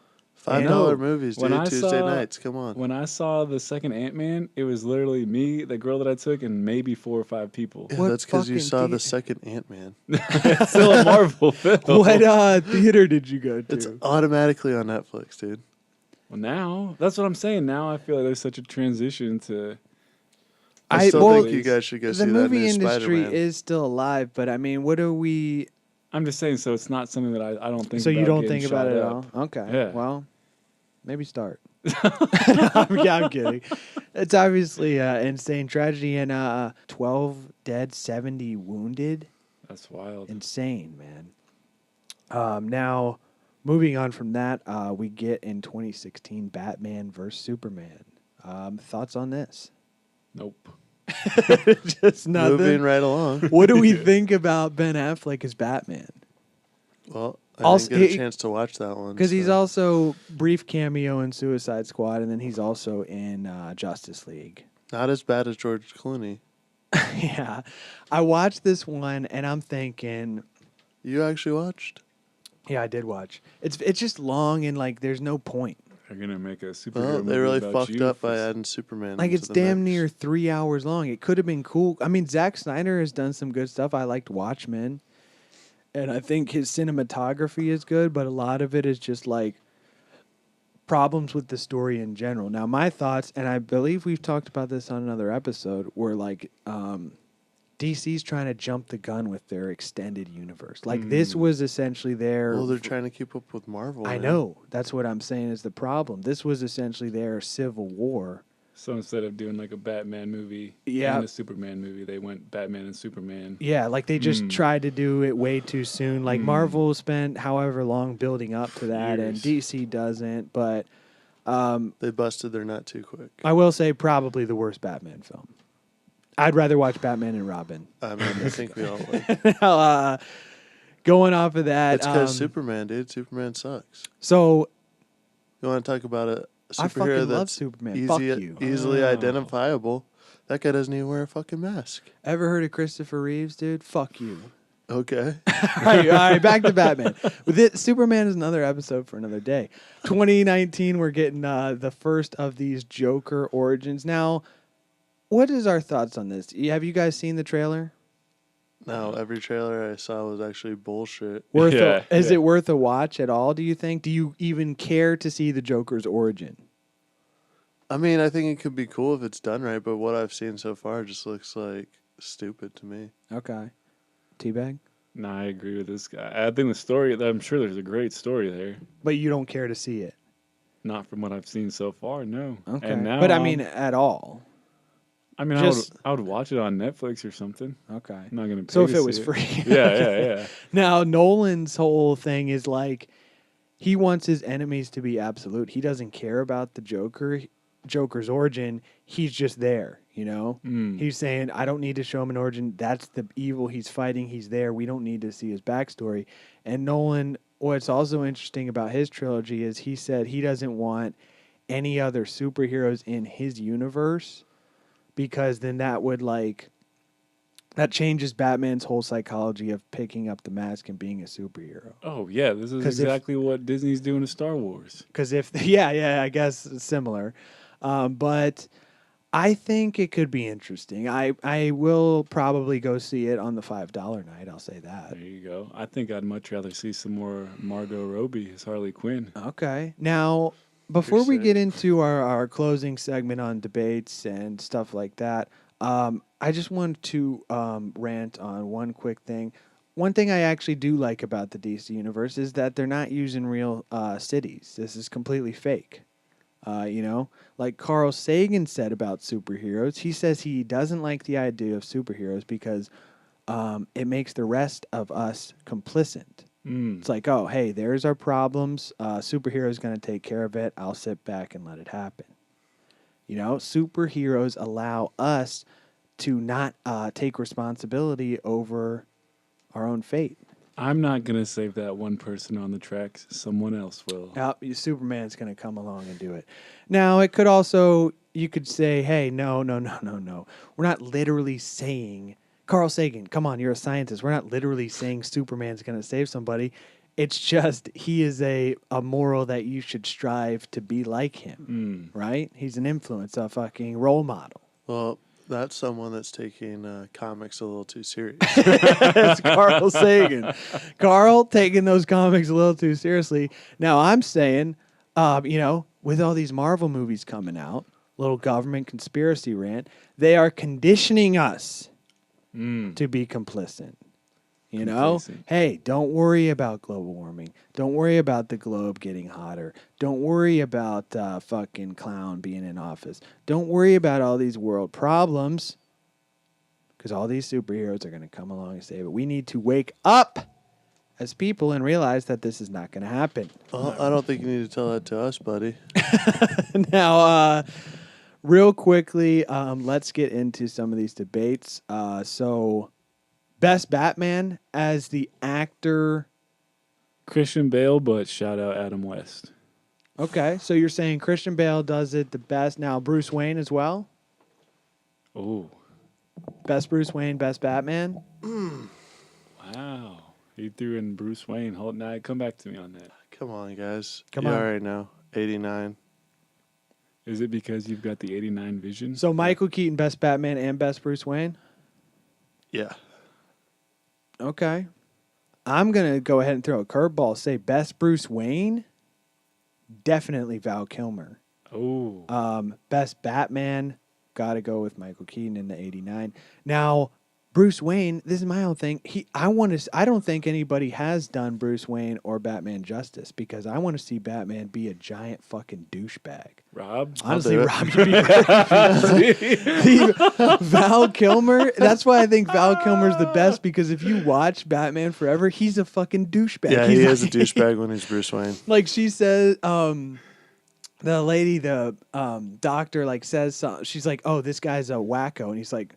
[SPEAKER 6] $5 movies, dude.
[SPEAKER 4] When I
[SPEAKER 6] Tuesday
[SPEAKER 4] saw-
[SPEAKER 6] nights. Come on.
[SPEAKER 4] when I saw the second Ant-Man, it was literally me, the girl that I took, and maybe 4 or 5 people.
[SPEAKER 6] Yeah,
[SPEAKER 5] What
[SPEAKER 6] that's because you
[SPEAKER 5] fucking
[SPEAKER 6] saw
[SPEAKER 5] the-
[SPEAKER 6] the second Ant-Man.
[SPEAKER 4] It's still a Marvel film.
[SPEAKER 5] What theater did you go to?
[SPEAKER 6] It's automatically on Netflix, dude.
[SPEAKER 4] Well, now that's what I'm saying. Now I feel like there's such a transition to.
[SPEAKER 6] I still
[SPEAKER 5] well,
[SPEAKER 6] think you guys should go
[SPEAKER 5] the
[SPEAKER 6] see that
[SPEAKER 5] movie
[SPEAKER 6] new
[SPEAKER 5] industry
[SPEAKER 6] Spider-Man.
[SPEAKER 5] is still alive, but I mean, what are we?
[SPEAKER 4] I'm just saying, so it's not something that I don't think.
[SPEAKER 5] So you
[SPEAKER 4] about
[SPEAKER 5] don't
[SPEAKER 4] getting
[SPEAKER 5] think about
[SPEAKER 4] shot
[SPEAKER 5] it at
[SPEAKER 4] up.
[SPEAKER 5] all? Okay.
[SPEAKER 4] Yeah.
[SPEAKER 5] Well, maybe start. I'm kidding. It's obviously insane tragedy and 12 dead, 70 wounded.
[SPEAKER 4] That's wild.
[SPEAKER 5] Insane, man. Now, moving on from that, we get in 2016 Batman vs Superman. Thoughts on this?
[SPEAKER 4] Nope.
[SPEAKER 5] Just nothing.
[SPEAKER 6] Moving right along.
[SPEAKER 5] What do we think about Ben Affleck as Batman?
[SPEAKER 6] Well, I
[SPEAKER 5] Also-
[SPEAKER 6] didn't get a
[SPEAKER 5] he-
[SPEAKER 6] chance to watch that one.
[SPEAKER 5] Because he's
[SPEAKER 6] so-
[SPEAKER 5] also brief cameo in Suicide Squad, and then he's also in Justice League.
[SPEAKER 6] not as bad as George Clooney.
[SPEAKER 5] Yeah, I watched this one, and I'm thinking,
[SPEAKER 6] You actually watched?
[SPEAKER 5] yeah, I did watch. It's just long, and like, there's no point.
[SPEAKER 4] They're gonna make a superhero
[SPEAKER 6] Well,
[SPEAKER 4] movie
[SPEAKER 6] they really
[SPEAKER 4] about
[SPEAKER 6] fucked
[SPEAKER 4] you
[SPEAKER 6] up by
[SPEAKER 4] for-
[SPEAKER 6] adding Superman.
[SPEAKER 5] Like,
[SPEAKER 6] into
[SPEAKER 5] it's
[SPEAKER 6] the
[SPEAKER 5] damn
[SPEAKER 6] mix.
[SPEAKER 5] near 3 hours long. It could have been cool. I mean, Zack Snyder has done some good stuff. I liked Watchmen, and I think his cinematography is good, but a lot of it is just like problems with the story in general. Now, my thoughts, and I believe we've talked about this on another episode, were like DC's trying to jump the gun with their extended universe. Like, this was essentially their...
[SPEAKER 6] Well, they're trying to keep up with Marvel.
[SPEAKER 5] I
[SPEAKER 6] man.
[SPEAKER 5] know. That's what I'm saying is the problem. This was essentially their Civil War.
[SPEAKER 4] So instead of doing like a Batman movie
[SPEAKER 5] Yeah.
[SPEAKER 4] and a Superman movie, they went Batman and Superman.
[SPEAKER 5] Yeah, like they just tried to do it way too soon. Like Marvel spent however long building up to that, and
[SPEAKER 4] Years.
[SPEAKER 5] DC doesn't. But
[SPEAKER 6] They busted their nut too quick.
[SPEAKER 5] I will say probably the worst Batman film. I'd rather watch Batman and Robin.
[SPEAKER 6] I mean, I think we all would.
[SPEAKER 5] Going off of that,
[SPEAKER 6] It's because Superman, dude. Superman sucks.
[SPEAKER 5] so
[SPEAKER 6] You want to talk about a
[SPEAKER 5] I
[SPEAKER 6] superhero
[SPEAKER 5] fucking love
[SPEAKER 6] that's
[SPEAKER 5] Superman. Fuck you.
[SPEAKER 6] easily identifiable? That guy doesn't even wear a fucking mask.
[SPEAKER 5] ever heard of Christopher Reeves, dude? Fuck you.
[SPEAKER 6] Okay.
[SPEAKER 5] all right, back to Batman. With it, Superman is another episode for another day. 2019, we're getting the first of these Joker origins. Now, what is our thoughts on this? Have you guys seen the trailer?
[SPEAKER 6] No, every trailer I saw was actually bullshit.
[SPEAKER 5] Is it worth a watch at all, do you think? Do you even care to see the Joker's origin?
[SPEAKER 6] I mean, I think it could be cool if it's done right, but what I've seen so far just looks like stupid to me.
[SPEAKER 5] Okay. Teabag?
[SPEAKER 4] No, I agree with this guy. I think the story, I'm sure there's a great story there.
[SPEAKER 5] But you don't care to see it?
[SPEAKER 4] Not from what I've seen so far, no.
[SPEAKER 5] Okay.
[SPEAKER 4] And now,
[SPEAKER 5] But I mean, at all?
[SPEAKER 4] I mean, I would watch it on Netflix or something.
[SPEAKER 5] Okay.
[SPEAKER 4] I'm not gonna. Pay
[SPEAKER 5] So if
[SPEAKER 4] to
[SPEAKER 5] it was
[SPEAKER 4] see
[SPEAKER 5] free.
[SPEAKER 4] yeah.
[SPEAKER 5] Now, Nolan's whole thing is like, he wants his enemies to be absolute. He doesn't care about the Joker's origin. He's just there, you know? He's saying, I don't need to show him an origin. That's the evil he's fighting. He's there. We don't need to see his backstory. And Nolan, what's also interesting about his trilogy is he said he doesn't want any other superheroes in his universe, because then that would that changes Batman's whole psychology of picking up the mask and being a superhero.
[SPEAKER 4] Oh yeah, this is
[SPEAKER 5] 'Cause if-
[SPEAKER 4] exactly what Disney's doing to Star Wars.
[SPEAKER 5] Because I guess it's similar. But I think it could be interesting. I will probably go see it on the $5 night. I'll say that.
[SPEAKER 4] There you go. I think I'd much rather see some more Margot Robbie as Harley Quinn.
[SPEAKER 5] Okay. Now, before we
[SPEAKER 6] sick.
[SPEAKER 5] get into our closing segment on debates and stuff like that, I just wanted to rant on one quick thing. One thing I actually do like about the DC universe is that they're not using real cities. This is completely fake. Like Carl Sagan said about superheroes, he says he doesn't like the idea of superheroes because it makes the rest of us complicit. It's like, oh, hey, there's our problems. Superhero's going to take care of it. I'll sit back and let it happen. Superheroes allow us to not take responsibility over our own fate.
[SPEAKER 4] I'm not gonna save that one person on the tracks. Someone else will.
[SPEAKER 5] Superman's going to come along and do it. Now, it could also, you could say, hey, no. We're not literally saying Carl Sagan, come on, you're a scientist. We're not literally saying Superman's going to save somebody. It's just he is a moral that you should strive to be like him, right? He's an influence, a fucking role model.
[SPEAKER 6] Well, that's someone that's taking comics a little too serious.
[SPEAKER 5] That's Carl Sagan. Carl taking those comics a little too seriously. Now, I'm saying, with all these Marvel movies coming out, little government conspiracy rant, they are conditioning us to be complicit. You know, hey, don't worry about global warming. Don't worry about the globe getting hotter. Don't worry about fucking clown being in office. Don't worry about all these world problems because all these superheroes are going to come along and save it. We need to wake up as people and realize that this is not going to happen.
[SPEAKER 6] Well, I don't think you need to tell that to us, buddy.
[SPEAKER 5] Now, real quickly, let's get into some of these debates. So... Best Batman as the actor.
[SPEAKER 4] Christian Bale, but shout out Adam West.
[SPEAKER 5] Okay, so you're saying Christian Bale does it the best. Now, Bruce Wayne as well?
[SPEAKER 4] Oh.
[SPEAKER 5] Best Bruce Wayne, best Batman?
[SPEAKER 4] Wow. He threw in Bruce Wayne. Now, come back to me on that.
[SPEAKER 6] Come on, guys.
[SPEAKER 5] Come
[SPEAKER 6] you
[SPEAKER 5] on.
[SPEAKER 6] all right now. 89.
[SPEAKER 4] Is it because you've got the 89 vision?
[SPEAKER 5] So Michael Keaton, best Batman and best Bruce Wayne?
[SPEAKER 6] Yeah.
[SPEAKER 5] Okay. I'm going to go ahead and throw a curveball. Say best Bruce Wayne? Definitely Val Kilmer.
[SPEAKER 4] Oh.
[SPEAKER 5] Best Batman? Got to go with Michael Keaton in the 89. Now, Bruce Wayne, this is my own thing. I don't think anybody has done Bruce Wayne or Batman justice because I want to see Batman be a giant fucking douchebag.
[SPEAKER 4] Rob?
[SPEAKER 5] Honestly, Rob should be Val Kilmer. That's why I think Val Kilmer's the best because if you watch Batman Forever, he's a fucking douchebag.
[SPEAKER 6] Yeah,
[SPEAKER 5] he
[SPEAKER 6] is a douchebag when he's Bruce Wayne.
[SPEAKER 5] Like she says, the lady, the doctor, like says something. She's like, "Oh, this guy's a wacko," and he's like,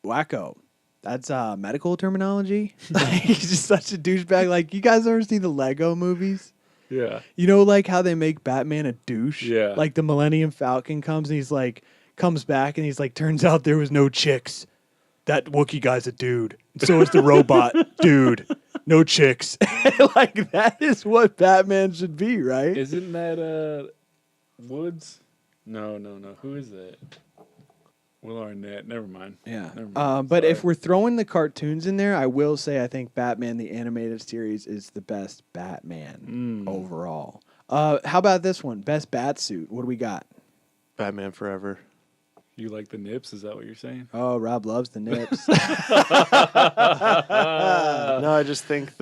[SPEAKER 5] "Wacko? That's medical terminology." He's just such a douchebag. Like, you guys ever see the Lego movies?
[SPEAKER 4] Yeah.
[SPEAKER 5] You know, like how they make Batman a douche?
[SPEAKER 4] Yeah.
[SPEAKER 5] Like the Millennium Falcon comes and comes back and he's like, turns out there was no chicks. That Wookiee guy's a dude. And so is the robot. Dude. No chicks. Like, that is what Batman should be, right?
[SPEAKER 4] Isn't that Woods? No. Who is that? Will Arnett. Never mind.
[SPEAKER 5] Yeah.
[SPEAKER 4] Never mind.
[SPEAKER 5] But
[SPEAKER 4] Sorry.
[SPEAKER 5] if we're throwing the cartoons in there, I will say I think Batman the Animated Series is the best Batman overall. How about this one? Best Batsuit. What do we got?
[SPEAKER 6] Batman Forever.
[SPEAKER 4] You like the nips? Is that what you're saying?
[SPEAKER 5] Oh, Rob loves the nips.
[SPEAKER 6] No, I just think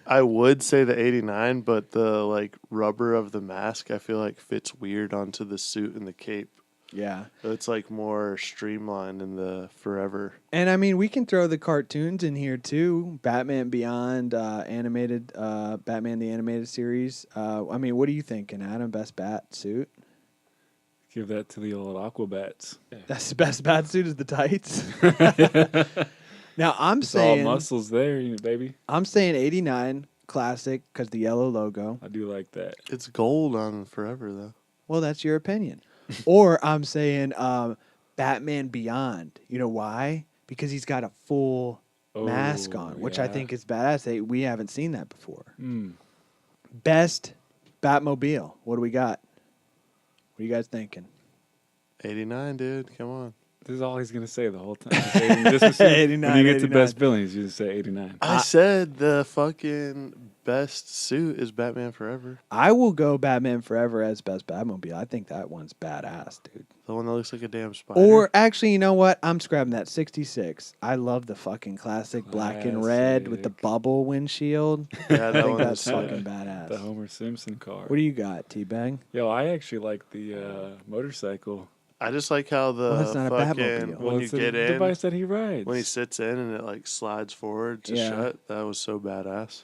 [SPEAKER 6] I would say the 89, but the rubber of the mask I feel like fits weird onto the suit and the cape.
[SPEAKER 5] Yeah.
[SPEAKER 6] So it's more streamlined in the Forever.
[SPEAKER 5] And I mean, we can throw the cartoons in here too. Batman Beyond, animated, Batman the Animated Series. I mean, what are you thinking, Adam? Best bat suit?
[SPEAKER 4] Give that to the old Aquabats.
[SPEAKER 5] That's the best bat suit is the tights. Now I'm
[SPEAKER 4] It's
[SPEAKER 5] saying
[SPEAKER 4] all muscles there, baby.
[SPEAKER 5] I'm saying 89 classic because the yellow logo.
[SPEAKER 4] I do like that.
[SPEAKER 6] It's gold on Forever, though.
[SPEAKER 5] Well, that's your opinion. Or I'm saying Batman Beyond. You know why? Because he's got a full mask on, which I think is badass. We haven't seen that before. Best Batmobile. What do we got? What are you guys thinking?
[SPEAKER 6] 89, dude. Come on.
[SPEAKER 4] This is all he's going to say the whole time. Just
[SPEAKER 5] 89,
[SPEAKER 4] when you get to
[SPEAKER 5] 89.
[SPEAKER 4] best villains, you just say 89.
[SPEAKER 6] I said the fucking best suit is Batman Forever.
[SPEAKER 5] I will go Batman Forever as best Batmobile. I think that one's badass, dude.
[SPEAKER 6] The one that looks like a damn spider.
[SPEAKER 5] Or actually, you know what? I'm scrapping that 66. I love the fucking classic black and red with the
[SPEAKER 4] Classic.
[SPEAKER 5] bubble windshield.
[SPEAKER 6] yeah,
[SPEAKER 5] I
[SPEAKER 6] that
[SPEAKER 5] think
[SPEAKER 6] one
[SPEAKER 5] that's
[SPEAKER 6] is
[SPEAKER 5] fucking
[SPEAKER 6] sick.
[SPEAKER 5] badass.
[SPEAKER 4] The Homer Simpson car.
[SPEAKER 5] What do you got, T-Bang?
[SPEAKER 4] Yo, I actually like the motorcycle.
[SPEAKER 6] I just like how the
[SPEAKER 5] Well, that's not a
[SPEAKER 6] fucking
[SPEAKER 5] Batmobile.
[SPEAKER 6] when you
[SPEAKER 4] it's the
[SPEAKER 6] get in,
[SPEAKER 4] device that he rides.
[SPEAKER 6] when he sits in and it slides forward to
[SPEAKER 5] Yeah.
[SPEAKER 6] shut. That was so badass.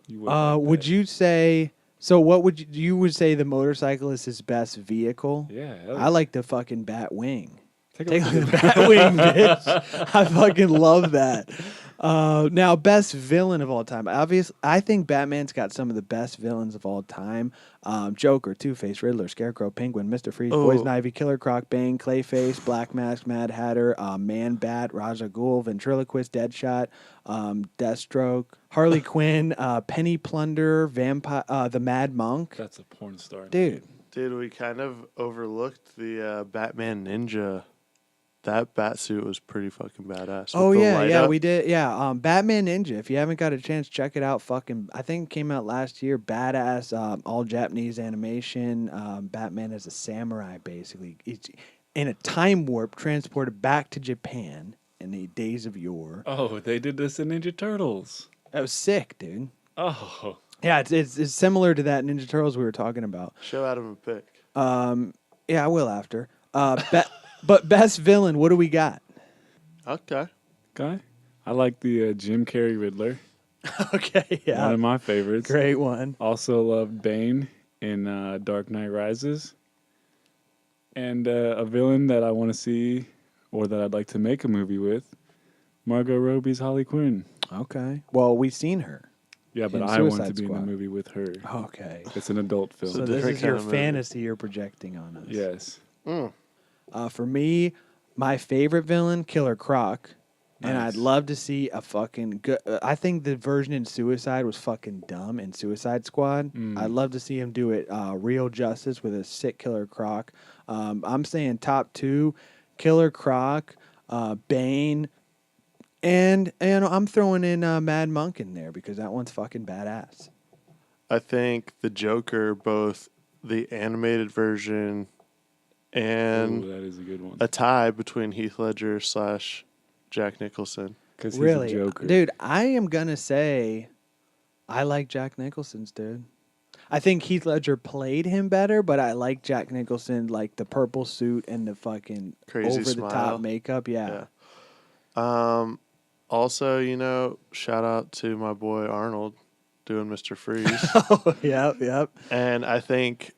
[SPEAKER 4] You would like
[SPEAKER 5] Would
[SPEAKER 4] that.
[SPEAKER 5] you say? So, what would you would say the motorcycle is his best vehicle?
[SPEAKER 4] Yeah.
[SPEAKER 5] I like the fucking Batwing.
[SPEAKER 4] Take
[SPEAKER 5] Take
[SPEAKER 4] a
[SPEAKER 5] a
[SPEAKER 4] look
[SPEAKER 5] look at the Batwing, bitch. I fucking love that. Now, best villain of all time. Obviously, I think Batman's got some of the best villains of all time. Joker, Two-Face, Riddler, Scarecrow, Penguin, Mr. Freeze, Poison Ivy, Killer Croc, Bane, Clayface, Black Mask, Mad Hatter, Man-Bat, Ra's al Ghul, Ventriloquist, Deadshot, Deathstroke, Harley Quinn, Penny Plunder, Vampire, the Mad Monk.
[SPEAKER 4] That's a porn star.
[SPEAKER 5] Dude.
[SPEAKER 6] Dude, we kind of overlooked the Batman Ninja. That Batsuit was pretty fucking badass.
[SPEAKER 5] Oh
[SPEAKER 6] with the
[SPEAKER 5] yeah,
[SPEAKER 6] light
[SPEAKER 5] yeah,
[SPEAKER 6] up.
[SPEAKER 5] we did. Yeah, Batman Ninja. If you haven't got a chance, check it out. Fucking, I think it came out last year. Badass, all Japanese animation. Batman as a samurai, basically. It's in a time warp, transported back to Japan in the days of yore.
[SPEAKER 4] Oh, they did this in Ninja Turtles.
[SPEAKER 5] That was sick, dude.
[SPEAKER 4] Oh,
[SPEAKER 5] Yeah, it's similar to that Ninja Turtles we were talking about.
[SPEAKER 6] Show Adam a pic.
[SPEAKER 5] Yeah, I will after. But best villain, what do we got?
[SPEAKER 6] Okay.
[SPEAKER 4] guy. I like the Jim Carrey Riddler.
[SPEAKER 5] Okay, yeah,
[SPEAKER 4] One of my favorites.
[SPEAKER 5] great one.
[SPEAKER 4] Also loved Bane in Dark Knight Rises. And a villain that I want to see, or that I'd like to make a movie with, Margot Robbie's Harley Quinn.
[SPEAKER 5] Okay, well, we've seen her.
[SPEAKER 4] Yeah, but
[SPEAKER 5] In
[SPEAKER 4] I want to
[SPEAKER 5] Suicide
[SPEAKER 4] be in
[SPEAKER 5] Squad.
[SPEAKER 4] the movie with her.
[SPEAKER 5] Okay,
[SPEAKER 4] It's an adult film.
[SPEAKER 5] so
[SPEAKER 6] a
[SPEAKER 5] this
[SPEAKER 6] different
[SPEAKER 5] is your
[SPEAKER 6] kind of movie.
[SPEAKER 5] fantasy you're projecting on us.
[SPEAKER 4] Yes.
[SPEAKER 5] For me, my favorite villain, Killer Croc. And
[SPEAKER 4] Nice.
[SPEAKER 5] I'd love to see a fucking good. I think the version in Suicide was fucking dumb in Suicide Squad. I'd love to see him do it real justice with a sick Killer Croc. I'm saying top two, Killer Croc, Bane, and I'm throwing in Mad Monk in there because that one's fucking badass.
[SPEAKER 6] I think the Joker, both the animated version and
[SPEAKER 4] Ooh, that is a good one.
[SPEAKER 6] a tie between Heath Ledger / Jack Nicholson.
[SPEAKER 4] Because he's
[SPEAKER 5] Really,
[SPEAKER 4] a Joker.
[SPEAKER 5] dude, I am gonna say I like Jack Nicholson's dude. I think Heath Ledger played him better, but I like Jack Nicholson, like the purple suit and the fucking
[SPEAKER 6] Crazy
[SPEAKER 5] over the
[SPEAKER 6] smile.
[SPEAKER 5] top makeup. Yeah.
[SPEAKER 6] Also, shout out to my boy Arnold doing Mr. Freeze.
[SPEAKER 5] Yep.
[SPEAKER 6] And I think,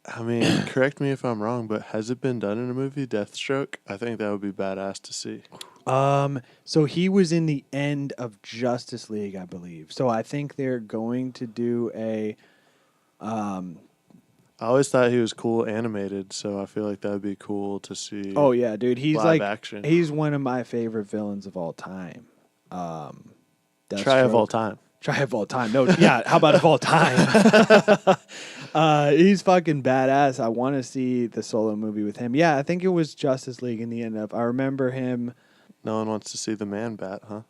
[SPEAKER 6] correct me if I'm wrong, but has it been done in a movie, Deathstroke? I think that would be badass to see.
[SPEAKER 5] So he was in the end of Justice League, I believe. So I think they're going to do a.
[SPEAKER 6] I always thought he was cool animated, so I feel like that would be cool to see.
[SPEAKER 5] Oh yeah, dude, he's
[SPEAKER 6] Live
[SPEAKER 5] like
[SPEAKER 6] action.
[SPEAKER 5] he's one of my favorite villains of all time.
[SPEAKER 6] Try of
[SPEAKER 5] Deathstroke.
[SPEAKER 6] all time.
[SPEAKER 5] Try of all time. No, yeah. How about of all time? He's fucking badass. I want to see the solo movie with him. Yeah, I think it was Justice League in the end of. I remember him.
[SPEAKER 6] No one wants to see the Man Bat, huh?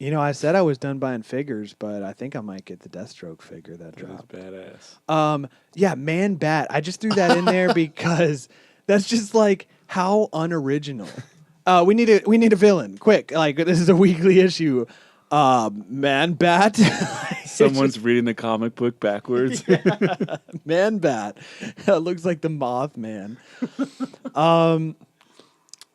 [SPEAKER 5] I said I was done buying figures, but I think I might get the Deathstroke figure that
[SPEAKER 4] That is
[SPEAKER 5] dropped.
[SPEAKER 4] badass.
[SPEAKER 5] Yeah, Man Bat. I just threw that in there because that's just like how unoriginal. We need a villain quick. Like this is a weekly issue. Man Bat.
[SPEAKER 4] Someone's reading the comic book backwards.
[SPEAKER 5] Man Bat. Looks like the Mothman.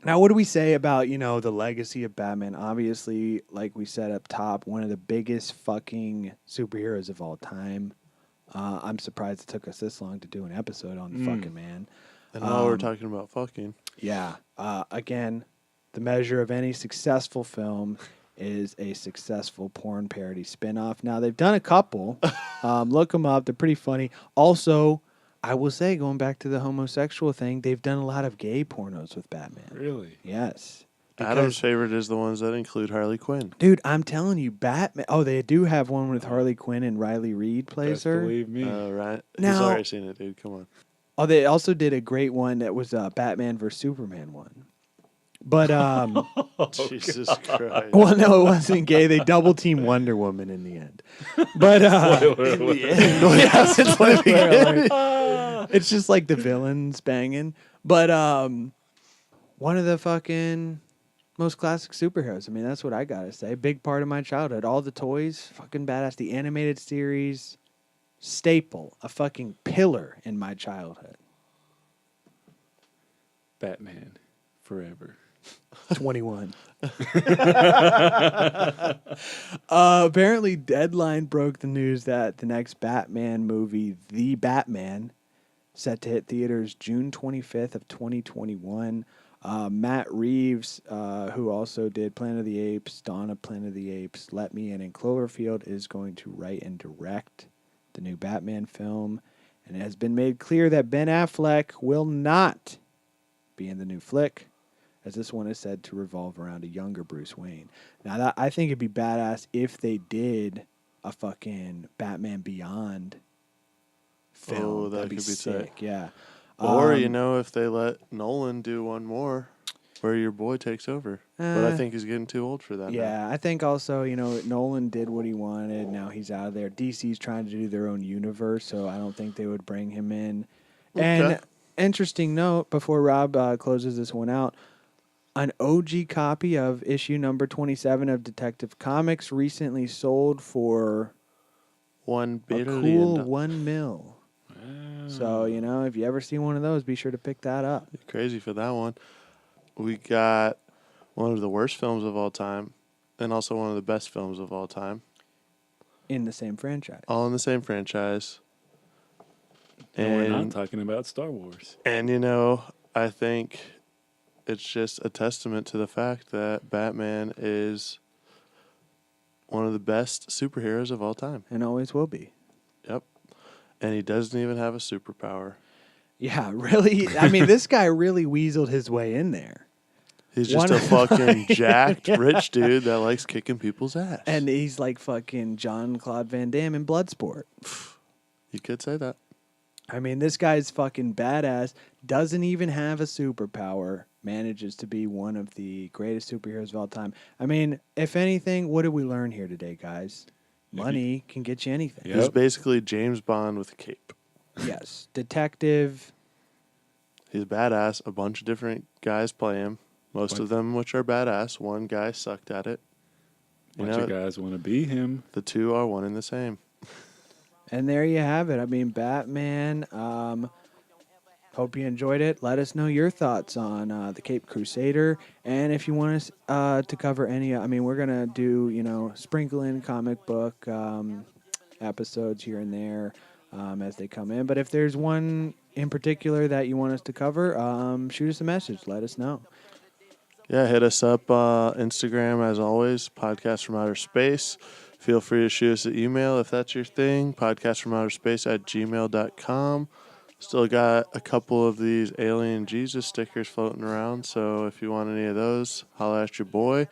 [SPEAKER 5] Now, what do we say about, the legacy of Batman? Obviously, like we said up top, one of the biggest fucking superheroes of all time. I'm surprised it took us this long to do an episode on the fucking man.
[SPEAKER 6] And now we're talking about fucking.
[SPEAKER 5] Yeah. Again, the measure of any successful film is a successful porn parody spinoff. Now, they've done a couple. Look them up. They're pretty funny. Also, I will say, going back to the homosexual thing, they've done a lot of gay pornos with Batman.
[SPEAKER 4] Really?
[SPEAKER 5] Yes.
[SPEAKER 6] Adam's favorite is the ones that include Harley Quinn.
[SPEAKER 5] Dude, I'm telling you, Batman. Oh, they do have one with Harley Quinn and Riley Reid plays
[SPEAKER 4] Best
[SPEAKER 5] her.
[SPEAKER 4] believe me.
[SPEAKER 6] Right? He's
[SPEAKER 5] Now-
[SPEAKER 6] already seen it, dude. Come on.
[SPEAKER 5] Oh, they also did a great one that was Batman vs Superman one. But
[SPEAKER 6] Jesus Christ.
[SPEAKER 5] well, no, it wasn't gay. They double team Wonder Woman in the end. But it's just like the villains banging. But one of the fucking most classic superheroes. I mean, that's what I gotta say. Big part of my childhood. All the toys, fucking badass. The animated series, staple, a fucking pillar in my childhood.
[SPEAKER 4] Batman forever.
[SPEAKER 5] 21. Apparently, Deadline broke the news that the next Batman movie, The Batman, set to hit theaters June 25th of 2021. Matt Reeves, who also did Planet of the Apes, Dawn of Planet of the Apes, Let Me In, and Cloverfield, is going to write and direct the new Batman film. And it has been made clear that Ben Affleck will not be in the new flick, as this one is said to revolve around a younger Bruce Wayne. Now, I think it'd be badass if they did a fucking Batman Beyond film.
[SPEAKER 6] Oh, that
[SPEAKER 5] That'd be
[SPEAKER 6] could be
[SPEAKER 5] sick.
[SPEAKER 6] tight.
[SPEAKER 5] Yeah.
[SPEAKER 6] Or, if they let Nolan do one more where your boy takes over. But I think he's getting too old for that now.
[SPEAKER 5] Yeah, I think also, Nolan did what he wanted. Now he's out of there. DC's trying to do their own universe, so I don't think they would bring him in.
[SPEAKER 6] Okay.
[SPEAKER 5] And interesting note, before Rob closes this one out, an OG copy of issue number 27 of Detective Comics recently sold for
[SPEAKER 6] $1
[SPEAKER 5] a
[SPEAKER 6] billion.
[SPEAKER 5] cool $1 million. So, if you ever see one of those, be sure to pick that up.
[SPEAKER 6] Crazy for that one. We got one of the worst films of all time and also one of the best films of all time.
[SPEAKER 5] In the same franchise.
[SPEAKER 6] All in the same franchise.
[SPEAKER 4] And we're not talking about Star Wars.
[SPEAKER 6] And, I think it's just a testament to the fact that Batman is one of the best superheroes of all time.
[SPEAKER 5] And always will be.
[SPEAKER 6] Yep. And he doesn't even have a superpower.
[SPEAKER 5] Yeah, really. I mean, this guy really weaseled his way in there.
[SPEAKER 6] He's just a fucking jacked rich dude that likes kicking people's ass.
[SPEAKER 5] And he's like fucking Jean-Claude Van Damme in Bloodsport.
[SPEAKER 6] You could say that.
[SPEAKER 5] I mean, this guy's fucking badass, doesn't even have a superpower, manages to be one of the greatest superheroes of all time. I mean, if anything, what did we learn here today, guys? Money can get you anything.
[SPEAKER 4] Yep.
[SPEAKER 6] He's basically James Bond with a cape.
[SPEAKER 5] Yes. Detective.
[SPEAKER 6] He's badass. A bunch of different guys play him. Most of them which are badass. One guy sucked at it.
[SPEAKER 4] Bunch of guys want to be him.
[SPEAKER 6] The two are one and the same.
[SPEAKER 5] And there you have it. I mean, Batman. Hope you enjoyed it. Let us know your thoughts on the Caped Crusader. And if you want us to cover any, we're going to do, sprinkle in comic book episodes here and there as they come in. But if there's one in particular that you want us to cover, shoot us a message. Let us know.
[SPEAKER 6] Yeah, hit us up Instagram as always, Podcast from Outer Space. Feel free to shoot us an email if that's your thing, podcastfromouterspace@gmail.com. Still got a couple of these Alien Jesus stickers floating around, so if you want any of those, holla at your boy.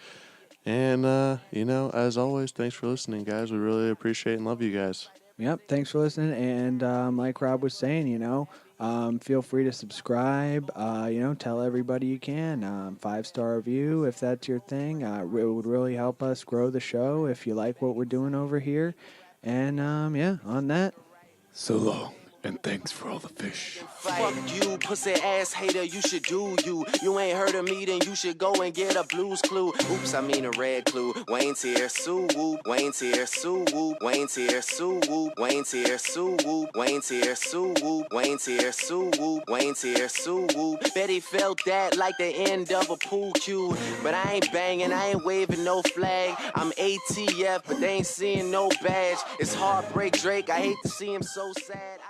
[SPEAKER 6] And, as always, thanks for listening, guys. We really appreciate and love you guys.
[SPEAKER 5] Yep, thanks for listening. And like Rob was saying, feel free to subscribe. Tell everybody you can. 5-star review if that's your thing. It would really help us grow the show if you like what we're doing over here. And on that.
[SPEAKER 4] So long, and thanks for all the fish.
[SPEAKER 7] Fuck you, pussy ass hater, you should do you. You ain't heard of me, then you should go and get a Blue's Clue. Oops, I mean a red clue. Wayne's here, sue whoop. Wayne's here, sue whoop. Wayne's here, sue whoop. Wayne's here, sue whoop. Wayne's here, sue whoop. Wayne's here, sue whoop. Wayne's here, sue whoop. Betty felt that like the end of a pool cue. But I ain't banging, I ain't waving no flag. I'm ATF, but they ain't seeing no badge. It's Heartbreak Drake, I hate to see him so sad.